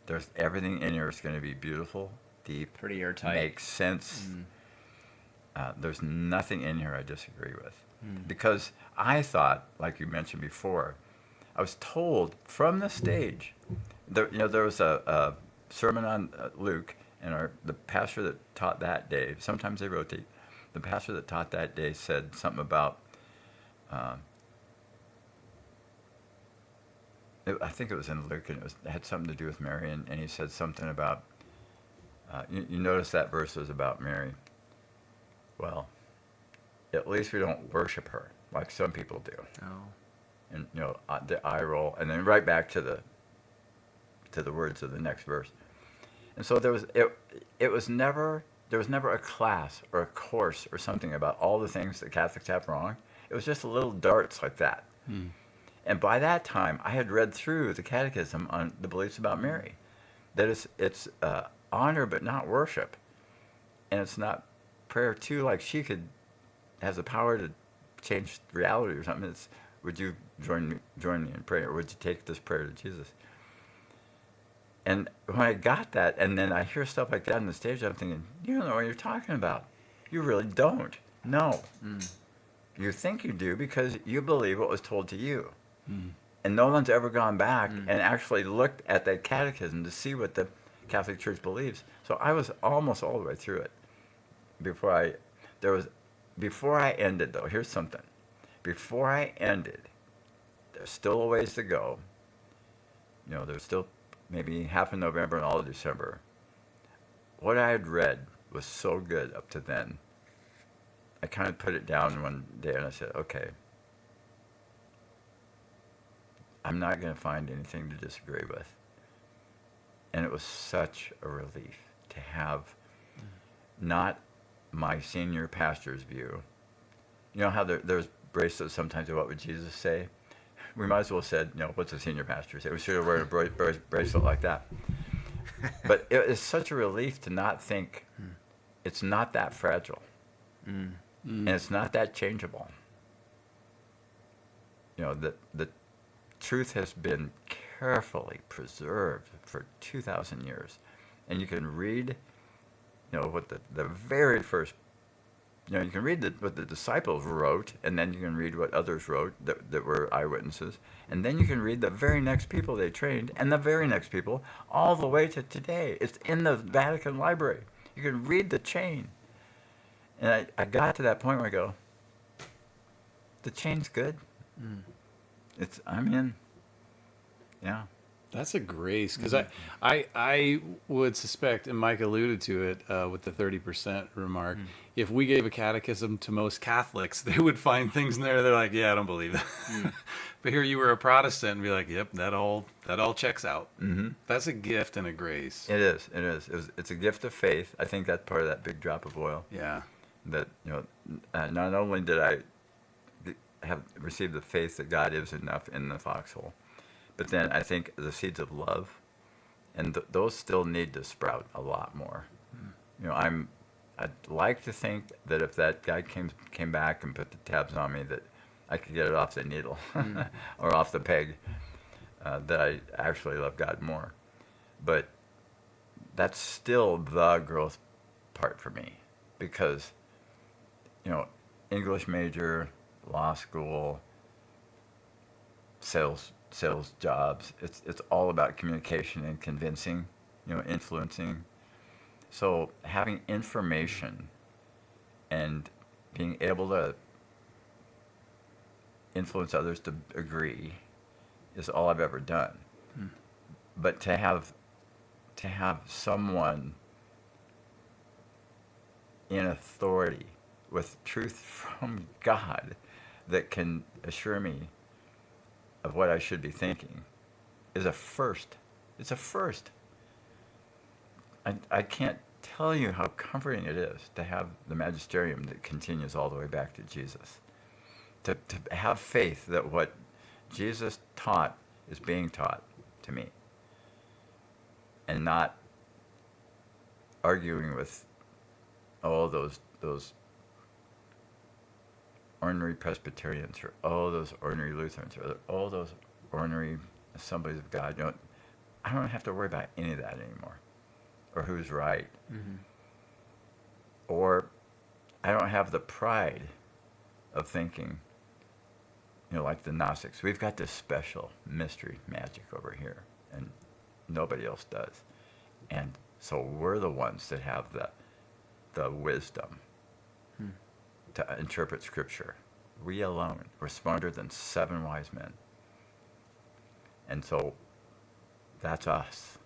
A: There's everything in here is going to be beautiful, deep,
D: Pretty airtight.
A: makes sense. There's nothing in here I disagree with. Because I thought, like you mentioned before, I was told from the stage, there was a sermon on Luke, and the pastor that taught that day, sometimes they rotate, the pastor that taught that day said something about, I think it was in Luke, and it had something to do with Mary, and he said something about, you notice that verse was about Mary. Well, at least we don't worship her like some people do.
D: Oh.
A: And the eye roll, and then right back to the words of the next verse. And so there was never a class or a course or something about all the things that Catholics have wrong. It was just little darts like that. And by that time, I had read through the Catechism on the beliefs about Mary, that it's honor but not worship, and it's not prayer too. Like she has the power to change reality or something. It's, would you join me in prayer, or would you take this prayer to Jesus? And when I got that, and then I hear stuff like that on the stage, I'm thinking, you don't know what you're talking about. You really don't. No. You think you do because you believe what was told to you. And no one's ever gone back and actually looked at that catechism to see what the Catholic Church believes. So I was almost all the way through it. Before I ended, though, here's something. Before I ended, there's still a ways to go. You know, there's still maybe half of November and all of December. What I had read was so good up to then. I kind of put it down one day and I said, okay, I'm not going to find anything to disagree with. And it was such a relief to have not my senior pastor's view. You know how there's bracelets sometimes of what would Jesus say? We might as well have said, what's a senior pastor say? We should have worn a bracelet like that. But it is such a relief to not think it's not that fragile. And it's not that changeable. The truth has been carefully preserved for 2,000 years. And you can read, what the very first, you can read what the disciples wrote, and then you can read what others wrote that were eyewitnesses. And then you can read the very next people they trained, and the very next people, all the way to today. It's in the Vatican Library. You can read the chain. And I got to that point where I go, the chain's good. I'm in. Yeah.
C: That's a grace, because I would suspect, and Mike alluded to it with the 30% remark, if we gave a catechism to most Catholics, they would find things in there they're like, yeah, I don't believe that. But here you were a Protestant and be like, yep, that all checks out. That's a gift and a grace.
A: It is. It's a gift of faith. I think that's part of that big drop of oil.
C: Yeah.
A: That, not only did I have received the faith that God is enough in the foxhole, but then I think the seeds of love, and those still need to sprout a lot more. I'd like to think that if that guy came back and put the tabs on me, that I could get it off the needle or off the peg, that I actually love God more. But that's still the growth part for me, because, English major, law school, sales jobs, it's all about communication and convincing, influencing. So having information and being able to influence others to agree is all I've ever done. But to have someone in authority with truth from God that can assure me of what I should be thinking is a first. It's a first. I can't tell you how comforting it is to have the magisterium that continues all the way back to Jesus. To have faith that what Jesus taught is being taught to me. And not arguing with those ordinary Presbyterians or those ordinary Lutherans or all those ordinary Assemblies of God. I don't have to worry about any of that anymore, or who's right.
D: Mm-hmm.
A: Or I don't have the pride of thinking, like the Gnostics. We've got this special mystery magic over here, and nobody else does. And so we're the ones that have the wisdom to interpret Scripture. We alone. We're smarter than 7 wise men. And so that's us.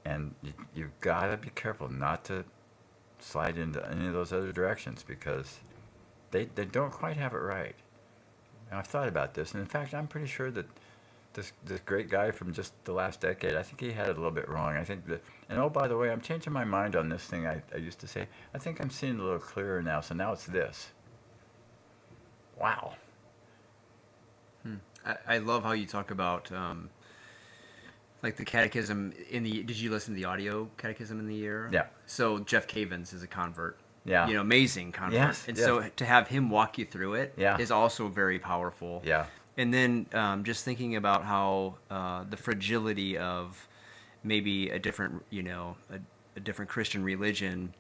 A: And you've got to be careful not to slide into any of those other directions, because they don't quite have it right. And I've thought about this, and in fact, I'm pretty sure that this great guy from just the last decade, I think he had it a little bit wrong. I think that, and oh, by the way, I'm changing my mind on this thing I used to say. I think I'm seeing it a little clearer now, so now it's this. Wow.
D: I love how you talk about like the catechism did you listen to the audio catechism in the year?
A: Yeah.
D: So Jeff Cavins is a convert.
A: Yeah.
D: Amazing convert.
A: Yes,
D: and
A: yes.
D: so to have him walk you through it is also very powerful.
A: Yeah.
D: And then just thinking about how the fragility of maybe a different, a different Christian religion.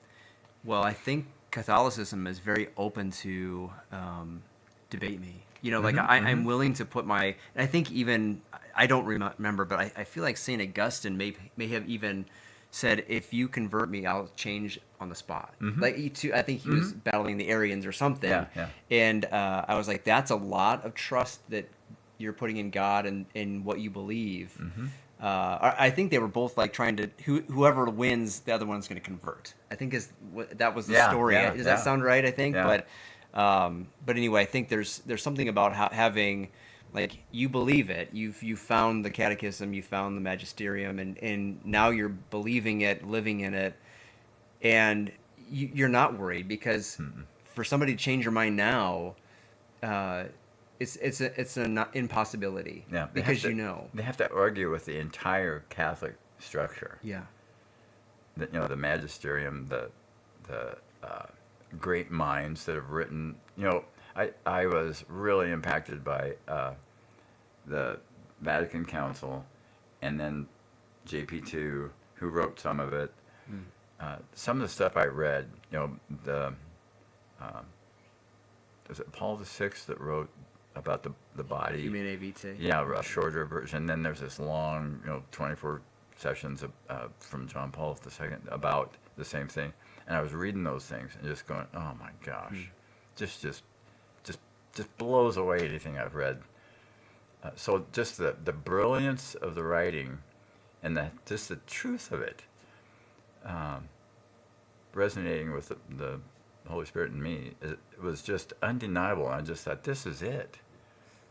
D: Well, I think Catholicism is very open to debate me. I'm willing to put my. And I think even I don't remember, but I feel like Saint Augustine may have even said, "If you convert me, I'll change on the spot." Like I think he was battling the Arians or something.
A: Yeah, yeah.
D: And I was like, that's a lot of trust that you're putting in God and in what you believe. I think they were both like trying to whoever wins, the other one's going to convert. I think that was the story. Does that sound right? I think,
A: Yeah.
D: But anyway, I think there's something about having, like, you believe it. You found the catechism, you found the magisterium, and now you're believing it, living in it, and you're not worried because for somebody to change your mind now, it's an impossibility.
A: Yeah.
D: Because
A: they have to argue with the entire Catholic structure.
D: Yeah.
A: The magisterium, the great minds that have written. I was really impacted by the Vatican Council, and then JP2, who wrote some of it. Some of the stuff I read, was it Paul VI that wrote about the body?
D: You mean AVT?
A: Yeah, a shorter version. Then there's this long, 24 sessions from John Paul II about the same thing. And I was reading those things and just going, oh my gosh, just blows away anything I've read. So just the brilliance of the writing and just the truth of it, resonating with the Holy Spirit in me, it was just undeniable. I just thought, this is it.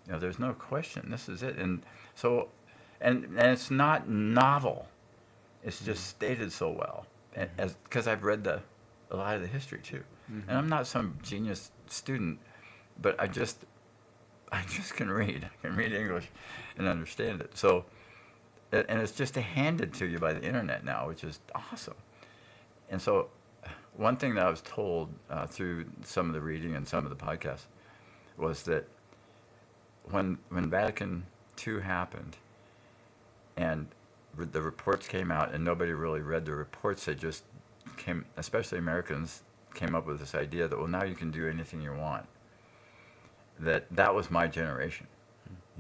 A: There's no question. This is it. And so, and it's not novel. It's just stated so well. Because I've read a lot of the history too. And I'm not some genius student, but I just can read. I can read English and understand it. So, and it's just handed to you by the internet now, which is awesome. And so, one thing that I was told through some of the reading and some of the podcasts was that when Vatican II happened and the reports came out and nobody really read the reports, they just came, especially Americans, came up with this idea that, well, now you can do anything you want. That was my generation.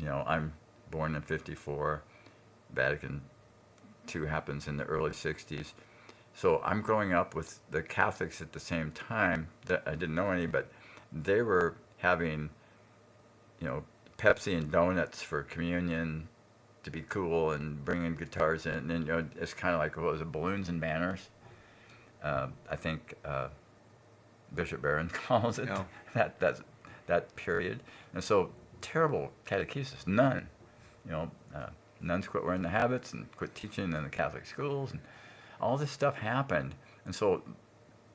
A: I'm born in 54. Vatican II happens in the early 60s. So I'm growing up with the Catholics at the same time. That I didn't know any, but they were having, Pepsi and donuts for communion to be cool and bringing guitars in. And it's kind of like, what was it, balloons and banners? I think Bishop Barron calls it,
D: Yeah.
A: that period. And so terrible catechesis, none. Nuns quit wearing the habits and quit teaching in the Catholic schools, and all this stuff happened. And so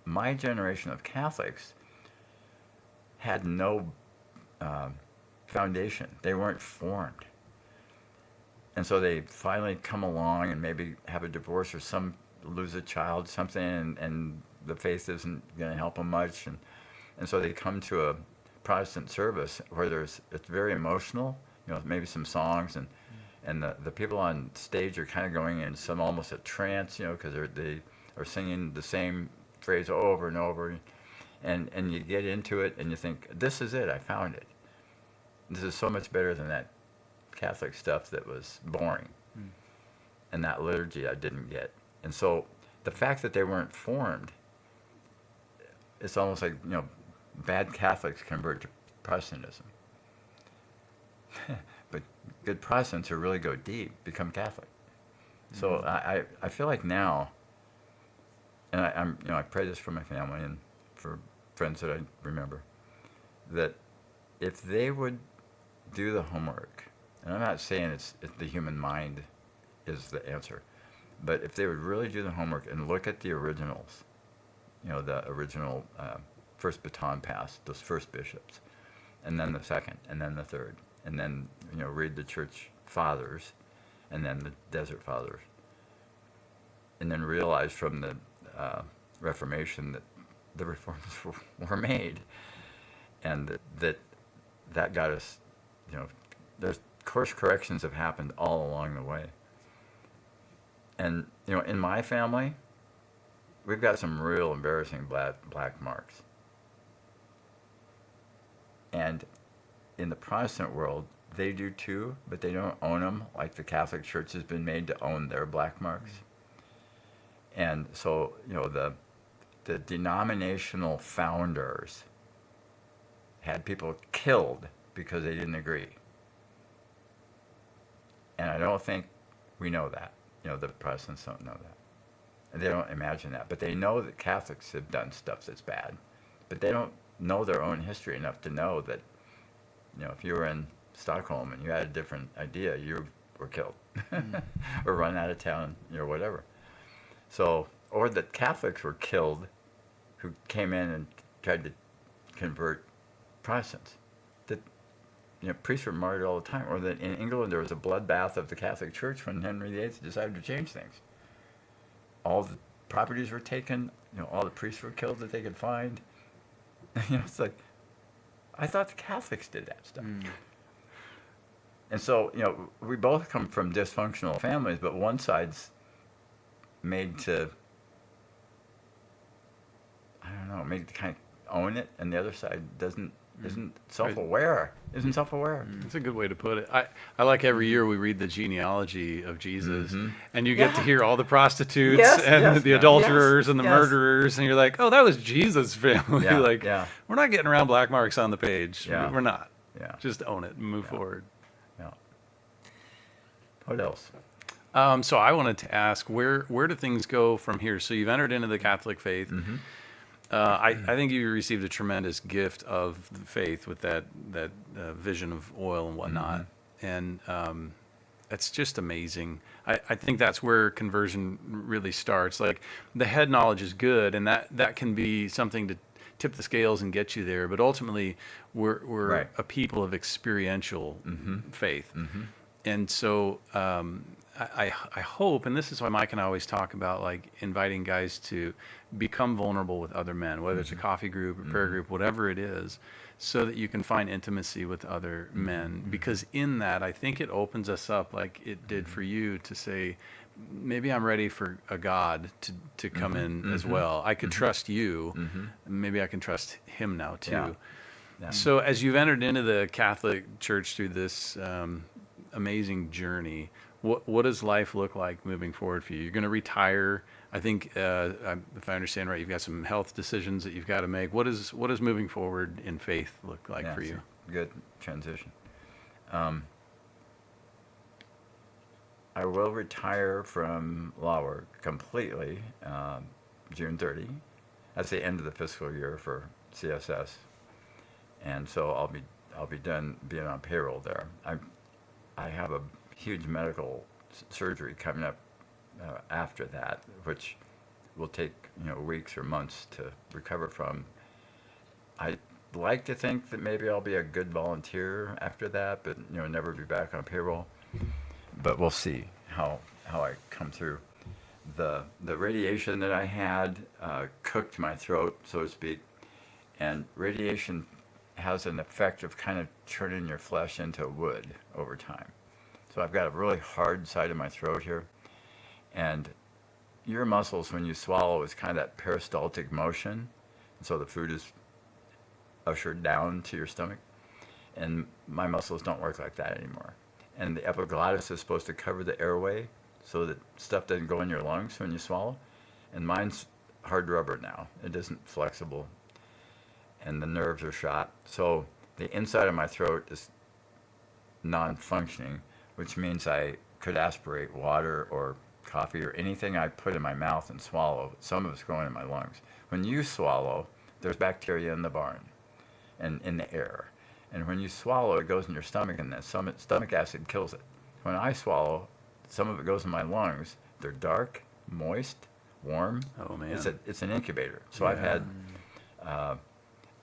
A: my generation of Catholics had no foundation. They weren't formed. And so they finally come along and maybe have a divorce or some lose a child, something, and the faith isn't going to help them much. And so they come to a Protestant service where it's very emotional, maybe some songs, and the people on stage are kind of going in some almost a trance, because they are singing the same phrase over and over. And you get into it and you think, this is it, I found it. This is so much better than that Catholic stuff that was boring. And that liturgy I didn't get. And so the fact that they weren't formed, it's almost like, bad Catholics convert to Protestantism. But good Protestants who really go deep become Catholic. So I feel like now, and I pray this for my family and for friends that I remember, that if they would do the homework, and I'm not saying it's the human mind is the answer, but if they would really do the homework and look at the originals, the original first baton pass, those first bishops, and then the second, and then the third, and then read the church fathers, and then the desert fathers, and then realize from the Reformation that the reforms were made, and that got us, there's course corrections have happened all along the way. And in my family, we've got some real embarrassing black marks. And in the Protestant world, they do too, but they don't own them like the Catholic Church has been made to own their black marks. And so, the denominational founders had people killed because they didn't agree. And I don't think we know that. The Protestants don't know that. And they don't imagine that. But they know that Catholics have done stuff that's bad. But they don't know their own history enough to know that, if you were in Stockholm and you had a different idea, you were killed or run out of town, whatever. So, or that Catholics were killed who came in and tried to convert Protestants. That priests were martyred all the time. Or that in England there was a bloodbath of the Catholic Church when Henry VIII decided to change things. All the properties were taken. All the priests were killed that they could find. It's like, I thought the Catholics did that stuff. And so, we both come from dysfunctional families, but one side's made to, made to kind of own it, and the other side isn't self-aware.
C: That's a good way to put it. I like every year we read the genealogy of Jesus, and you get to hear all the prostitutes the adulterers and the murderers, and you're like, oh, that was Jesus' family. We're not getting around black marks on the page. We're not. Just own it and move forward.
A: What else?
C: So I wanted to ask, where do things go from here? So you've entered into the Catholic faith. I think you received a tremendous gift of the faith with that vision of oil and whatnot, and it's just amazing. I think that's where conversion really starts. Like, the head knowledge is good, and that can be something to tip the scales and get you there. But ultimately, we're a people of experiential faith, and so I hope, and this is why Mike and I always talk about, like, inviting guys to become vulnerable with other men, whether it's a coffee group, a prayer group, whatever it is, so that you can find intimacy with other men. Because in that, I think it opens us up, like it did for you, to say, maybe I'm ready for a God to come in as well. I could trust you. Maybe I can trust him now too. So as you've entered into the Catholic Church through this amazing journey, what does life look like moving forward for you? You're going to retire. I think, if I understand right, you've got some health decisions that you've got to make. What does moving forward in faith look like for you?
A: Good transition. I will retire from law work completely June 30. That's the end of the fiscal year for CSS, and so I'll be done being on payroll there. I have a huge medical surgery coming up after that, which will take weeks or months to recover from. I like to think that maybe I'll be a good volunteer after that, but never be back on payroll. But we'll see how I come through. The radiation that I had cooked my throat, so to speak, and radiation has an effect of kind of turning your flesh into wood over time. So I've got a really hard side of my throat here, and your muscles, when you swallow, is kind of that peristaltic motion, so the food is ushered down to your stomach, and my muscles don't work like that anymore. And the epiglottis is supposed to cover the airway so that stuff doesn't go in your lungs when you swallow, and mine's hard rubber now. It isn't flexible, and the nerves are shot. So the inside of my throat is non-functioning, which means I could aspirate water or coffee or anything I put in my mouth and swallow. Some of it's going in my lungs. When you swallow, there's bacteria in the barn and in the air. And when you swallow, it goes in your stomach, and that stomach acid kills it. When I swallow, some of it goes in my lungs. They're dark, moist, warm.
C: Oh, man.
A: It's an incubator. So I've had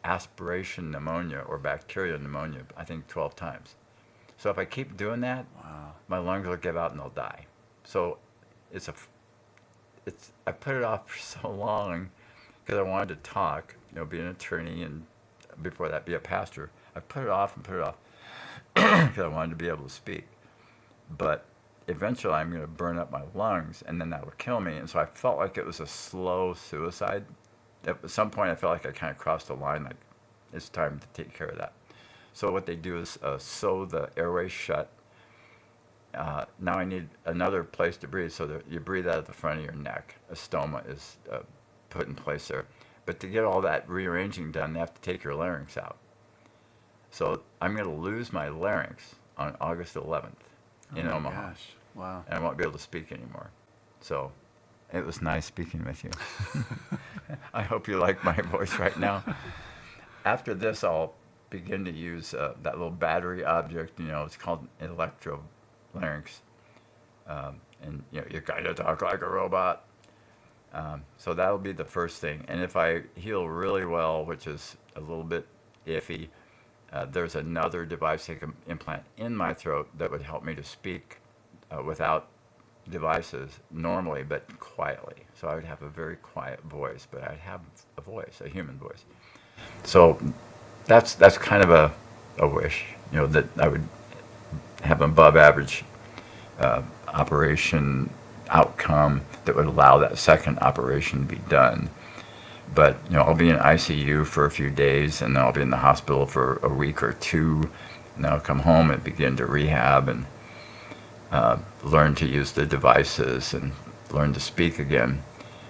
A: aspiration pneumonia or bacterial pneumonia, I think 12 times. So if I keep doing that, my lungs will give out and they'll die. So I put it off for so long because I wanted to talk, be an attorney, and before that be a pastor. I put it off because I wanted to be able to speak. But eventually I'm going to burn up my lungs, and then that will kill me. And so I felt like it was a slow suicide. At some point I felt like I kind of crossed the line, like it's time to take care of that. So what they do is sew the airway shut. Now I need another place to breathe, so that you breathe out of the front of your neck. A stoma is put in place there. But to get all that rearranging done, they have to take your larynx out. So I'm going to lose my larynx on August 11th in Omaha.
C: Gosh. Wow.
A: And I won't be able to speak anymore. So it was nice speaking with you. I hope you like my voice right now. After this, I'll begin to use that little battery object. It's called electrolarynx. And you kind of talk like a robot. So that'll be the first thing. And if I heal really well, which is a little bit iffy, there's another device they can implant in my throat that would help me to speak without devices normally, but quietly. So I would have a very quiet voice, but I'd have a voice, a human voice. So that's kind of a wish, that I would have an above average operation outcome that would allow that second operation to be done. But I'll be in ICU for a few days, and then I'll be in the hospital for a week or two, and then I'll come home and begin to rehab and learn to use the devices and learn to speak again.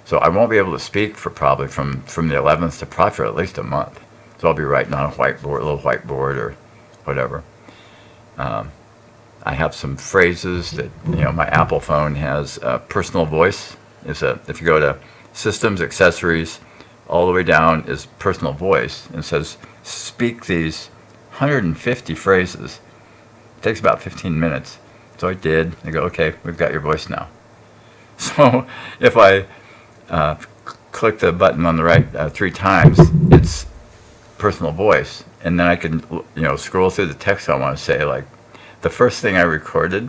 A: So I won't be able to speak for probably from the 11th to probably for at least a month. So I'll be writing on a little whiteboard or whatever. I have some phrases that my Apple phone has. Personal voice if you go to Systems, Accessories, all the way down is Personal Voice, and it says speak these 150 phrases. It takes about 15 minutes. So I did. They go, okay, we've got your voice now. So if I click the button on the right 3 times, it's Personal Voice, and then I can scroll through the text I want to say. Like the first thing I recorded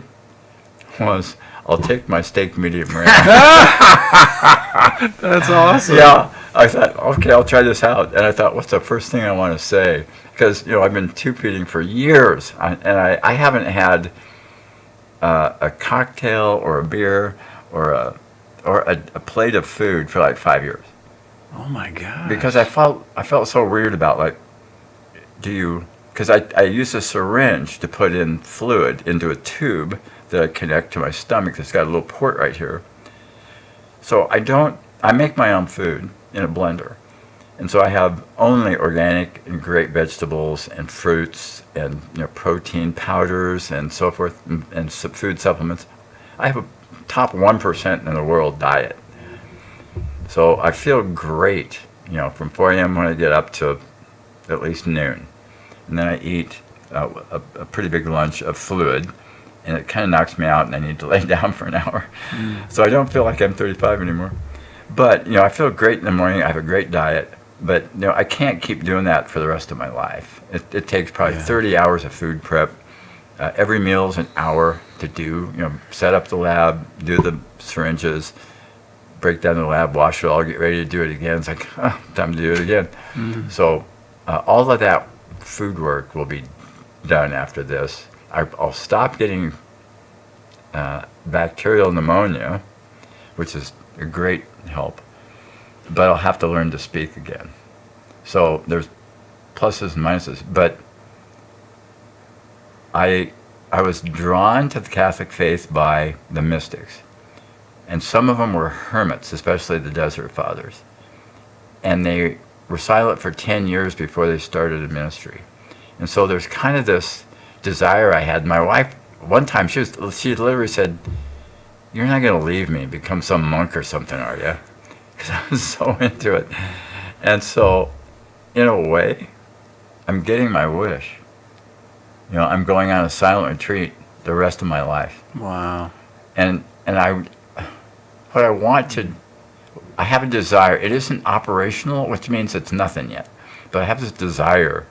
A: was, "I'll take my steak medium rare."
C: That's awesome.
A: Yeah, I thought, okay, I'll try this out, and I thought, what's the first thing I want to say? Because I've been tube feeding for years, and I haven't had a cocktail or a beer or a plate of food for like 5 years.
C: Oh my God.
A: Because I felt so weird about because I use a syringe to put in fluid into a tube that I connect to my stomach that's got a little port right here. So I make my own food in a blender. And so I have only organic and great vegetables and fruits and protein powders and so forth and some food supplements. I have a top 1% in the world diet. So I feel great from 4 a.m. when I get up to at least noon. And then I eat a pretty big lunch of fluid, and it kind of knocks me out, and I need to lay down for an hour. So I don't feel like I'm 35 anymore. But, I feel great in the morning. I have a great diet. But, I can't keep doing that for the rest of my life. It takes probably 30 hours of food prep. Every meal is an hour to do. Set up the lab, do the syringes, break down the lab, wash it all, get ready to do it again. It's like, time to do it again. So all of that food work will be done after this. I'll stop getting bacterial pneumonia, which is a great help, but I'll have to learn to speak again. So there's pluses and minuses, but I was drawn to the Catholic faith by the mystics, and some of them were hermits, especially the Desert Fathers, and they were silent for 10 years before they started a ministry. And so there's kind of this desire I had. My wife, one time, she literally said, "You're not going to leave me and become some monk or something, are you?" Because I was so into it. And so, in a way, I'm getting my wish. I'm going on a silent retreat the rest of my life.
C: Wow.
A: And what I want to, I have a desire. It isn't operational, which means it's nothing yet. But I have this desire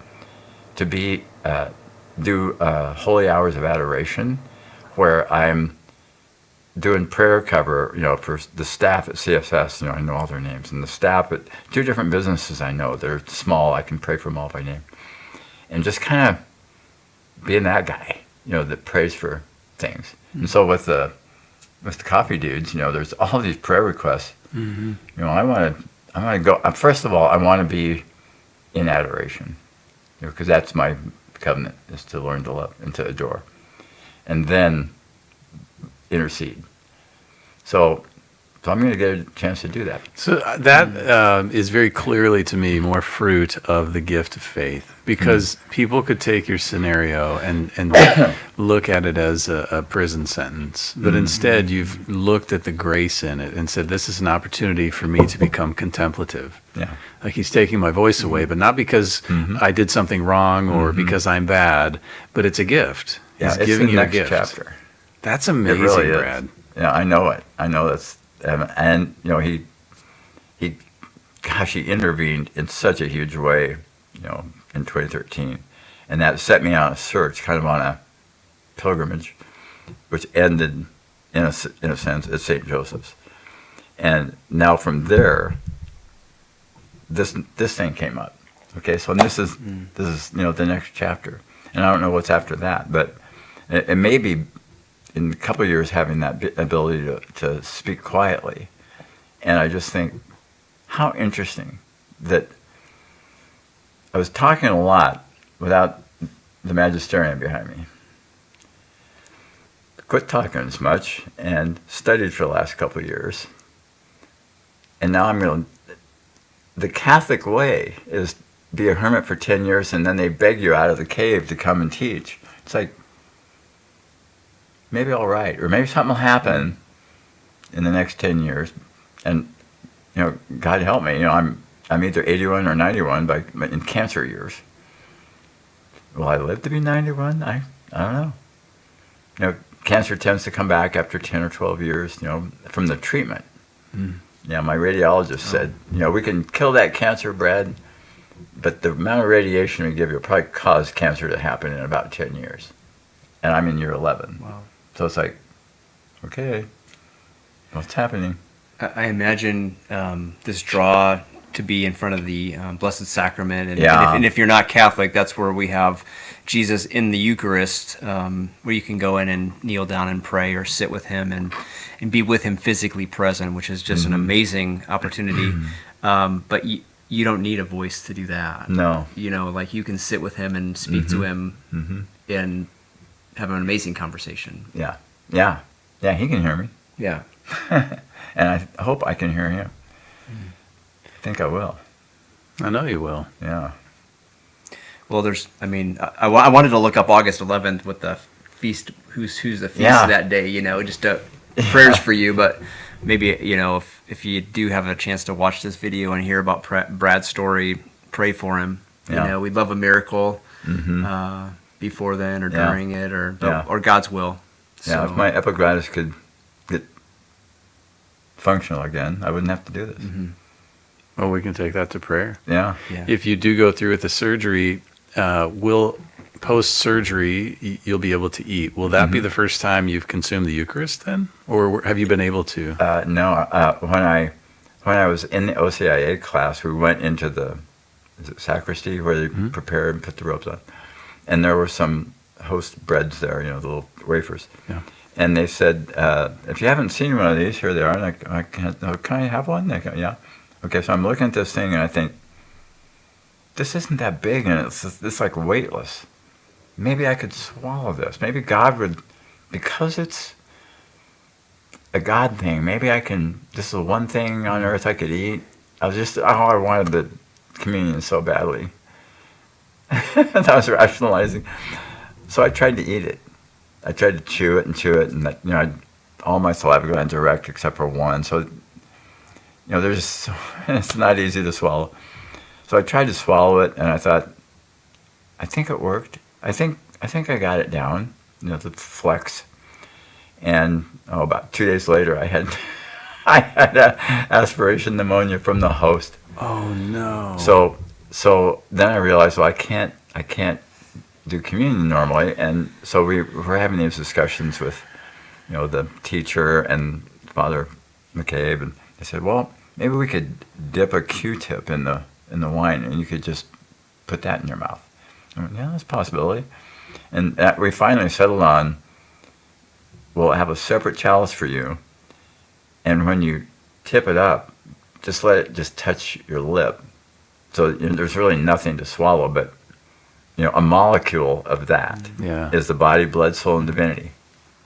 A: to do holy hours of adoration, where I'm doing prayer cover, for the staff at CSS. I know all their names, and the staff at 2 different businesses I know. They're small. I can pray for them all by name, and just kind of being that guy, that prays for things. And so with the coffee dudes, there's all these prayer requests. I want to go. First of all, I want to be in adoration, because that's my covenant, is to learn to love and to adore, and then intercede. So I'm going to get a chance to do that.
C: So that is very clearly to me more fruit of the gift of faith, because people could take your scenario and look at it as a prison sentence, but instead you've looked at the grace in it and said, this is an opportunity for me to become contemplative.
A: Yeah.
C: Like he's taking my voice away, but not because I did something wrong or because I'm bad, but it's a gift.
A: Yeah,
C: He's
A: it's
C: giving
A: the
C: you a
A: next
C: gift.
A: chapter.
C: That's amazing,
A: It really is.
C: Brad.
A: Yeah, I know it. I know that's, and he intervened in such a huge way, in 2013, and that set me on a search, kind of on a pilgrimage, which ended in a sense at St. Joseph's, and now from there, this thing came up. Okay, so this is the next chapter, and I don't know what's after that, but it may be in a couple of years having that ability to speak quietly. And I just think, how interesting that I was talking a lot without the magisterium behind me. Quit talking as much and studied for the last couple of years. And now the Catholic way is be a hermit for 10 years, and then they beg you out of the cave to come and teach. It's like, maybe I'll write, or maybe something will happen in the next 10 years. And, God help me, I'm either 81 or 91 in cancer years. Will I live to be 91? I don't know. Cancer tends to come back after 10 or 12 years, from the treatment. Yeah, my radiologist said, we can kill that cancer, Brad, but the amount of radiation we give you will probably cause cancer to happen in about 10 years. And I'm in year 11.
D: Wow.
A: So it's like, okay, what's happening?
D: I imagine this draw to be in front of the Blessed Sacrament, and if you're not Catholic, that's where we have Jesus in the Eucharist, where you can go in and kneel down and pray or sit with him and be with him physically present, which is just an amazing opportunity. But you don't need a voice to do that.
A: No.
D: Like you can sit with him and speak to him and have an amazing conversation.
A: Yeah, he can hear me.
D: Yeah.
A: And I hope I can hear him. I think I will.
C: I know you will.
A: Yeah.
D: Well, I wanted to look up August 11th with the feast, who's the feast of that day, just prayers for you. But maybe, if you do have a chance to watch this video and hear about Brad's story, pray for him.
A: Yeah.
D: We'd love a miracle before then or during it or God's will.
A: Yeah, if my epiglottis could get functional again, I wouldn't have to do this.
C: Well, we can take that to prayer.
A: Yeah.
C: If you do go through with the surgery, post-surgery, you'll be able to eat. Will that be the first time you've consumed the Eucharist then? Or have you been able to?
A: No, when I was in the OCIA class, we went into the sacristy where they prepare and put the robes on. And there were some host breads there, the little wafers.
C: Yeah.
A: And they said, if you haven't seen one of these, here they are. And can I have one? They go, yeah. Okay, so I'm looking at this thing and I think, this isn't that big and it's like weightless. Maybe I could swallow this. Maybe God would, because it's a God thing, maybe this is the one thing on earth I could eat. I wanted the communion so badly. That was rationalizing. So I tried to eat it. I tried to chew it, and all my saliva glands are erect except for one. So, it's not easy to swallow. So I tried to swallow it, and I thought, I think it worked. I think I got it down, the flex. And about 2 days later, I had aspiration pneumonia from the host.
C: Oh no!
A: So then I realized, well, I can't do communion normally, and so we were having these discussions with, the teacher and Father McCabe, and they said, well, maybe we could dip a Q-tip in the wine, and you could just put that in your mouth. I went, yeah, that's a possibility. And we finally settled on, we'll have a separate chalice for you, and when you tip it up, just let it just touch your lip. So there's really nothing to swallow, but a molecule of that is the body, blood, soul, and divinity.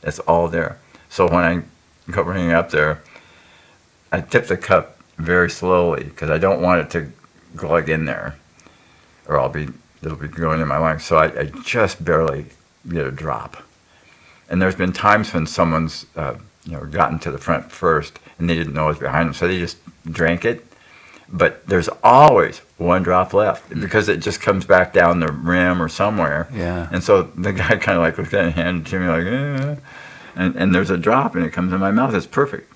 A: It's all there. So when I go bringing it up there, I tip the cup very slowly because I don't want it to glug in there, or it'll be going in my lungs. So I just barely get a drop. And there's been times when someone's gotten to the front first and they didn't know it was behind them, so they just drank it. But there's always one drop left because it just comes back down the rim or somewhere.
C: Yeah.
A: And so the guy kind of looked at it and handed it to me and there's a drop and it comes in my mouth. It's perfect.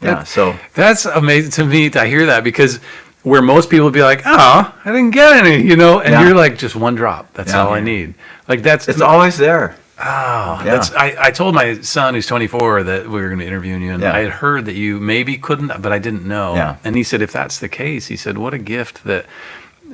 A: Yeah. So
C: that's amazing to me to hear that, because where most people would be like, oh, I didn't get any, and you're like, just one drop. That's all I need. Like it's
A: always there.
C: Oh, yeah. I told my son, who's 24, that we were going to interview you, and I had heard that you maybe couldn't, but I didn't know.
A: Yeah.
C: And he said, if that's the case, he said, what a gift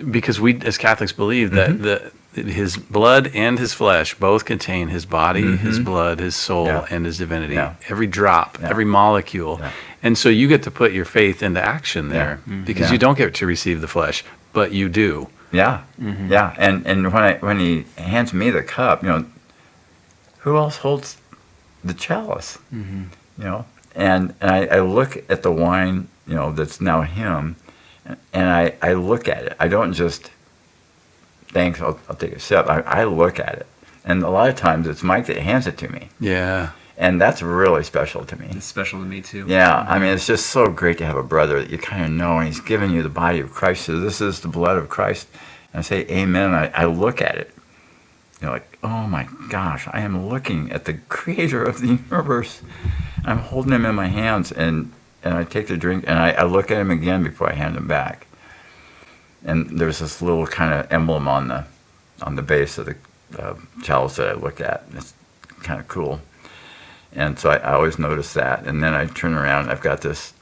C: because we as Catholics believe that his blood and his flesh both contain his body, his blood, his soul, and his divinity. Yeah. Every drop, every molecule. Yeah. And so you get to put your faith into action there because you don't get to receive the flesh, but you do.
A: Yeah. Yeah. And when he hands me the cup, who else holds the chalice? And I look at the wine, that's now him, and I look at it. I don't just, thanks, I'll take a sip. I look at it. And a lot of times it's Mike that hands it to me.
C: Yeah.
A: And that's really special to me.
D: It's special to me too.
A: Yeah. I mean, it's just so great to have a brother that you kind of know, and he's giving you the body of Christ. So this is the blood of Christ. And I say, amen. And I look at it. Like, oh my gosh, I am looking at the creator of the universe. I'm holding him in my hands, and I take the drink, and I look at him again before I hand him back. And there's this little kind of emblem on the base of the chalice that I look at. It's kind of cool. And so I always notice that. And then I turn around, and I've got this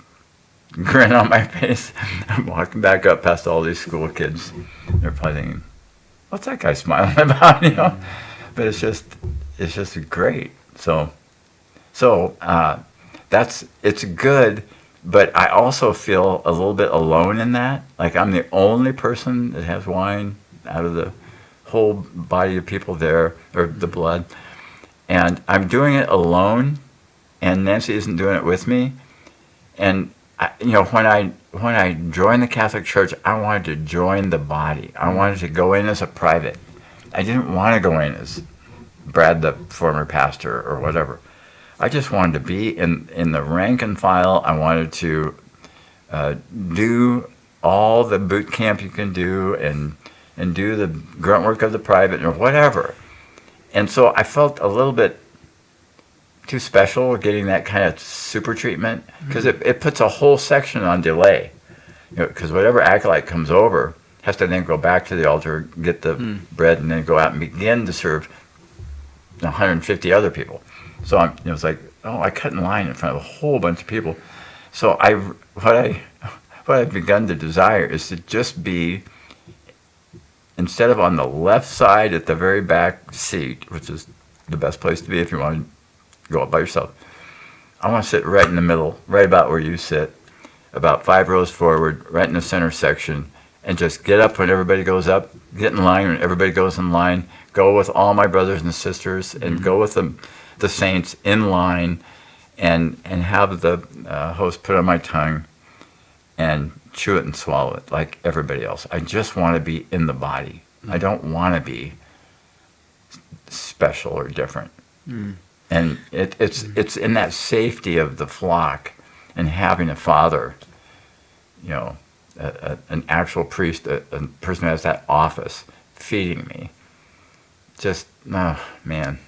A: grin on my face. I'm walking back up past all these school kids. They're probably thinking, what's that guy smiling about, But it's just great. So it's good, but I also feel a little bit alone in that. Like I'm the only person that has wine out of the whole body of people there, or the blood. And I'm doing it alone, and Nancy isn't doing it with me. And when I joined the Catholic Church, I wanted to join the body. I wanted to go in as a private. I didn't want to go in as Brad, the former pastor, or whatever. I just wanted to be in the rank and file. I wanted to do all the boot camp you can do and do the grunt work of the private or whatever. And so I felt a little bit too special getting that kind of super treatment, because it puts a whole section on delay. Because whatever acolyte comes over has to then go back to the altar, get the bread, and then go out and begin to serve 150 other people. So it was like, oh, I cut in line in front of a whole bunch of people. So what I've begun to desire is to just be, instead of on the left side at the very back seat, which is the best place to be if you want to go up by yourself, I want to sit right in the middle, right about where you sit, about 5 rows forward, right in the center section, and just get up when everybody goes up, get in line when everybody goes in line, go with all my brothers and sisters, and go with the saints in line, and have the host put on my tongue and chew it and swallow it like everybody else. I just want to be in the body. I don't want to be special or different. And it's in that safety of the flock and having a father, an actual priest, a person who has that office feeding me. Just, oh, man.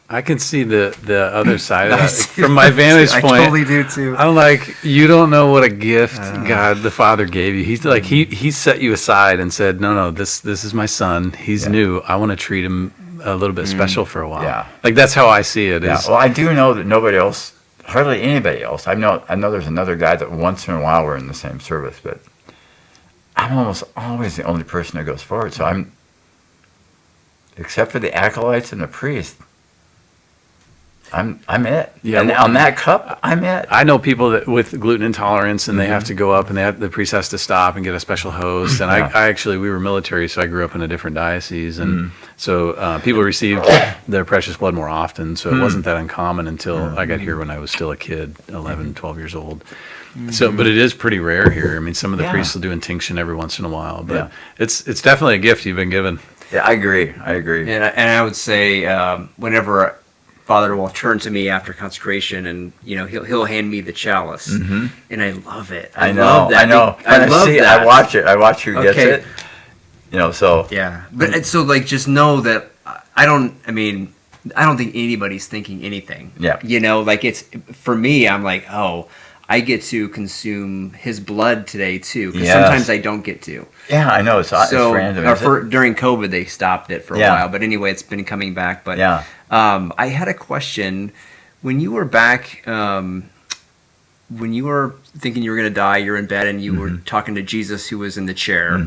C: I can see the other side of that. From my vantage point.
D: I totally do too.
C: I'm like, you don't know what a gift God the Father gave you. He's like, he set you aside and said, no, this is my son. He's new. I want to treat him a little bit special for a while.
A: Yeah.
C: Like, that's how I see it.
A: Yeah. Well, I do know that nobody else, hardly anybody else. I know there's another guy that once in a while we're in the same service, but I'm almost always the only person that goes forward. So I'm, except for the acolytes and the priest, I'm it.
C: Yeah,
A: and on that cup, I'm it.
C: I know people that with gluten intolerance, and they have to go up, and the priest has to stop and get a special host. And I actually, we were military, so I grew up in a different diocese, and so people received their precious blood more often. So it wasn't that uncommon until I got here when I was still a kid, 11, 12 years old. So, but it is pretty rare here. I mean, some of the priests will do intinction every once in a while, but it's definitely a gift you've been given.
A: Yeah, I agree.
D: And I would say whenever Father will turn to me after consecration, and he'll hand me the chalice, and I love it. I love that.
A: I know.
D: I love that.
A: I watch it. I watch who gets it. So
D: yeah. But so just know that I don't think anybody's thinking anything.
A: Yeah.
D: It's for me. I'm like, oh, I get to consume his blood today too, because sometimes I don't get to.
A: Yeah, I know. It's random.
D: During COVID, they stopped it for a while, but anyway, it's been coming back. But I had a question. When you were back, when you were thinking you were going to die, you're in bed, and you were talking to Jesus, who was in the chair.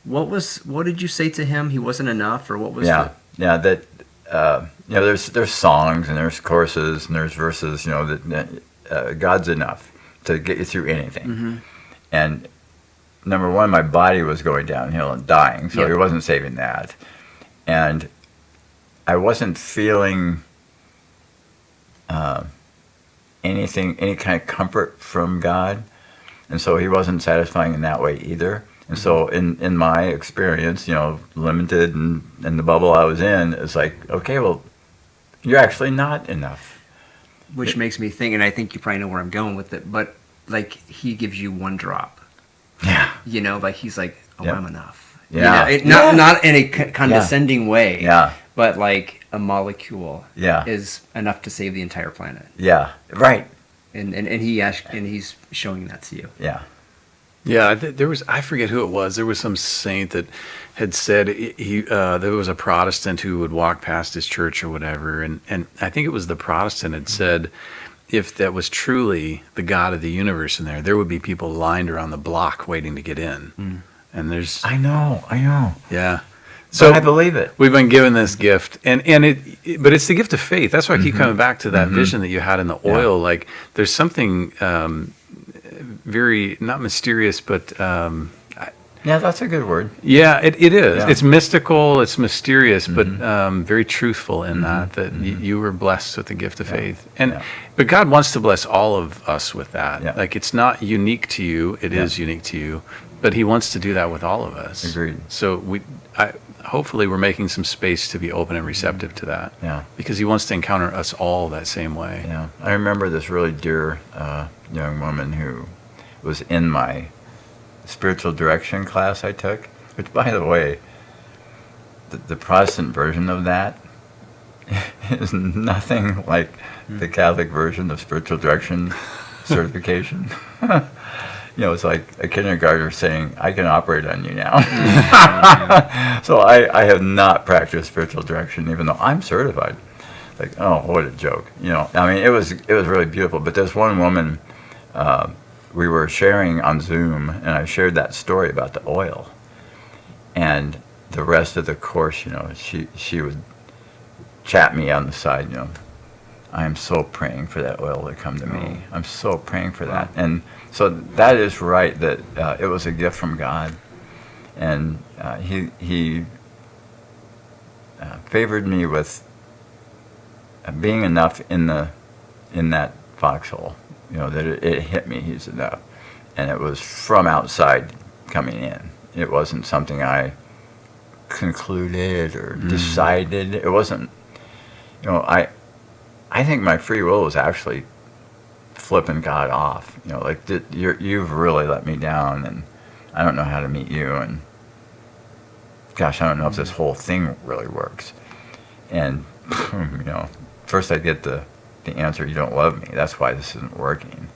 D: What did you say to him? He wasn't enough, or what was?
A: That there's songs and there's choruses and there's verses. That God's enough to get you through anything. And number one, my body was going downhill and dying, so he wasn't saving that. And I wasn't feeling any kind of comfort from God, and so he wasn't satisfying in that way either. And so in my experience, limited and the bubble I was in, it's like, okay, well, you're actually not enough.
D: Which makes me think, and I think you probably know where I'm going with it, but he gives you one drop.
A: Yeah.
D: He's like, oh, I'm enough.
A: Yeah.
D: Not in a condescending way.
A: Yeah.
D: But like a molecule
A: Yeah.
D: is enough to save the entire planet.
A: Yeah. Right.
D: And he's showing that to you.
A: Yeah.
C: Yeah, there was, I forget who it was. There was some saint that had said there was a Protestant who would walk past his church or whatever, and I think it was the Protestant had said, if that was truly the God of the universe in there would be people lined around the block waiting to get in. And there's,
A: I know.
C: yeah. So
A: I believe it.
C: We've been given this gift, but it's the gift of faith. That's why I keep coming back to that vision that you had in the oil. Like, there's something very, not mysterious, but
A: Yeah, that's a good word.
C: yeah, it is.
A: Yeah.
C: It's mystical, it's mysterious, but very truthful in that you were blessed with the gift of faith. But God wants to bless all of us with that.
A: Yeah.
C: Like, it's not unique to you, it is unique to you, but he wants to do that with all of us.
A: Agreed.
C: So hopefully we're making some space to be open and receptive to that.
A: Yeah.
C: Because he wants to encounter us all that same way.
A: Yeah. I remember this really dear young woman who was in my spiritual direction class I took, which, by the way, the Protestant version of that is nothing like the Catholic version of spiritual direction certification. It's like a kindergartner saying, I can operate on you now. So I have not practiced spiritual direction, even though I'm certified. Like, oh, what a joke. I mean, it was really beautiful. But there's one woman, we were sharing on Zoom, and I shared that story about the oil. And the rest of the course, she would chat me on the side, I am so praying for that oil to come to me. I'm so praying for that. And so that is right, that it was a gift from God. And he favored me with being enough in that foxhole, that it hit me. He's enough. And it was from outside coming in. It wasn't something I concluded or decided. It wasn't, I think my free will was actually flipping God off. Like, you've really let me down, and I don't know how to meet you, and gosh, I don't know if this whole thing really works. And, first I get the answer, you don't love me. That's why this isn't working.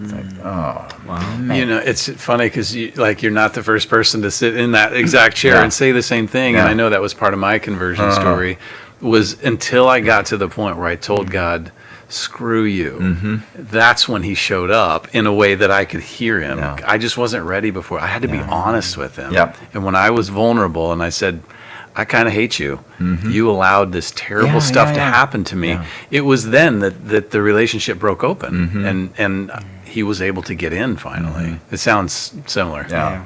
A: It's like, oh, wow. Man.
C: It's funny because you're not the first person to sit in that exact chair and say the same thing.
A: Yeah.
C: And I know that was part of my conversion story, was until I got to the point where I told God, screw you. That's when he showed up in a way that I could hear him.
A: Yeah.
C: I just wasn't ready before. I had to be honest with him.
A: Yep.
C: And when I was vulnerable and I said, I kind of hate you. You allowed this terrible stuff to happen to me.
A: Yeah.
C: It was then that the relationship broke open, and he was able to get in finally. It sounds similar.
A: Yeah.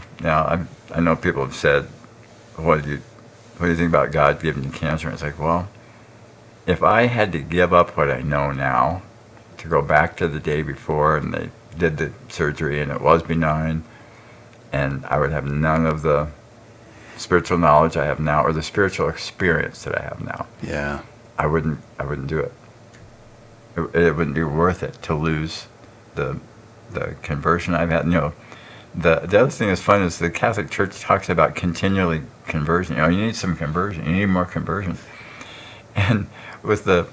A: I know people have said, what do you think about God giving you cancer? And it's like, well, if I had to give up what I know now to go back to the day before and they did the surgery and it was benign, and I would have none of the spiritual knowledge I have now or the spiritual experience that I have now,
C: Yeah.
A: I wouldn't do it. It wouldn't be worth it to lose the conversion I've had. The other thing that's fun is the Catholic Church talks about continually conversion. You need some conversion. You need more conversion. And with the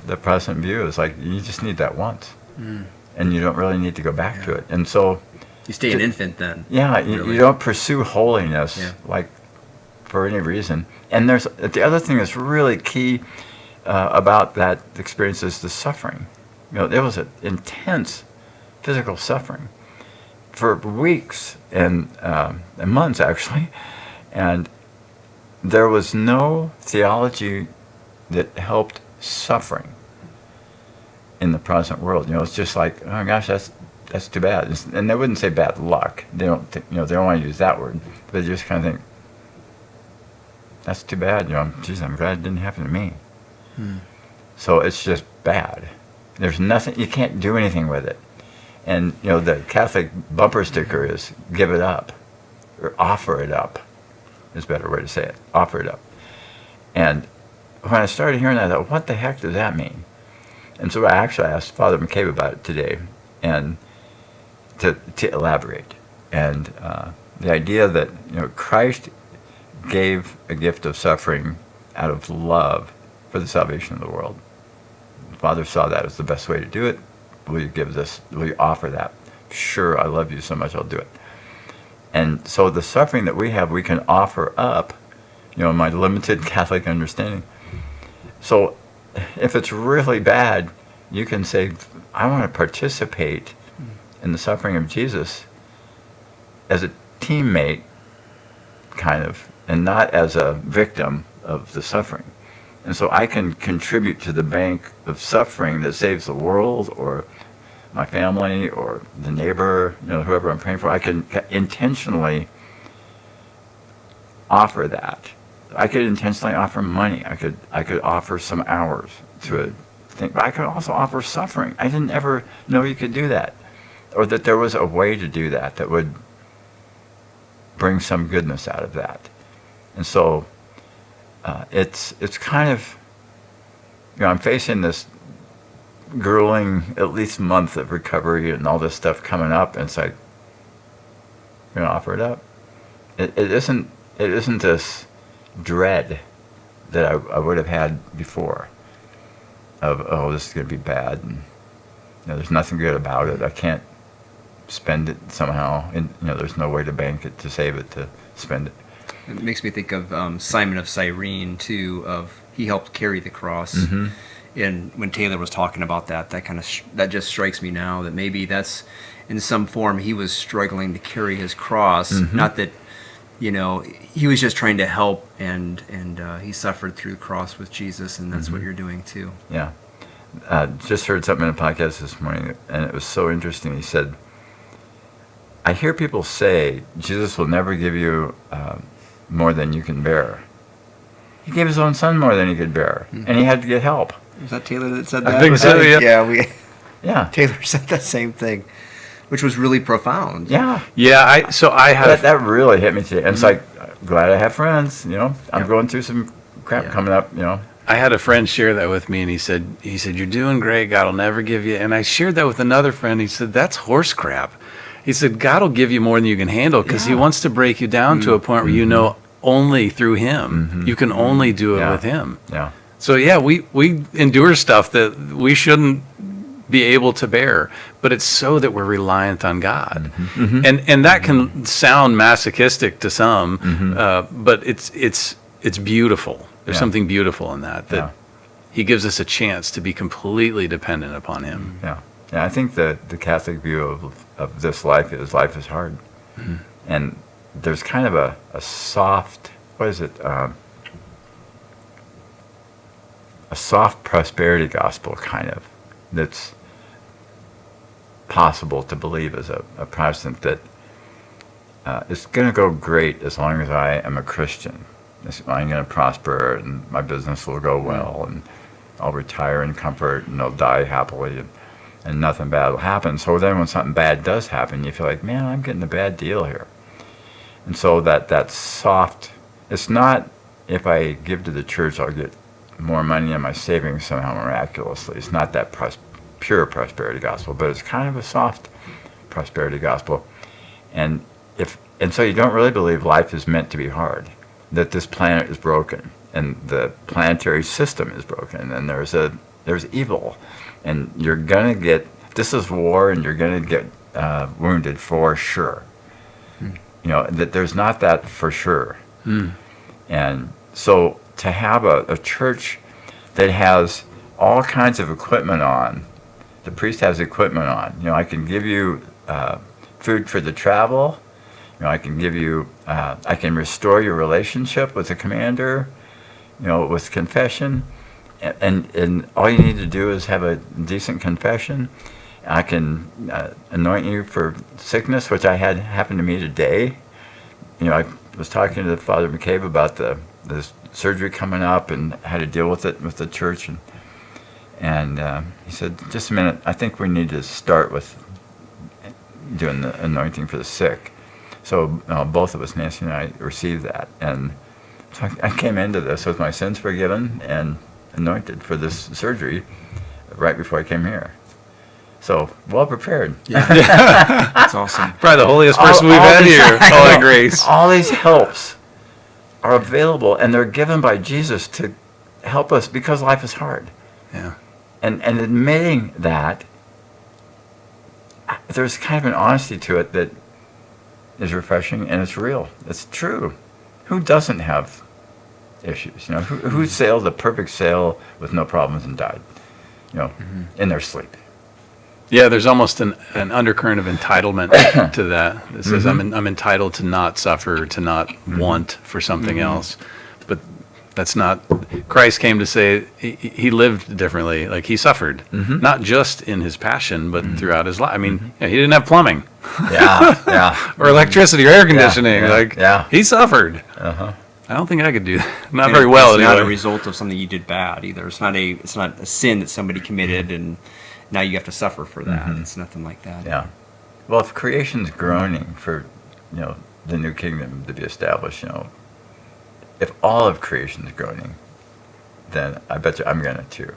A: Protestant view, it's like you just need that once, and you don't really need to go back to it. And so
D: You stay an infant then.
A: yeah, you don't pursue holiness like for any reason. And there's the other thing that's really key about that experience is the suffering. There was an intense physical suffering for weeks and months actually, and there was no theology that helped suffering in the Protestant world. It's just like, oh gosh, that's too bad. And they wouldn't say bad luck. They don't think, they don't want to use that word, but they just kind of think, that's too bad. Geez, I'm glad it didn't happen to me. So it's just bad. There's nothing, you can't do anything with it. And, the Catholic bumper sticker is give it up, or offer it up, is a better way to say it. Offer it up. And when I started hearing that, I thought, what the heck does that mean? And so I actually asked Father McCabe about it today, and to elaborate. And the idea that, Christ gave a gift of suffering out of love for the salvation of the world. The Father saw that as the best way to do it. Will you offer that? Sure, I love you so much, I'll do it. And so the suffering that we have, we can offer up, my limited Catholic understanding. So if it's really bad, you can say, I want to participate in the suffering of Jesus as a teammate, kind of, and not as a victim of the suffering. And so I can contribute to the bank of suffering that saves the world or my family or the neighbor, whoever I'm praying for. I can intentionally offer that. I could intentionally offer money. I could offer some hours to a thing. But I could also offer suffering. I didn't ever know you could do that, or that there was a way to do that would bring some goodness out of that. And so it's kind of, I'm facing this grueling at least month of recovery and all this stuff coming up, and it's like, you're gonna offer it up. It isn't this dread that I would have had before of, oh, this is gonna be bad, and there's nothing good about it. I can't spend it somehow, and there's no way to bank it, to save it, to spend it.
D: It makes me think of Simon of Cyrene too. He helped carry the cross, and when Taylor was talking about that that just strikes me now that maybe that's in some form he was struggling to carry his cross. Not that he was just trying to help, and he suffered through the cross with Jesus, and that's what you're doing too.
A: Yeah, just heard something in a podcast this morning, and it was so interesting. He said, I hear people say Jesus will never give you more than you can bear. He gave his own son more than he could bear, and he had to get help.
D: Was that Taylor that said that?
C: I think so, yeah.
D: Yeah, Taylor said that same thing, which was really profound.
A: Yeah.
C: Yeah, I had
A: that really hit me today. And it's like, glad I have friends, I'm going through some crap coming up,
C: I had a friend share that with me, and he said, you're doing great, God will never give you. And I shared that with another friend. He said, that's horse crap. He said, God will give you more than you can handle, because he wants to break you down to a point where only through him. You can only do it with him.
A: Yeah.
C: So yeah, we endure stuff that we shouldn't be able to bear, but it's so that we're reliant on God. And that can sound masochistic to some, but it's beautiful. There's something beautiful in that he gives us a chance to be completely dependent upon him.
A: Yeah. I think the Catholic view of this life is hard. And there's kind of a soft, a soft prosperity gospel, kind of, that's possible to believe as a Protestant, that it's going to go great as long as I am a Christian. I'm going to prosper, and my business will go well, and I'll retire in comfort, and I'll die happily, and nothing bad will happen. So then when something bad does happen, you feel like, man, I'm getting a bad deal here. And so that soft, it's not, if I give to the church, I'll get more money in my savings somehow miraculously. It's not that pure prosperity gospel, but it's kind of a soft prosperity gospel. And so you don't really believe life is meant to be hard, that this planet is broken, and the planetary system is broken, and there's evil, and you're gonna get, this is war, and you're gonna get wounded for sure. That there's not that for sure. And so to have a church that has all kinds of equipment on, the priest has equipment on. I can give you food for the travel. I can give you, I can restore your relationship with the commander, with confession. And all you need to do is have a decent confession. I can anoint you for sickness, which I had happen to me today. I was talking to Father McCabe about the surgery coming up and how to deal with it with the church. And he said, just a minute, I think we need to start with doing the anointing for the sick. So both of us, Nancy and I, received that. And so I came into this with my sins forgiven and anointed for this surgery right before I came here. So, well prepared.
D: Yeah. That's awesome.
C: Probably the holiest person we've had here. All that grace.
A: All these helps are available, and they're given by Jesus to help us because life is hard.
C: Yeah.
A: And admitting that, there's kind of an honesty to it that is refreshing, and it's real. It's true. Who doesn't have issues? Who sailed the perfect sail with no problems and died, in their sleep?
C: Yeah, there's almost an undercurrent of entitlement to that. It says I'm entitled to not suffer, to not want for something else. But that's not, Christ came to say he lived differently. Like, he suffered, not just in his passion, but throughout his life. I mean, he didn't have plumbing.
A: Yeah.
C: Or electricity or air conditioning. He suffered.
A: Uh-huh.
C: I don't think I could do that. Not very well.
D: It's
C: anyway.
D: not a result of something you did bad either. It's not a sin that somebody committed and now you have to suffer for that. It's nothing like that.
A: Yeah. Well, if creation's groaning for, the new kingdom to be established, if all of creation is groaning, then I bet you I'm gonna too.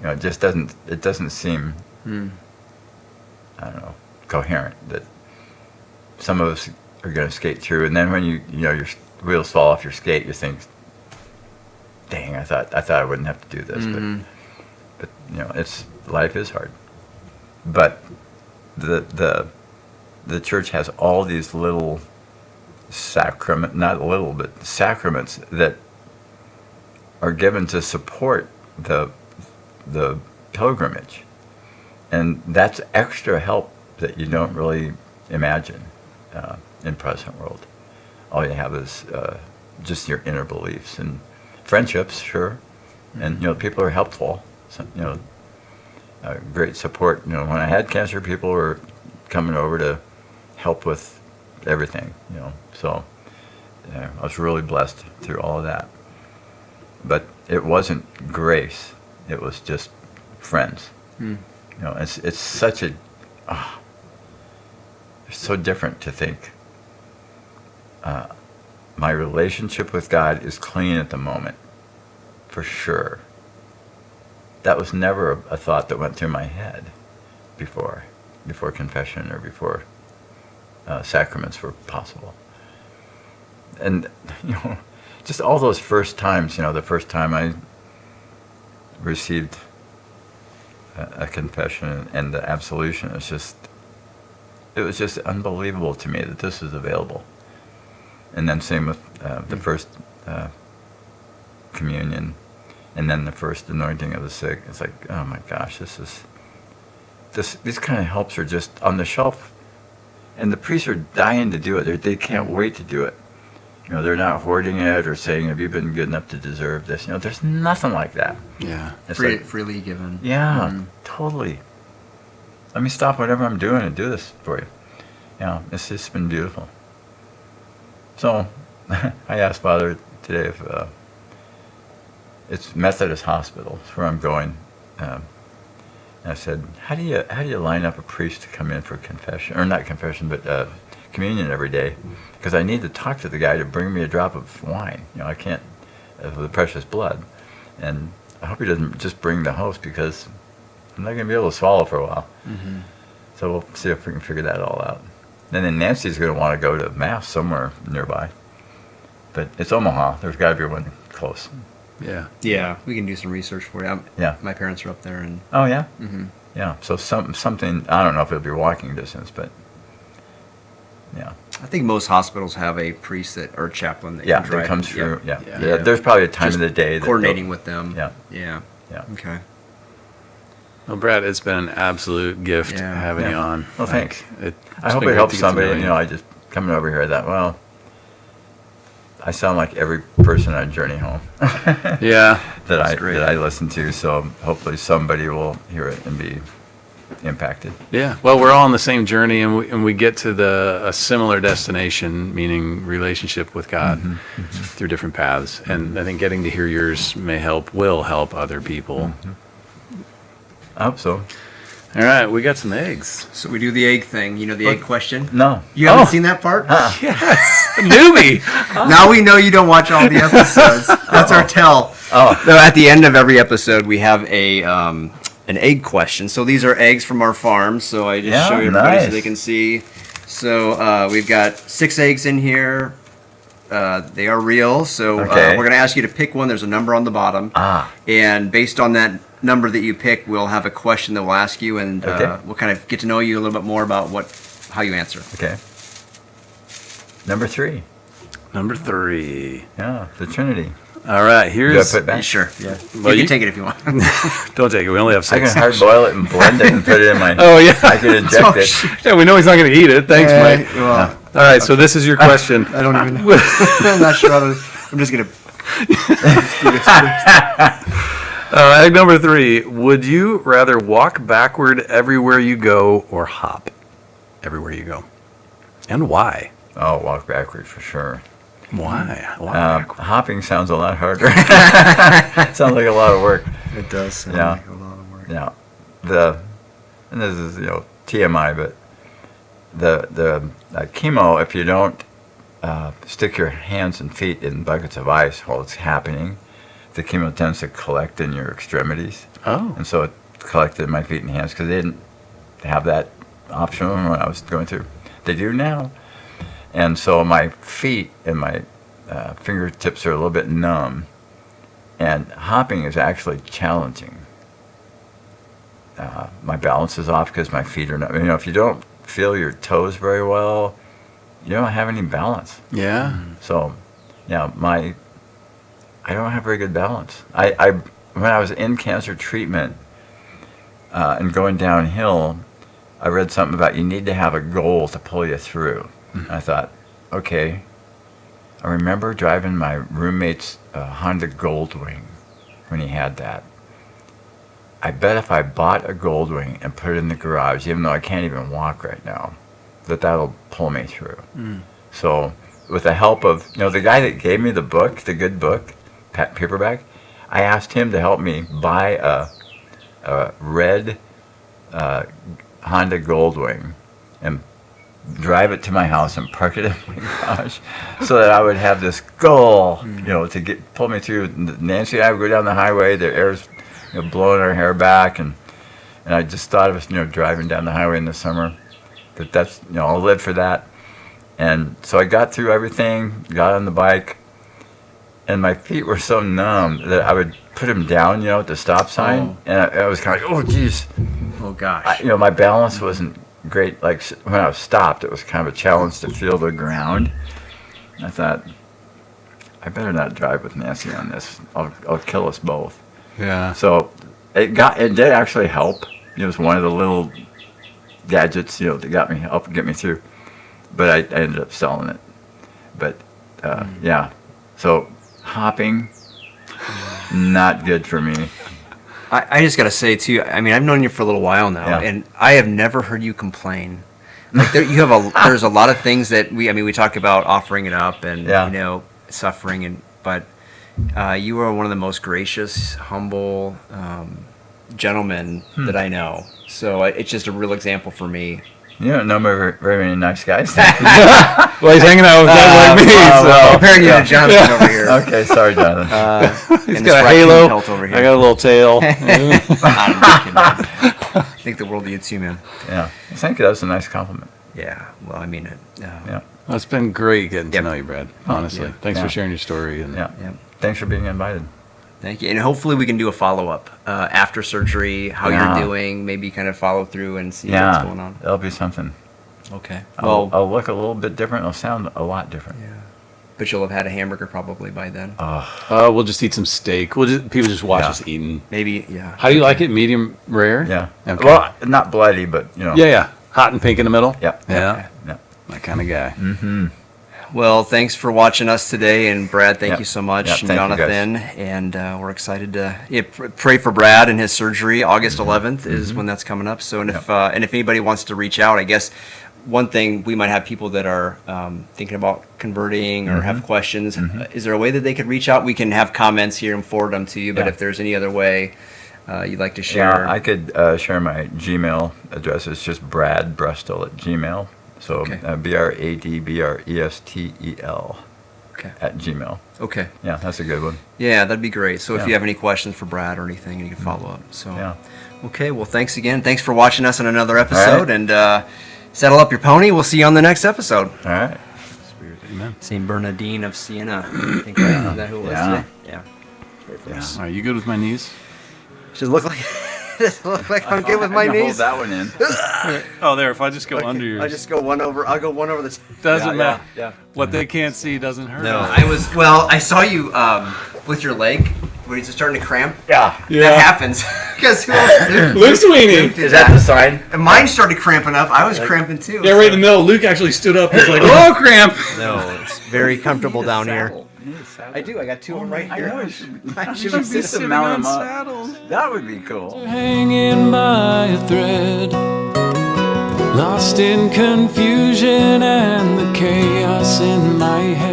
A: It just doesn't seem, I don't know, coherent that some of us are gonna skate through, and then when your wheels fall off your skate, you think, dang, I thought I wouldn't have to do this, but it's life is hard. But the church has all these little not little, but sacraments that are given to support the pilgrimage, and that's extra help that you don't really imagine in present world. All you have is just your inner beliefs and friendships, sure, and people are helpful. So, great support. When I had cancer, people were coming over to help with everything. So I was really blessed through all of that. But it wasn't grace; it was just friends. It's such a it's so different to think. My relationship with God is clean at the moment, for sure. That was never a thought that went through my head before confession or before sacraments were possible. And just all those first times, the first time I received a confession and the absolution, it was just unbelievable to me that this was available. And then same with the first communion, and then the first anointing of the sick. It's like, oh my gosh, these kind of helps are just on the shelf, and the priests are dying to do it. They can't wait to do it. They're not hoarding it or saying, have you been good enough to deserve this? There's nothing like that.
C: Yeah.
A: It's
D: freely given.
A: Yeah, totally. Let me stop whatever I'm doing and do this for you. It's just been beautiful. So I asked Father today if it's Methodist Hospital, it's where I'm going. And I said, how do you line up a priest to come in for confession, or not confession, but communion every day? Because I need to talk to the guy to bring me a drop of wine. I can't, of the precious blood. And I hope he doesn't just bring the host, because I'm not going to be able to swallow for a while. So we'll see if we can figure that all out. And then Nancy's going to want to go to Mass somewhere nearby. But it's Omaha. There's got to be one close.
C: Yeah.
D: Yeah, we can do some research for you.
A: Yeah.
D: My parents are up there. And
A: Oh, yeah? Yeah, so something, I don't know if it'll be walking distance, but yeah.
D: I think most hospitals have a priest or chaplain that
A: Yeah,
D: can drive.
A: that comes through. Yeah.
D: Yeah.
A: There's probably a time
D: Just
A: of the day that
D: coordinating with them.
A: Yeah.
D: Yeah.
A: Yeah.
D: Okay.
C: Well, Brad, it's been an absolute gift
D: Yeah.
C: having you on.
A: Well, thanks.
C: It's
A: I hope
C: been
A: it
C: great
A: helps
C: to get to know
A: somebody.
C: you.
A: I just coming over here, I thought, well, I sound like every person on Journey Home
C: Yeah.
D: That's great.
A: that I listen to. So hopefully somebody will hear it and be impacted.
C: Yeah. Well, we're all on the same journey, and we get to a similar destination, meaning relationship with God through different paths. And I think getting to hear yours will help other people.
A: I hope so.
C: All right, we got some eggs.
D: So we do the egg thing. The egg question.
A: No.
D: You haven't seen that part?
C: Yes, newbie.
D: Now we know you don't watch all the episodes. That's our tell.
A: Oh.
D: No, at the end of every episode, we have an egg question. So these are eggs from our farm. So I just show everybody so
A: nice.
D: they can see. So we've got 6 eggs in here. They are real. So
A: Okay.
D: we're going to ask you to pick one. There's a number on the bottom. And based on that number that you pick, we'll have a question that we'll ask you, and
A: Okay.
D: we'll kind of get to know you a little bit more about how you answer.
A: Okay. Number 3.
C: Number 3.
A: Yeah, the Trinity.
C: All right,
A: Do I
C: here's.
A: put back?
D: Sure. Yeah.
C: Well,
D: you
C: you-
D: can take it if you want.
C: Don't take it. We only have
A: I
C: 6.
A: can hard boil it and blend it and put it in my.
C: Oh, yeah.
A: I can inject it.
C: Yeah, we know he's not going to eat it. Thanks, Mike.
D: Well,
C: All right, so this is your question.
D: I don't even know. I'm not sure. I'm just going to.
C: Egg number 3. Would you rather walk backward everywhere you go or hop everywhere you go? And why?
A: Oh, walk backward for sure.
C: Why? Walk backward.
A: Hopping sounds a lot harder. Sounds like a lot of work.
D: It does sound
A: Yeah.
D: like a lot of work.
A: Yeah. And this is TMI, but the chemo, if you don't stick your hands and feet in buckets of ice while it's happening, the chemo tends to collect in your extremities.
C: Oh.
A: And so it collected in my feet and hands because they didn't have that option when I was going through. They do now. And so my feet and my fingertips are a little bit numb. And hopping is actually challenging. My balance is off because my feet are not, if you don't feel your toes very well, you don't have any balance.
C: Yeah.
A: So, yeah, I don't have very good balance. When I was in cancer treatment and going downhill, I read something about you need to have a goal to pull you through. I thought, okay. I remember driving my roommate's Honda Goldwing when he had that. I bet if I bought a Goldwing and put it in the garage, even though I can't even walk right now, that'll pull me through. So with the help of, the guy that gave me the book, the good book, paperback, I asked him to help me buy a red Honda Goldwing and drive it to my house and park it in my garage so that I would have this goal, to pull me through. Nancy and I would go down the highway, the air's blowing our hair back, and I just thought of us, driving down the highway in the summer, that's, I'll live for that. And so I got through everything, got on the bike, and my feet were so numb that I would put them down, at the stop sign, and I was kind of like, oh, geez.
D: Oh, gosh.
A: My balance wasn't great. Like when I was stopped, it was kind of a challenge to feel the ground. And I thought, I better not drive with Nancy on this. I'll kill us both.
C: Yeah.
A: So it did actually help. It was one of the little gadgets, that get me through. But I ended up selling it. But yeah. So hopping, not good for me.
D: I just got to say, too, I've known you for a little while now, and I have never heard you complain. Like, there's a lot of things that we talk about offering it up and, suffering, but you are one of the most gracious, humble gentlemen that I know. So it's just a real example for me.
A: You don't know very, very many nice guys.
C: Well, he's hanging out with guys like me, so.
D: Comparing you to Jonathan over here.
A: Okay, sorry, Jonathan.
C: He's got a halo.
D: Over here.
C: I got a little tail.
D: I think the world of you too, man.
A: Yeah. Thank you. That was a nice compliment.
D: Yeah. Well, I mean it.
A: Yeah.
C: Well, it's been great getting to know you, Brad. Honestly,
D: Yeah.
C: thanks for sharing your story. And
A: Yeah.
D: Yeah.
A: Thanks for being invited.
D: Thank you. And hopefully we can do a follow-up after surgery, how
A: Yeah.
D: you're doing, maybe kind of follow through and see what's going on.
A: That'll be something.
D: Okay.
A: I'll look a little bit different. I'll sound a lot different.
D: Yeah. But you'll have had a hamburger probably by then.
C: we'll just eat some steak. People just watch us eating.
D: Maybe, yeah.
C: How do you like it? Medium rare?
A: Yeah.
C: Okay.
A: Well, not bloody, but
C: Yeah. Hot and pink in the middle?
A: Yeah.
C: Yeah.
A: Yeah.
C: My kind of guy.
A: Mm-hmm.
D: Well, thanks for watching us today, and Brad, thank you so much,
A: Thank
D: and
A: you,
D: Jonathan, and we're excited to pray for Brad and his surgery. August 11th is when that's coming up. So, and if anybody wants to reach out, I guess one thing, we might have people that are thinking about converting or have questions. Is there a way that they could reach out? We can have comments here and forward them to you, but if there's any other way you'd like to share.
A: Yeah, I could share my Gmail address. It's just Brad Brestel at Gmail. So BradBrestel at Gmail.
D: Okay.
A: Yeah, that's a good one.
D: Yeah, that'd be great. So if
A: Yeah.
D: you have any questions for Brad or anything, you can follow up. So
A: Yeah.
D: Okay, well, thanks again. Thanks for watching us on another episode,
A: right.
D: and settle up your pony. We'll see you on the next episode.
A: All right.
C: Amen.
D: St. Bernardine of Siena. I think is that who it was
A: Yeah.
D: today? Yeah. Pray for us.
C: Are you good with my knees?
D: Does it look like I'm good with my
A: Hold
D: knees?
A: that one in.
C: Oh, there. If I just go under yours.
D: I'll just go one over. I'll go one over the.
C: Doesn't matter.
A: Yeah.
C: What they can't see doesn't hurt.
D: No, I saw you with your leg where you're just starting to cramp.
A: Yeah.
D: That happens because who else?
C: Luke Sweeney.
A: Is that the sign?
D: And mine started cramping up. I was cramping too.
C: Yeah, right in the middle. Luke actually stood up. He's like, "Oh, cramp."
D: No, it's very comfortable down here.
A: You need a saddle.
D: I do. I got two of them right
A: I
D: here.
A: know.
D: I
A: You
D: should be
A: should
D: sitting
A: mount
C: on
A: them up.
C: saddles.
A: That would be cool.
B: Hanging by a thread, lost in confusion and the chaos in my head.